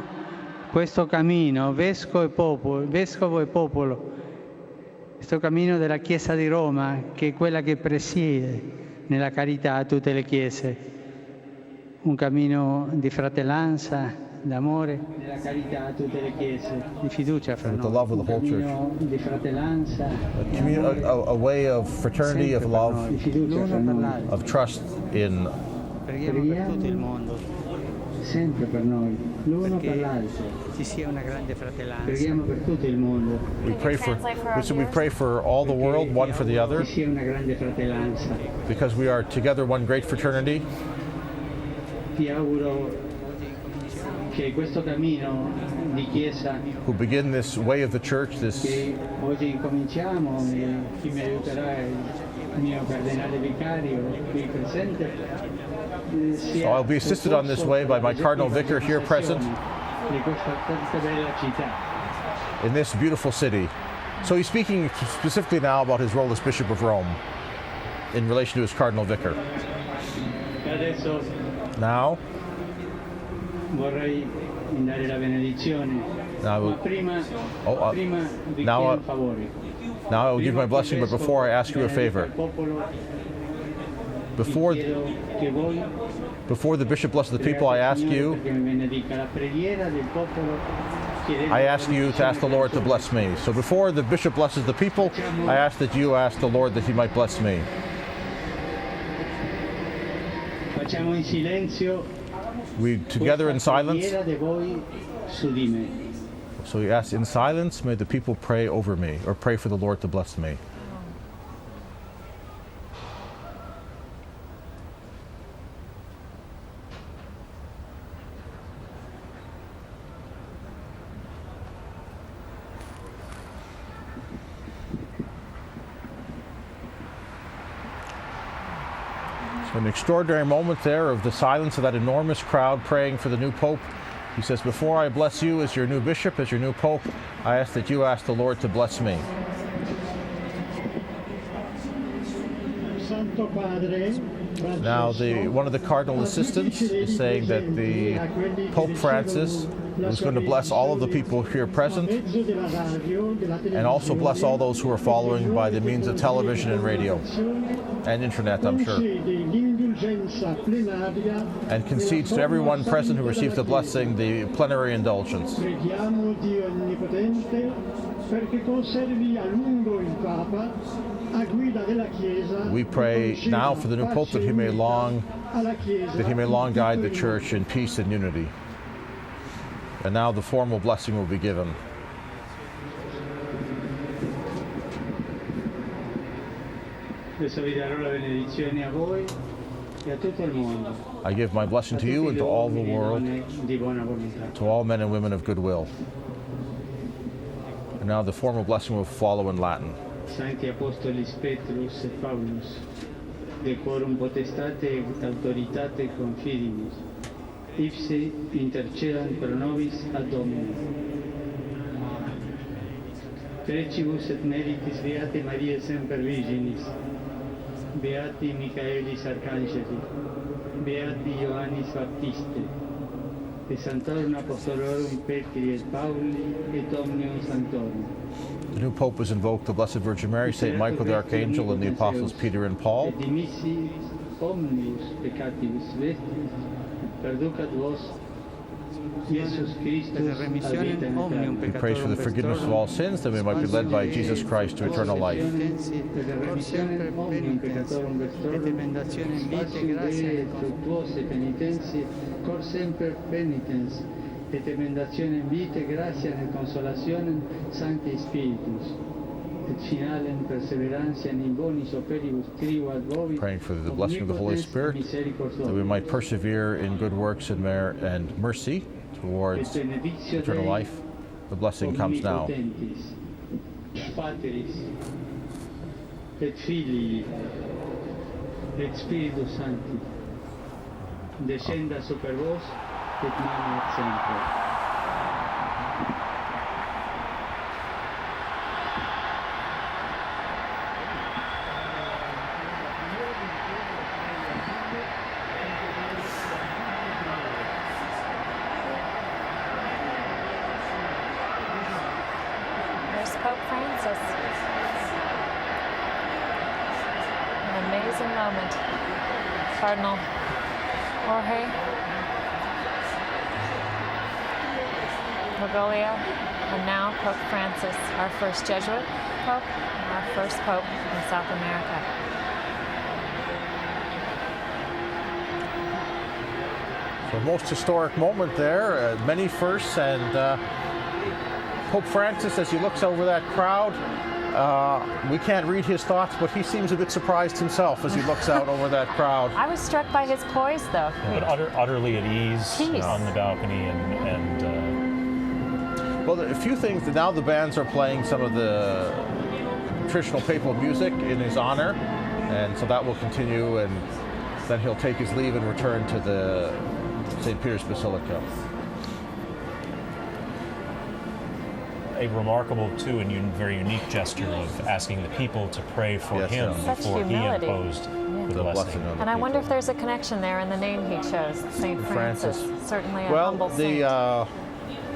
questo cammino, vescovo e popolo, questo cammino della Chiesa di Roma, che è quella che presiede nella carità a tutte le chiese, un cammino di fratellanza, d'amore, nella carità a tutte le chiese, di fiducia fra with the noi. love of the whole church. cammino di fratellanza, A way of fraternity, of Sempre per love, noi, di fiducia fra l'uno per noi, l'altro. of trust in Preghiamo per tutto il mondo, sempre per noi, l'uno per perché l'altro. ci sia una grande fratellanza. Preghiamo per tutto il mondo, we pray for translate for our we pray for all the world, one for the other, ci sia una grande fratellanza. because we are together one great fraternity. Ti auguro che questo cammino di chiesa Who begin this way of the church, this che oggi incominciamo, e chi mi aiuterà è il mio cardinale vicario qui presente. So I'll be assisted on this way by my Cardinal Vicar here present Di questa tanta bella città. in this beautiful city. So he's speaking specifically now about his role as Bishop of Rome in relation to his Cardinal Vicar. E adesso Now, vorrei dare la benedizione, Now- ma prima, Oh, prima vi now, chiedo un favore. now I will give my blessing, but before I ask you a favor. Before, Chiedo che voi before the Bishop blesses the people, I ask you, perché mi benedica la preghiera del popolo. Chiedete I la ask you to ask the Lord to bless me. So before the Bishop blesses the people, I ask that you ask the Lord that he might bless me. Facciamo in silenzio We together in questa silence. preghiera di voi su di me. So we ask in silence, may the people pray over me, or pray for the Lord to bless me. So an extraordinary moment there of the silence of that enormous crowd praying for the new Pope. He says, before I bless you as your new bishop, as your new Pope, I ask that you ask the Lord to bless me. Santo Padre, Now, one of the cardinal assistants is saying that the Pope Francis is going to bless all of the people here present and also bless all those who are following by the means of television and radio and internet, I'm sure, and concedes to everyone present who receives the blessing the plenary indulgence. Preghiamo Dio Onnipotente perché conservi a lungo il Papa a guida della Chiesa. We pray now for the new Pope that he may long guide the Church in peace and unity. And now the formal blessing will be given. Adesso vi darò la benedizione a voi e a tutto il mondo. I give my blessing to you and to all the world, Di buona volontà. to all men and women of goodwill. And now the formal blessing will follow in Latin. Sancti Apostolis Petrus et Paulus, de quorum potestate et autoritate confidimus, ipse intercedant pro nobis ad Dominum. Precibus et meritis Beate Maria Semper Virginis, Beati Michaelis Arcangeli, Beati Ioannis Baptiste, et Sanctorum Apostolorum Petri et Pauli et Omnium Sanctorum. The new Pope has invoked the Blessed Virgin Mary, St. Michael the Archangel, and the Apostles Peter and Paul. Et dimissi omnibus peccatibus vestis, perducat vos Iesus Christus ad vita aeterna. He prays for the forgiveness of all sins, that we might be led by Jesus Christ to eternal life. Per la remissione omnium peccatorum vestrorum, spatium Dei et fructuose penitentie, cor semper penitens, et emendatione vitae gratia et consolationem Sancti Spiritus, et finalem perseverantia in bonis operibus triu ad vobis, Praying for the blessing of the Holy Spirit, that we might persevere in good works and mercy towards eternal life. The blessing comes now. Pateris, et Filii, et Spiritus Sancti, descenda super vos, et manet semper. There's Pope Francis. An amazing moment. Cardinal Jorge. Bergoglio, and now Pope Francis, our first Jesuit Pope, and our first Pope in South America. The most historic moment there, many firsts, and Pope Francis, as he looks over that crowd, we can't read his thoughts, but he seems a bit surprised himself as he looks out over that crowd. I was struck by his poise, though. But utterly at ease on the balcony, Well, a few things. Now the bands are playing some of the traditional papal music in his honor, and so that will continue, and then he'll take his leave and return to the St. Peter's Basilica. a remarkable, too, and very unique gesture of asking the people to pray for him before he imposed the blessing. And I wonder if there's a connection there in the name he chose, St. Francis. Certainly a humble saint.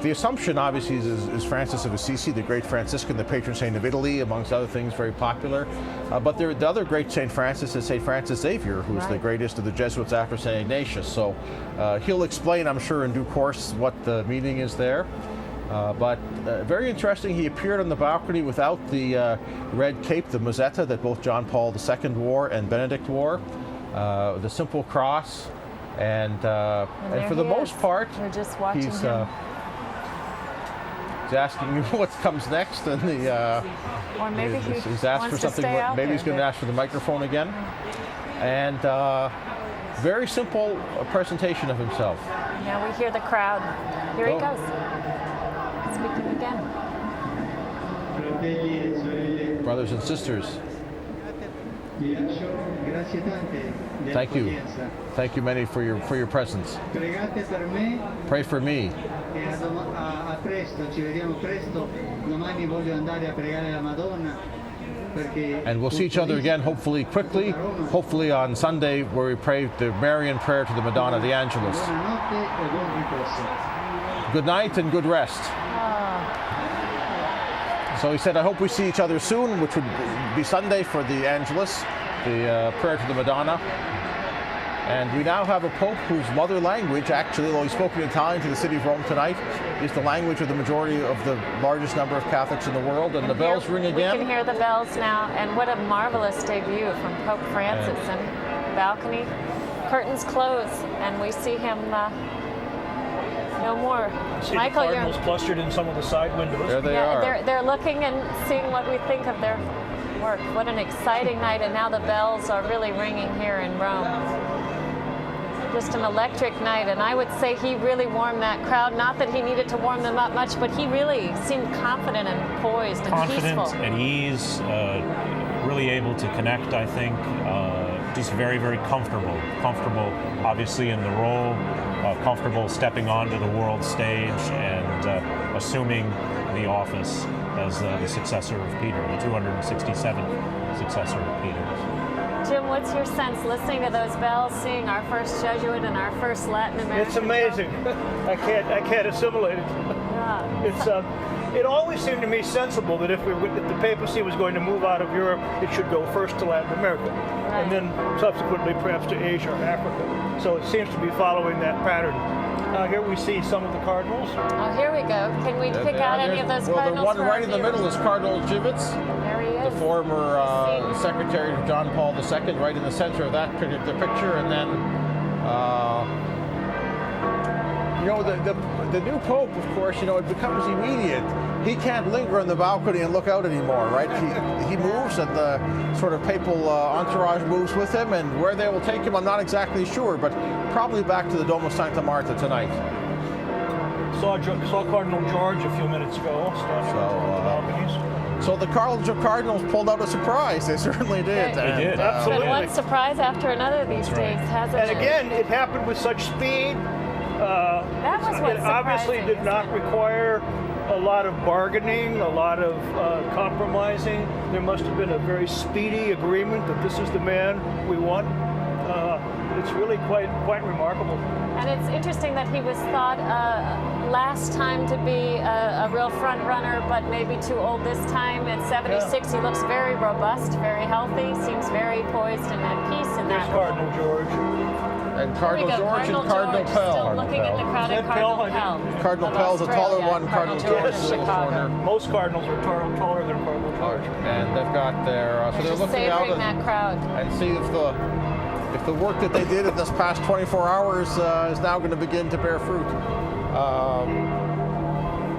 The assumption, obviously, is Francis of Assisi, the great Franciscan, the patron saint of Italy, amongst other things, very popular. But the other great St. Francis is St. Francis Xavier, who's the greatest of the Jesuits after St. Ignatius. So he'll explain, I'm sure, in due course what the meaning is there. But very interesting, he appeared on the balcony without the red cape, the mozzetta that both John Paul II wore and Benedict wore, the simple cross, and for the most part, we're just watching him. He's asking you what comes next, and or maybe he's asked for something. Maybe he's going to ask for the microphone again, and very simple presentation of himself. Now we hear the crowd. Here he goes, speaking again. Brothers and sisters, thank you many for your presence. Pray for me. And we'll see each other again, hopefully quickly, hopefully on Sunday, where we pray the Marian prayer to the Madonna, the Angelus. Good night and good rest. So he said, I hope we see each other soon, which would be Sunday for the Angelus, the prayer to the Madonna. And we now have a Pope whose mother language, actually, though he spoke in Italian to the city of Rome tonight, is the language of the majority of the largest number of Catholics in the world. And the bells ring again. We can hear the bells now, and what a marvelous debut from Pope Francis. And balcony, curtains close, and we see him no more. See Michael, the cardinals clustered in some of the side windows. There they are. They're looking and seeing what we think of their work. What an exciting night, and now the bells are really ringing here in Rome. Just an electric night, and I would say he really warmed that crowd. Not that he needed to warm them up much, but he really seemed confident and poised and peaceful. Confident, at ease, really able to connect, I think. Just very, very comfortable. Comfortable, obviously, in the role. Comfortable stepping onto the world stage and assuming the office as the successor of Peter, the 267th successor of Peter. Jim, what's your sense listening to those bells, seeing our first Jesuit and our first Latin American? It's amazing. I can't assimilate it. It always seemed to me sensible that if the papacy was going to move out of Europe, it should go first to Latin America, and then subsequently perhaps to Asia or Africa. So it seems to be following that pattern. Here we see some of the cardinals. Oh, here we go. Can we pick out any of those cardinals? Well, the one right in the middle is Cardinal Givitz, the former secretary of John Paul II, right in the center of that picture, and then the new Pope, of course, it becomes immediate. He can't linger on the balcony and look out anymore, right? He moves, and the sort of papal entourage moves with him, and where they will take him, I'm not exactly sure, but probably back to the Dome of Santa Marta tonight. Saw Cardinal George a few minutes ago, standing on the balconies. So the Cardinals pulled out a surprise. They certainly did. They did. Absolutely. One surprise after another these days, hasn't it? And again, it happened with such speed. That was what's It obviously did not require a lot of bargaining, a lot of compromising. There must have been a very speedy agreement that this is the man we want. It's really quite remarkable. And it's interesting that he was thought last time to be a real front runner, but maybe too old this time. At 76, he looks very robust, very healthy, seems very poised and at peace in that role. Cardinal George. And Cardinal Here we go, George and Cardinal George, Pell. Still looking at the crowd at Cardinal Pell. Cardinal Pell's a taller one. Cardinal George is a little shorter. Most cardinals are taller than Cardinal George. And they've got their so they're Just looking out savoring that crowd. and see if the work that they did in this past 24 hours is now going to begin to bear fruit.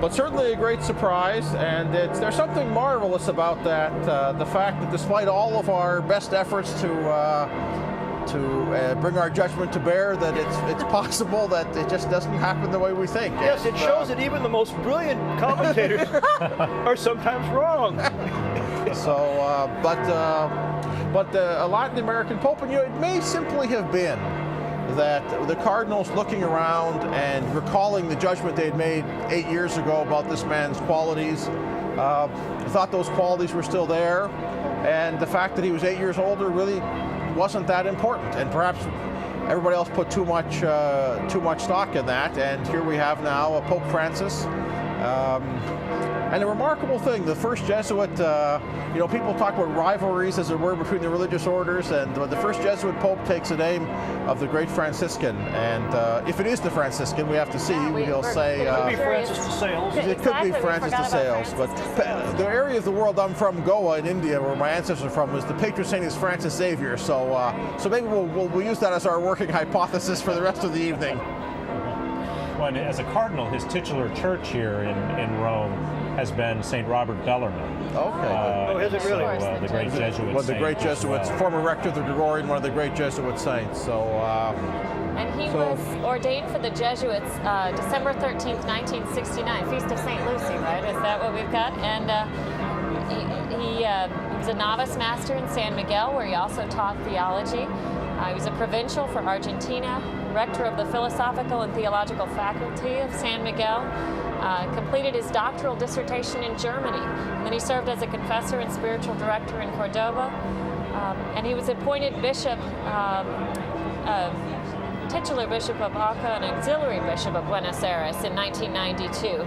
But certainly a great surprise, and there's something marvelous about that. The fact that despite all of our best efforts to bring our judgment to bear, that it's possible that it just doesn't happen the way we think. Yes, it shows that even the most brilliant commentators are sometimes wrong. So, but a Latin American Pope, and it may simply have been that the Cardinals looking around and recalling the judgment they had made 8 years ago about this man's qualities, thought those qualities were still there, and the fact that he was 8 years older really wasn't that important, and perhaps everybody else put too much stock in that, and here we have now Pope Francis. And a remarkable thing, the first Jesuit, people talk about rivalries, as it were, between the religious orders, and the first Jesuit Pope takes the name of the great Franciscan. And if it is the Franciscan, we have to see. He'll say... It could be Francis de Sales. It could be Francis de Sales. But the area of the world I'm from, Goa in India, where my ancestors are from, was the patron saint is Francis Xavier. So maybe we'll use that as our working hypothesis for the rest of the evening. Well, and as a cardinal, his titular church here in Rome has been St. Robert Bellarmine. Okay. Is it really? So, the great Jesuit One of the great Jesuits, former rector of the Gregorian, one of the great Jesuit saints. So. And he was ordained for the Jesuits December 13th, 1969, Feast of St. Lucy, right? Is that what we've got? And he was a novice master in San Miguel, where he also taught theology. He was a provincial for Argentina, rector of the Philosophical and Theological Faculty of San Miguel, completed his doctoral dissertation in Germany. Then he served as a confessor and spiritual director in Cordoba, and he was appointed bishop, titular bishop of Auca and auxiliary bishop of Buenos Aires in 1992.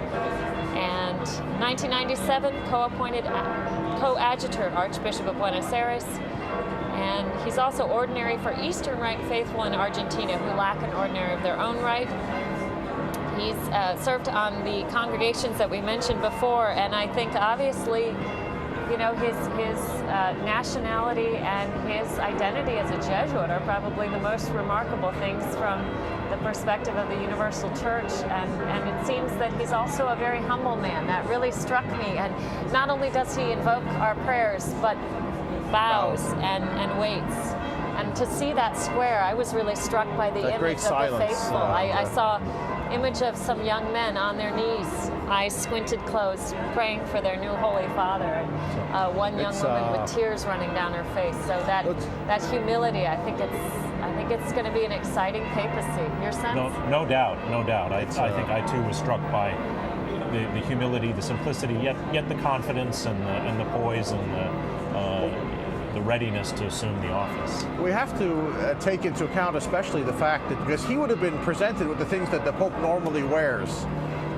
And 1997, co-appointed coadjutor Archbishop of Buenos Aires. And he's also ordinary for Eastern Rite faithful in Argentina who lack an ordinary of their own right. He's served on the congregations that we mentioned before, and I think obviously, his nationality and his identity as a Jesuit are probably the most remarkable things from the perspective of the Universal Church, and it seems that he's also a very humble man. That really struck me, and not only does he invoke our prayers, but bows and waits. And to see that square, I was really struck by the image of the faithful. I saw image of some young men on their knees, eyes squinted closed, praying for their new Holy Father. And one young woman with tears running down her face. So that humility, I think it's going to be an exciting papacy. Your sense? No doubt. I think I too was struck by the humility, the simplicity, yet the confidence and the poise and the readiness to assume the office. We have to take into account especially the fact that because he would have been presented with the things that the Pope normally wears,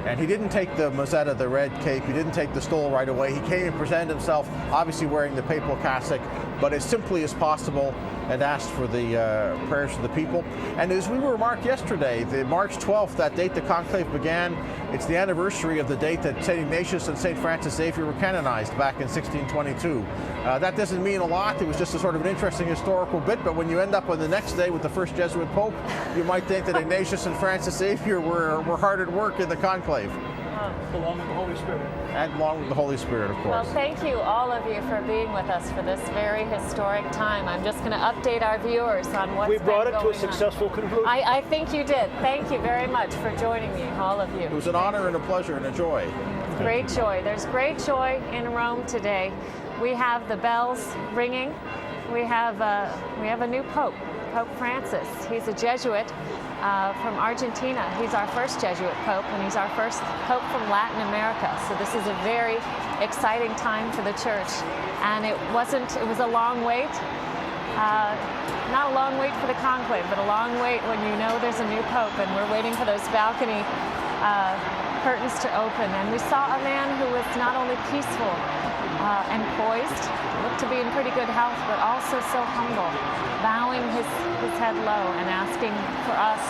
and he didn't take the mozzetta, the red cape, he didn't take the stole right away. He came and presented himself, obviously wearing the papal cassock, but as simply as possible, and asked for the prayers of the people. And as we remarked yesterday, the March 12th, that date the conclave began, it's the anniversary of the date that St. Ignatius and St. Francis Xavier were canonized back in 1622. That doesn't mean a lot. It was just a sort of an interesting historical bit, but when you end up on the next day with the first Jesuit Pope, you might think that Ignatius and Francis Xavier were hard at work in the conclave. Along with the Holy Spirit. And along with the Holy Spirit, of course. Well, thank you, all of you, for being with us for this very historic time. I'm just going to update our viewers on what's We brought been it to a going successful on. conclusion. I think you did. Thank you very much for joining me, all of you. It was an honor and a pleasure and a joy. Great joy. There's great joy in Rome today. We have the bells ringing. We have a new Pope, Pope Francis. He's a Jesuit from Argentina. He's our first Jesuit Pope, and he's our first Pope from Latin America. So this is a very exciting time for the Church. And it was a long wait. Not a long wait for the conclave, but a long wait when you know there's a new Pope, and we're waiting for those balcony curtains to open. And we saw a man who was not only peaceful, and poised, looked to be in pretty good health, but also so humble, bowing his head low and asking for us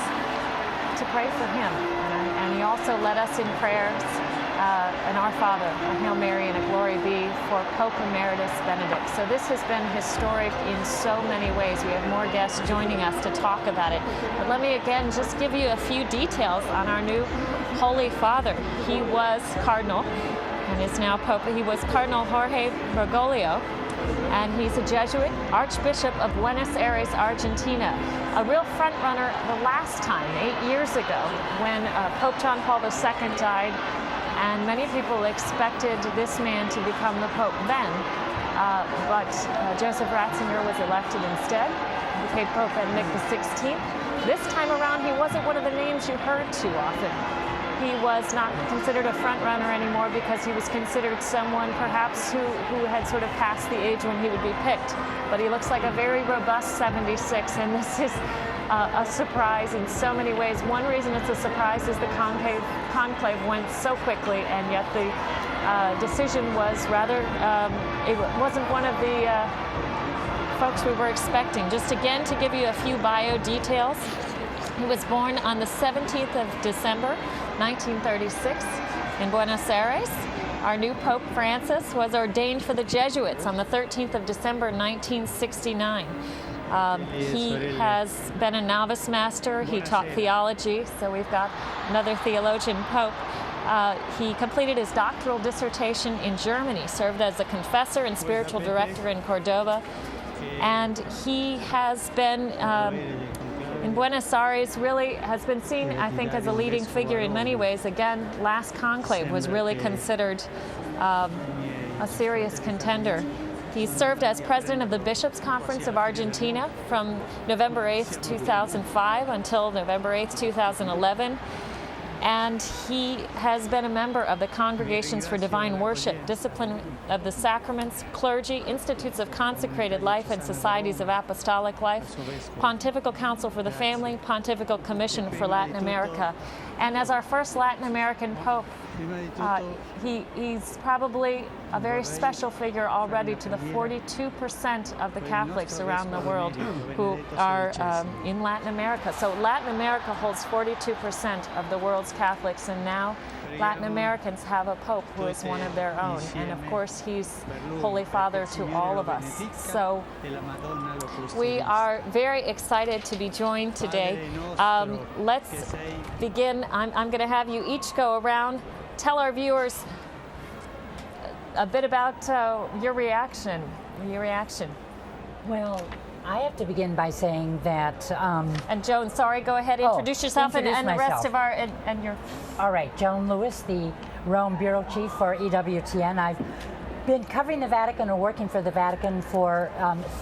to pray for him. And he also led us in prayers, an Our Father, a Hail Mary, and a Glory Be for Pope Emeritus Benedict. So this has been historic in so many ways. We have more guests joining us to talk about it. But let me again just give you a few details on our new Holy Father. He was Cardinal and is now Pope. He was Cardinal Jorge Bergoglio, and he's a Jesuit, Archbishop of Buenos Aires, Argentina. A real front runner the last time, 8 years ago, when Pope John Paul II died, and many people expected this man to become the Pope then, but Joseph Ratzinger was elected instead, became Pope Benedict XVI. This time around, he wasn't one of the names you heard too often. He was not considered a front runner anymore because he was considered someone perhaps who had sort of passed the age when he would be picked. But he looks like a very robust 76, and this is a surprise in so many ways. One reason it's a surprise is the conclave went so quickly, and yet the decision was rather, it wasn't one of the folks we were expecting. Just again to give you a few bio details. He was born on the 17th of December, 1936 in Buenos Aires. Our new Pope Francis was ordained for the Jesuits on the 13th of December, 1969. He has been a novice master. He taught theology, so we've got another theologian Pope. He completed his doctoral dissertation in Germany, served as a confessor and spiritual director in Cordoba, and he has been in Buenos Aires, really has been seen, I think, as a leading figure in many ways. Again, last conclave was really considered a serious contender. He served as president of the Bishops' Conference of Argentina from November 8th, 2005 until November 8th, 2011. And he has been a member of the Congregations for Divine Worship, Discipline of the Sacraments, Clergy, Institutes of Consecrated Life, and Societies of Apostolic Life, Pontifical Council for the Family, Pontifical Commission for Latin America. And as our first Latin American Pope, he's probably a very special figure already to the 42% of the Catholics around the world who are in Latin America. So Latin America holds 42% of the world's Catholics, and now Latin Americans have a Pope who is one of their own. And of course, he's Holy Father to all of us. So we are very excited to be joined today. Let's begin. I'm going to have you each go around, tell our viewers a bit about your reaction. Well, I have to begin by saying that. And Joan, sorry, go ahead, introduce yourself and the rest of our and your. All right, Joan Lewis, the Rome bureau chief for EWTN. I've been covering the Vatican or working for the Vatican for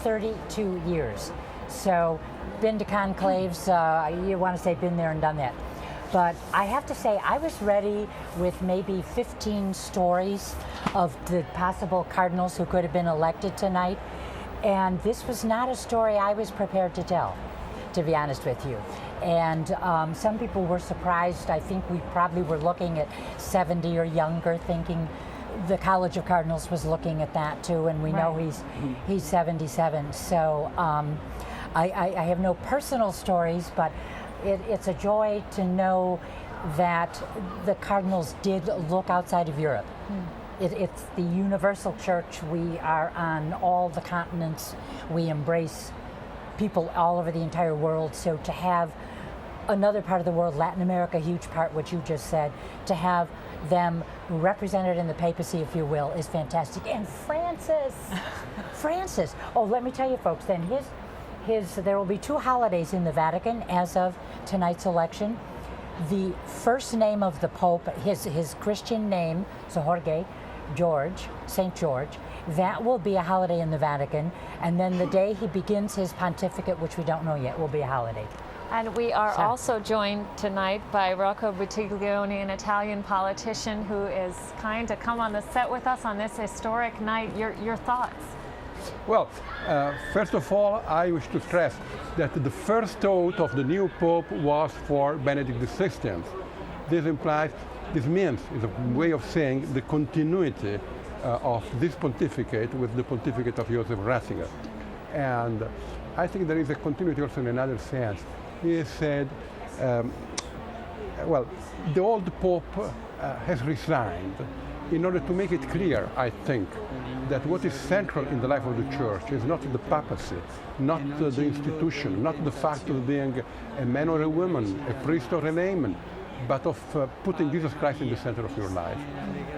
32 years. So, been to conclaves. You want to say been there and done that. But I have to say, I was ready with maybe 15 stories of the possible cardinals who could have been elected tonight. And this was not a story I was prepared to tell, to be honest with you. And some people were surprised. I think we probably were looking at 70 or younger, thinking the College of Cardinals was looking at that too, and we know he's 77. So I have no personal stories, but it's a joy to know that the Cardinals did look outside of Europe. It's the universal church. We are on all the continents. We embrace people all over the entire world. So to have another part of the world, Latin America, a huge part, what you just said, to have them represented in the papacy, if you will, is fantastic. And Francis. Oh, let me tell you, folks, then there will be 2 holidays in the Vatican as of tonight's election. The first name of the Pope, his Christian name, so Jorge, St. George, that will be a holiday in the Vatican. And then the day he begins his pontificate, which we don't know yet, will be a holiday. And we are also joined tonight by Rocco Buttiglione, an Italian politician who is kind to come on the set with us on this historic night. Your thoughts? Well, first of all, I wish to stress that the first oath of the new Pope was for Benedict XVI. This means, is a way of saying, the continuity of this pontificate with the pontificate of Joseph Ratzinger. And I think there is a continuity also in another sense. He said, well, the old Pope has resigned in order to make it clear, I think, that what is central in the life of the Church is not the papacy, not the institution, not the fact of being a man or a woman, a priest or a layman, but of putting Jesus Christ in the center of your life.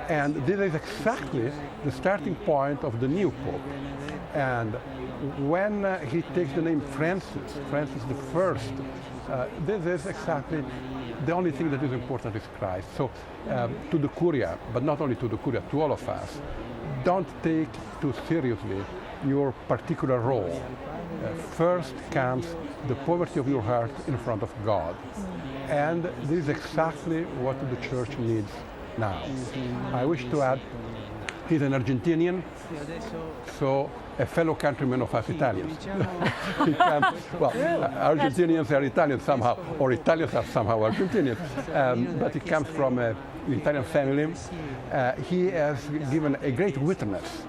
And this is exactly the starting point of the new Pope. And when he takes the name Francis the First, this is exactly the only thing that is important is Christ. So to the Curia, but not only to the Curia, to all of us, don't take too seriously your particular role. First comes the poverty of your heart in front of God. And this is exactly what the Church needs now. I wish to add, he's an Argentinian, so a fellow countryman of us Italians. Well, Argentinians are Italians somehow, or Italians are somehow Argentinians, but he comes from an Italian family. He has given a great witness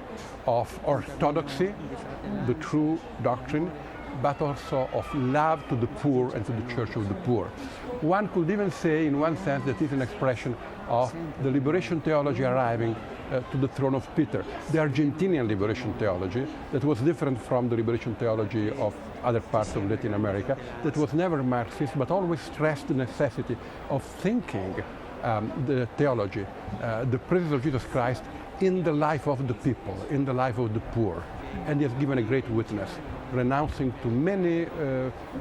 of orthodoxy, the true doctrine, but also of love to the poor and to the Church of the poor. One could even say, in one sense, that it's an expression of the liberation theology arriving to the throne of Peter, the Argentinian liberation theology that was different from the liberation theology of other parts of Latin America, that was never Marxist, but always stressed the necessity of thinking the theology, the presence of Jesus Christ in the life of the people, in the life of the poor. And he has given a great witness, renouncing to many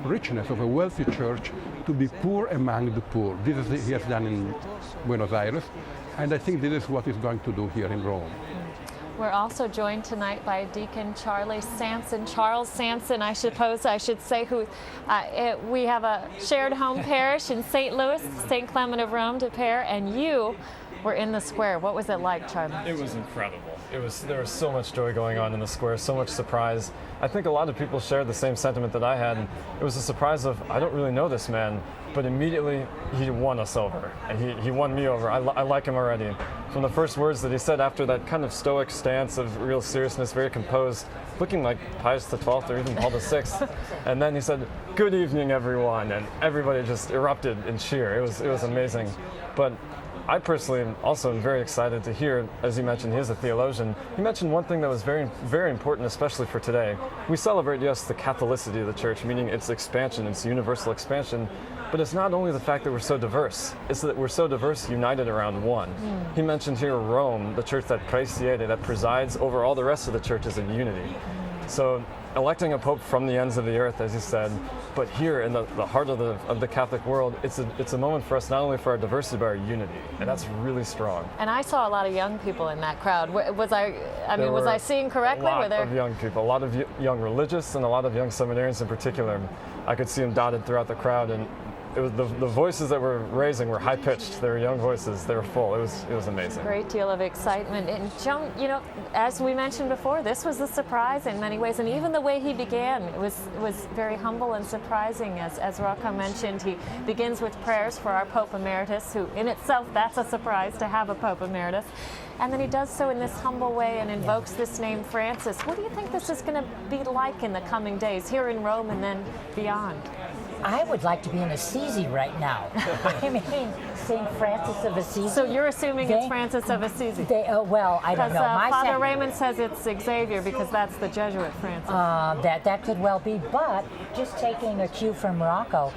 richness of a wealthy church to be poor among the poor. This is what he has done in Buenos Aires, and I think this is what he's going to do here in Rome. We're also joined tonight by Deacon Charles Sanson, I suppose I should say, who we have a shared home parish in St. Louis, St. Clement of Rome de Pere, and you were in the square. What was it like, Charlie? It was incredible. There was so much joy going on in the square, so much surprise. I think a lot of people shared the same sentiment that I had. It was a surprise of, I don't really know this man, but immediately he won us over, and he won me over. I like him already. From the first words that he said after that kind of stoic stance of real seriousness, very composed, looking like Pius XII or even Paul VI, and then he said, "Good evening, everyone," and everybody just erupted in cheer. It was amazing. But I personally am also very excited to hear, as you mentioned, he's a theologian. He mentioned one thing that was very, very important, especially for today. We celebrate, yes, the Catholicity of the Church, meaning its expansion, its universal expansion, but it's not only the fact that we're so diverse, it's that we're so diverse united around one. He mentioned here Rome, the church that praesiede, that presides over all the rest of the churches in unity. So electing a pope from the ends of the earth, as you said, but here in the heart of the Catholic world, it's a moment for us not only for our diversity but our unity, and that's really strong. And I saw a lot of young people in that crowd. Was I seeing correctly? A lot of young people, a lot of young religious, and a lot of young seminarians in particular. I could see them dotted throughout the crowd, and it was the voices that were raising were high pitched. They were young voices. They were full. It was amazing. Great deal of excitement. And Joan, as we mentioned before, this was a surprise in many ways, and even the way he began was very humble and surprising. As Rocco mentioned, he begins with prayers for our Pope Emeritus, who in itself that's a surprise to have a Pope Emeritus. And then he does so in this humble way and invokes this name Francis. What do you think this is going to be like in the coming days here in Rome and then beyond? I would like to be in Assisi right now. I mean, St. Francis of Assisi. So you're assuming it's Francis of Assisi? Well, I don't know. Father Raymond says it's Xavier because that's the Jesuit Francis. That could well be, but just taking a cue from Rocco,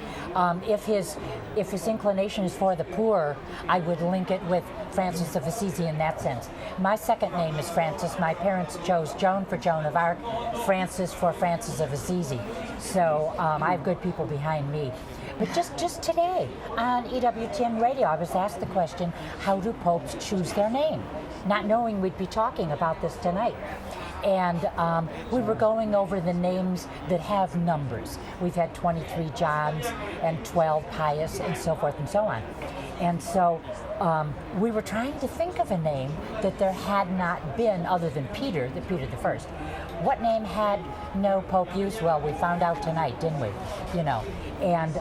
if his inclination is for the poor, I would link it with Francis of Assisi in that sense. My second name is Francis. My parents chose Joan for Joan of Arc, Francis for Francis of Assisi. So I have good people behind me. But just today on EWTN Radio, I was asked the question, how do popes choose their name? Not knowing we'd be talking about this tonight. And we were going over the names that have numbers. We've had 23 Johns and 12 Pius and so forth and so on. And so we were trying to think of a name that there had not been other than Peter the First. What name had no Pope use? Well, we found out tonight, didn't we? And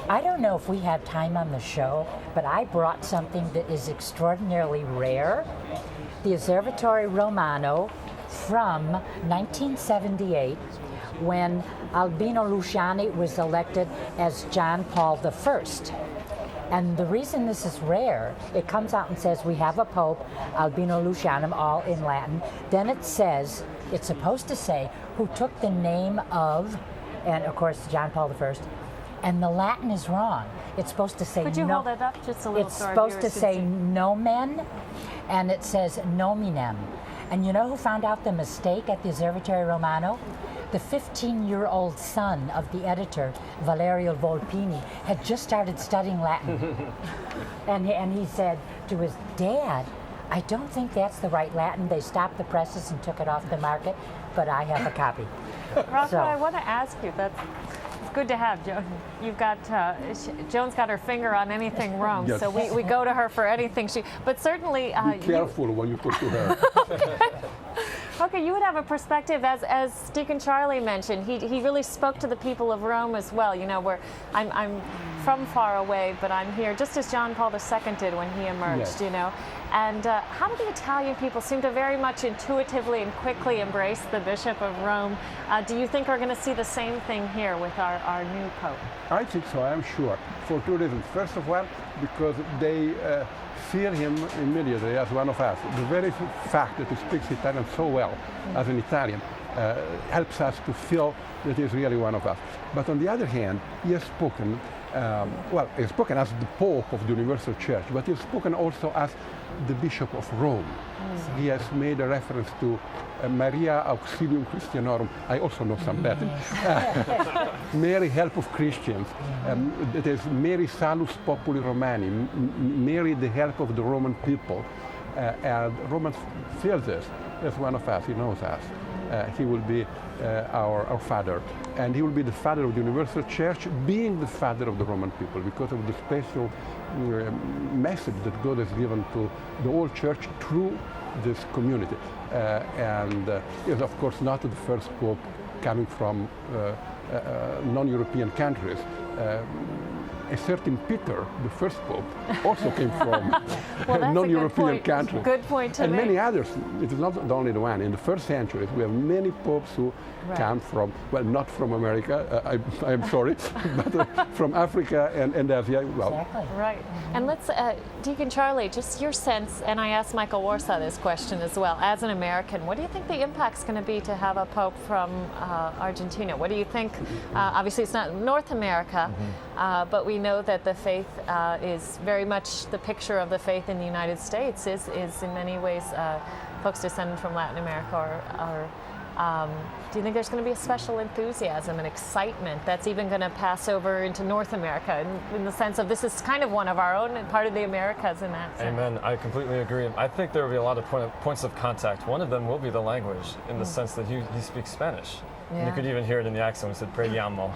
I don't know if we have time on the show, but I brought something that is extraordinarily rare. the Osservatore Romano from 1978, when Albino Luciani was elected as John Paul I. And the reason this is rare, it comes out and says we have a Pope, Albino Lucianum, all in Latin. Then it says, it's supposed to say, who took the name of, and of course John Paul I, and the Latin is wrong. It's supposed to say Could you hold it up just a little? It's so our supposed to viewers can say see? nomen, and it says nominem. And you know who found out the mistake at the Osservatore Romano? The 15-year-old son of the editor, Valerio Volpini, had just started studying Latin. and he said to his dad, I don't think that's the right Latin. They stopped the presses and took it off the market, but I have a copy. Rocco, I want to ask you, it's good to have Joan. You've got, Joan's got her finger on anything Rome, Yes. so we go to her for anything but certainly... Be careful when you talk to her. Okay, you would have a perspective, as Deacon Charlie mentioned. He really spoke to the people of Rome as well. You know, where I'm from far away, but I'm here, just as John Paul II did when he emerged. Yes. You know, and how do the Italian people seem to very much intuitively and quickly embrace the Bishop of Rome? Do you think we're going to see the same thing here with our new Pope? I think so, I'm sure, for two reasons. First of all, because they feel him immediately as one of us. The very fact that he speaks Italian so well as an Italian helps us to feel that he's really one of us. But on the other hand, he has spoken, he's spoken as the Pope of the Universal Church, but he's spoken also as the Bishop of Rome. He has made a reference to Maria Auxilium Christianorum. I also know some Latin. Mary, help of Christians. It is Mary Salus Populi Romani, Mary, the help of the Roman people. And Roman feels this as one of us. He knows us. He will be our father. And he will be the father of the Universal Church, being the father of the Roman people, because of the special message that God has given to the whole church through this community. And is of course not the first pope coming from non-European countries. A certain Peter, the first pope, also came from non-European countries. Good point to and make. many others. It is not the only one. In the first centuries, we have many popes who come from, well, not from America, I'm sorry, but from Africa and Asia. Well, Exactly. Right. And let's, Deacon Charlie, just your sense, and I asked Michael Warsaw this question as well, as an American, what do you think the impact's going to be to have a pope from Argentina? What do you think? Obviously, it's not North America, but we know that the faith is very much the picture of the faith in the United States is in many ways folks descended from Latin America or do you think there's going to be a special enthusiasm and excitement that's even going to pass over into North America in the sense of this is kind of one of our own and part of the Americas in that sense? Amen. I completely agree. I think there will be a lot of points of contact. One of them will be the language in the sense that he speaks Spanish. Yeah. You could even hear it in the accent when he said preghiamo.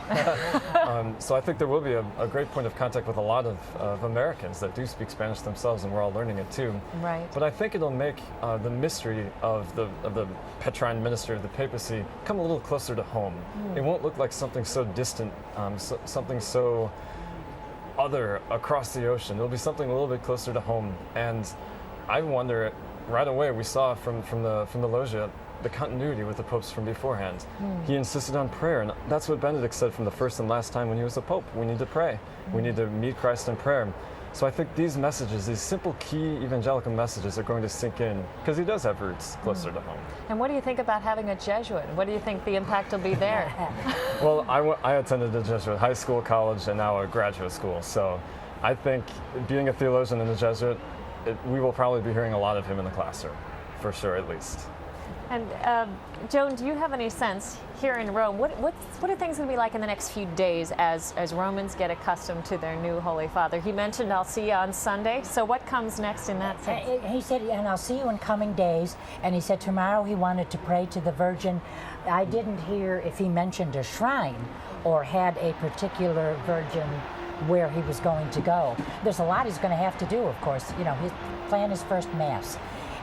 So I think there will be a great point of contact with a lot of Americans that do speak Spanish themselves, and we're all learning it too. Right. But I think it'll make the mystery of the Petrine ministry of the papacy come a little closer to home. It won't look like something so distant, something so other across the ocean. It'll be something a little bit closer to home. And I wonder, right away we saw from the Loggia the continuity with the popes from beforehand. He insisted on prayer, and that's what Benedict said from the first and last time when he was a pope. We need to pray. We need to meet Christ in prayer. So I think these messages, these simple key evangelical messages are going to sink in because he does have roots closer to home. And what do you think about having a Jesuit? What do you think the impact will be there? Well, I attended a Jesuit high school, college, and now a graduate school. So I think being a theologian and a Jesuit, we will probably be hearing a lot of him in the classroom, for sure, at least. And Joan, do you have any sense here in Rome, what are things going to be like in the next few days as Romans get accustomed to their new Holy Father? He mentioned, I'll see you on Sunday. So what comes next in that sense? He said, and I'll see you in coming days. And he said tomorrow he wanted to pray to the Virgin. I didn't hear if he mentioned a shrine or had a particular Virgin where he was going to go. There's a lot he's going to have to do, of course. You know, his plan is first Mass.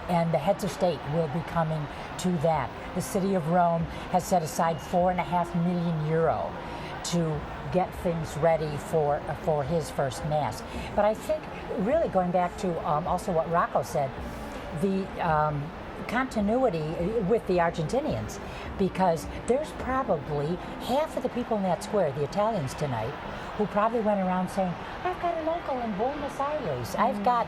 And the heads of state will be coming to that. The city of Rome has set aside €4.5 million to get things ready for his first Mass. But I think, really going back to also what Rocco said, the continuity with the Argentinians, because there's probably half of the people in that square, the Italians tonight, who probably went around saying, I've got an uncle in Buenos Aires. I've got,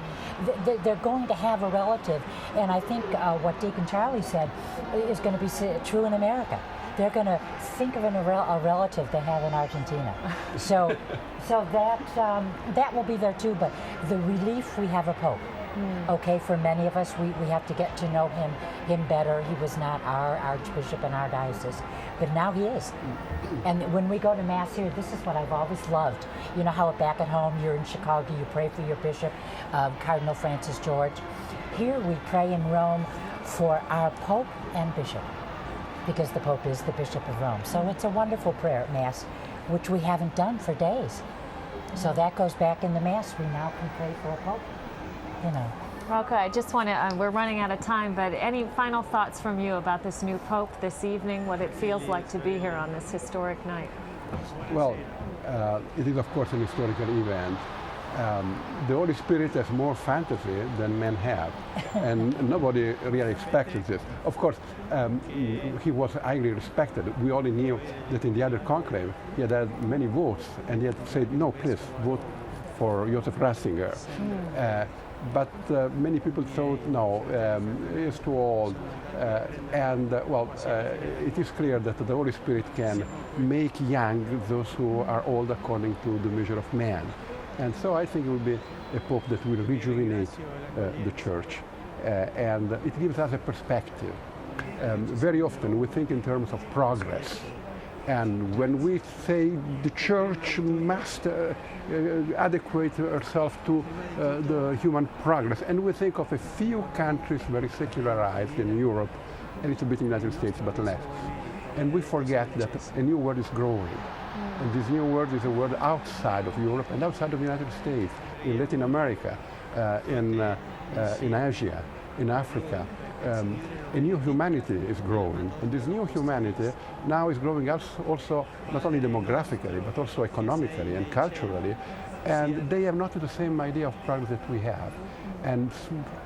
they're going to have a relative. And I think what Deacon Charlie said is going to be true in America. They're going to think of a relative they have in Argentina. So that will be there too, but the relief we have a Pope. Okay, for many of us, we have to get to know him better. He was not our Archbishop in our diocese, but now he is. And when we go to Mass here, this is what I've always loved. You know how back at home, you're in Chicago, you pray for your bishop, Cardinal Francis George. Here we pray in Rome for our Pope and Bishop, because the Pope is the Bishop of Rome. So it's a wonderful prayer at Mass, which we haven't done for days. So that goes back in the Mass. We now can pray for a Pope. You know. Okay, I just want to, we're running out of time, but any final thoughts from you about this new Pope this evening, what it feels like to be here on this historic night? Well, it is of course an historical event. The Holy Spirit has more fantasy than men have, and nobody really expected this. Of course, he was highly respected. We only knew that in the other conclave he had many votes, and he had said, no, please, vote for Joseph Ratzinger. But many people thought, no, he's too old. It is clear that the Holy Spirit can make young those who are old according to the measure of man. And so I think it will be a Pope that will rejuvenate the Church. And it gives us a perspective. Very often we think in terms of progress. And when we say the Church must adequate herself to the human progress, and we think of a few countries very secularized in Europe, and it's a bit in the United States, but less. And we forget that a new world is growing. And this new world is a world outside of Europe and outside of the United States, in Latin America, in Asia, in Africa. A new humanity is growing, and this new humanity now is growing also not only demographically, but also economically and culturally, and they have not the same idea of progress that we have. And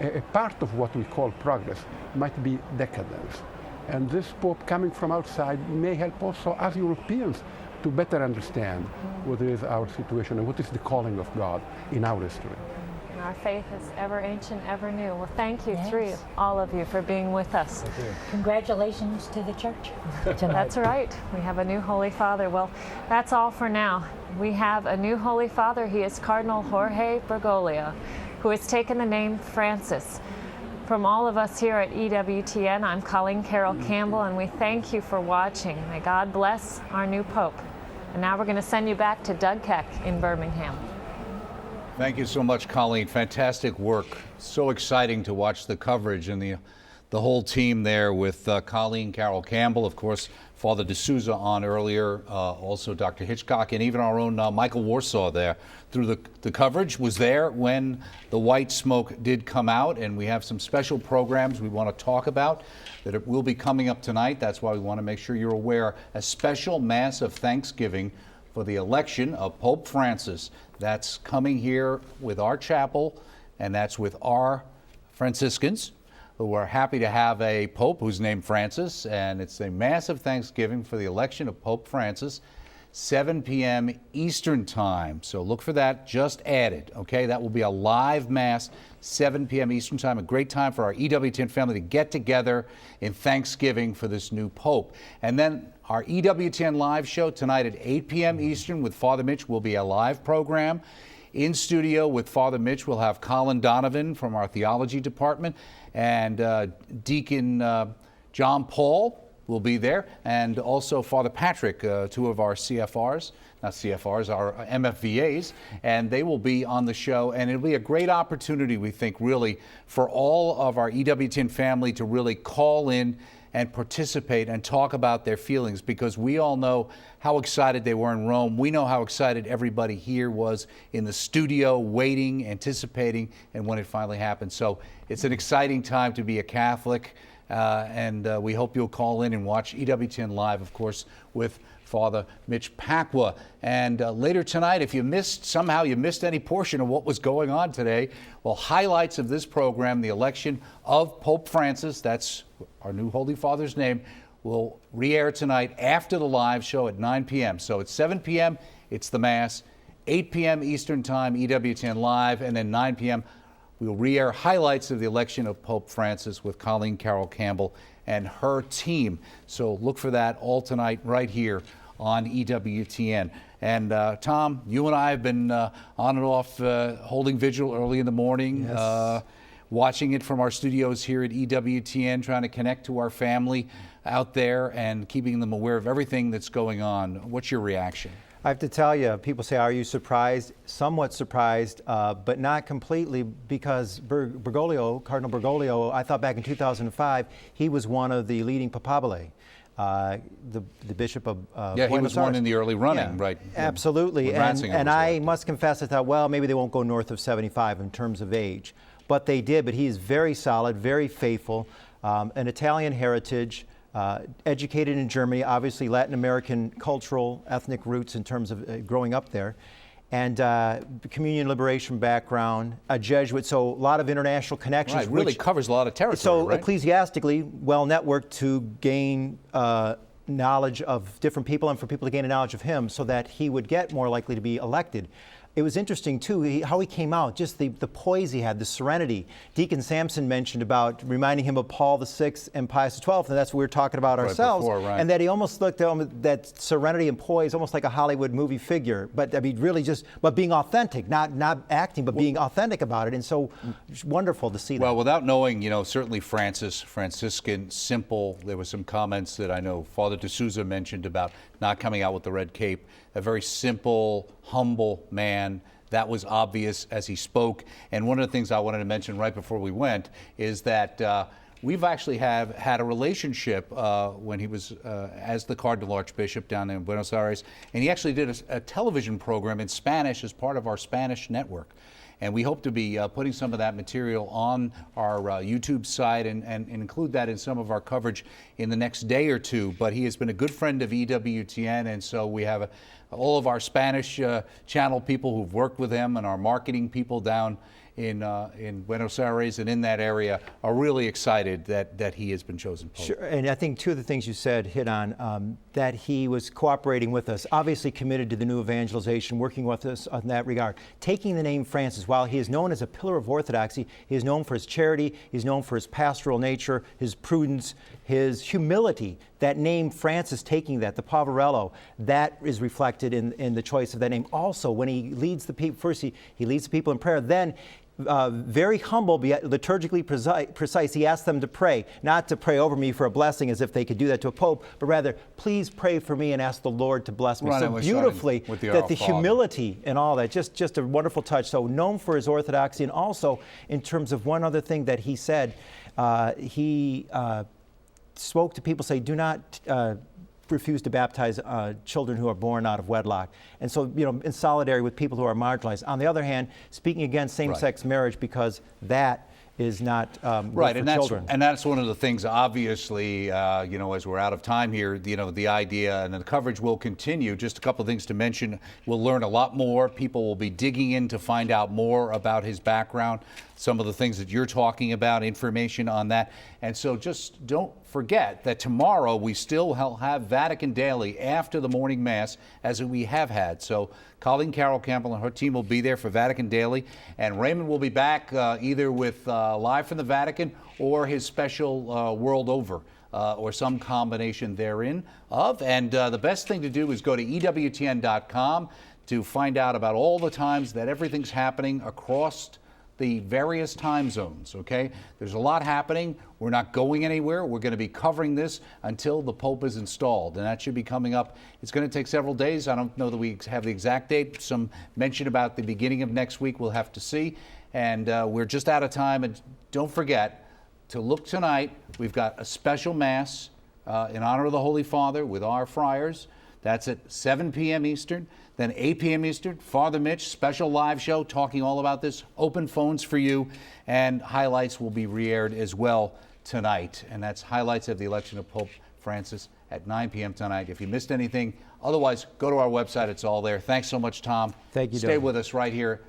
a part of what we call progress might be decadence. And this Pope coming from outside may help also us Europeans to better understand what is our situation and what is the calling of God in our history. Our faith is ever ancient, ever new. Well, thank you, all of you, for being with us. Congratulations to the Church tonight. That's right. We have a new Holy Father. Well, that's all for now. We have a new Holy Father. He is Cardinal Jorge Bergoglio, who has taken the name Francis. From all of us here at EWTN, I'm Colleen Carroll Campbell, and we thank you for watching. May God bless our new Pope. And now we're going to send you back to Doug Keck in Birmingham. Thank you so much, Colleen. Fantastic work. So exciting to watch the coverage and the whole team there with Colleen Carroll Campbell, of course, Father D'Souza on earlier, also Dr. Hitchcock, and even our own Michael Warsaw there through the coverage, was there when the white smoke did come out, and we have some special programs we want to talk about that it will be coming up tonight. That's why we want to make sure you're aware. A special Mass of Thanksgiving for the election of Pope Francis. That's coming here with our chapel, and that's with our Franciscans, who are happy to have a Pope who's named Francis, and it's a massive Thanksgiving for the election of Pope Francis, 7 p.m. Eastern Time. So look for that, just added, okay? That will be a live Mass, 7 p.m. Eastern Time, a great time for our EWTN family to get together in Thanksgiving for this new Pope. And then our EWTN live show tonight at 8 p.m. Eastern with Father Mitch will be a live program. In studio with Father Mitch, we'll have Colin Donovan from our theology department, and Deacon John Paul will be there, and also Father Patrick, two of our CFRs, not CFRs, our MFVAs, and they will be on the show. And it'll be a great opportunity, we think, really, for all of our EWTN family to really call in and participate and talk about their feelings, because we all know how excited they were in Rome. We know how excited everybody here was in the studio, waiting, anticipating, and when it finally happened. So it's an exciting time to be a Catholic, and we hope you'll call in and watch EWTN Live, of course, with Father Mitch Pacwa. And later tonight, if you somehow you missed any portion of what was going on today, well, highlights of this program, the election of Pope Francis, that's our new Holy Father's name, will re-air tonight after the live show at 9 p.m. So at 7 p.m., it's the Mass, 8 p.m. Eastern Time, EWTN Live, and then 9 p.m., we'll re-air highlights of the election of Pope Francis with Colleen Carroll Campbell and her team. So look for that all tonight right here on EWTN. And Tom, you and I have been on and off holding vigil early in the morning, watching it from our studios here at EWTN, trying to connect to our family out there and keeping them aware of everything that's going on. What's your reaction? I have to tell you, people say, are you surprised? Somewhat surprised, but not completely, because Bergoglio, Cardinal Bergoglio, I thought back in 2005, he was one of the leading papabile. The Bishop of he was one in the early running, right? Absolutely. And I must confess, I thought, well, maybe they won't go north of 75 in terms of age. But they did, but he is very solid, very faithful, an Italian heritage, educated in Germany, obviously Latin American cultural, ethnic roots in terms of growing up there, and communion liberation background, a Jesuit, so a lot of international connections. Right, really covers a lot of territory, so right? Ecclesiastically well networked to gain knowledge of different people and for people to gain a knowledge of him so that he would get more likely to be elected. It was interesting, too, how he came out, just the poise he had, the serenity. Deacon Sampson mentioned about reminding him of Paul VI and Pius XII, and that's what we were talking about ourselves. And that he almost looked at that serenity and poise, almost like a Hollywood movie figure. But I mean, really but being authentic, not acting, but being authentic about it. And so wonderful to see that. Well, without knowing, certainly Franciscan, simple. There were some comments that I know Father D'Souza mentioned about not coming out with the red cape. A very simple, humble man. That was obvious as he spoke. And one of the things I wanted to mention right before we went is that we've actually had a relationship when he was as the Cardinal Archbishop down there in Buenos Aires. And he actually did a television program in Spanish as part of our Spanish network. And we hope to be putting some of that material on our YouTube site and include that in some of our coverage in the next day or two. But he has been a good friend of EWTN, and so we have all of our Spanish channel people who've worked with him and our marketing people down in Buenos Aires and in that area are really excited that he has been chosen Pope. Sure, and I think two of the things you said hit on, that he was cooperating with us, obviously committed to the new evangelization, working with us on that regard. Taking the name Francis, while he is known as a pillar of orthodoxy, he is known for his charity, he's known for his pastoral nature, his prudence, his humility. That name Francis, taking that, the Poverello, that is reflected in the choice of that name. Also, when he leads the people, first he leads the people in prayer, then very humble, yet liturgically precise. He asked them to pray, not to pray over me for a blessing as if they could do that to a pope, but rather, please pray for me and ask the Lord to bless me. So beautifully, that the humility and all that, just a wonderful touch. So known for his orthodoxy, and also in terms of one other thing that he said, he spoke to people, say, do not refuse to baptize children who are born out of wedlock. And so, in solidarity with people who are marginalized. On the other hand, speaking against same-sex marriage, because that is not good for children. And that's one of the things, obviously, as we're out of time here, the idea, and the coverage will continue. Just a couple of things to mention. We'll learn a lot more. People will be digging in to find out more about his background, some of the things that you're talking about, information on that. And so just don't forget that tomorrow we still have Vatican Daily after the morning Mass, as we have had. So Colleen Carroll Campbell and her team will be there for Vatican Daily, and Raymond will be back either with Live from the Vatican or his special World Over, or some combination therein of. And the best thing to do is go to EWTN.com to find out about all the times that everything's happening across the various time zones, okay? There's a lot happening. We're not going anywhere. We're going to be covering this until the Pope is installed, and that should be coming up. It's going to take several days. I don't know that we have the exact date. Some mention about the beginning of next week. We'll have to see. And we're just out of time. And don't forget to look tonight. We've got a special Mass in honor of the Holy Father with our friars. That's at 7 p.m. Eastern. Then 8 p.m. Eastern, Father Mitch, special live show talking all about this. Open phones for you, and highlights will be re-aired as well tonight. And that's highlights of the election of Pope Francis at 9 p.m. tonight. If you missed anything, otherwise, go to our website. It's all there. Thanks so much, Tom. Thank you, Stay Doug. with us right here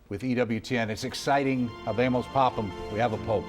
with EWTN. It's exciting. Habemos Papam. We have a Pope.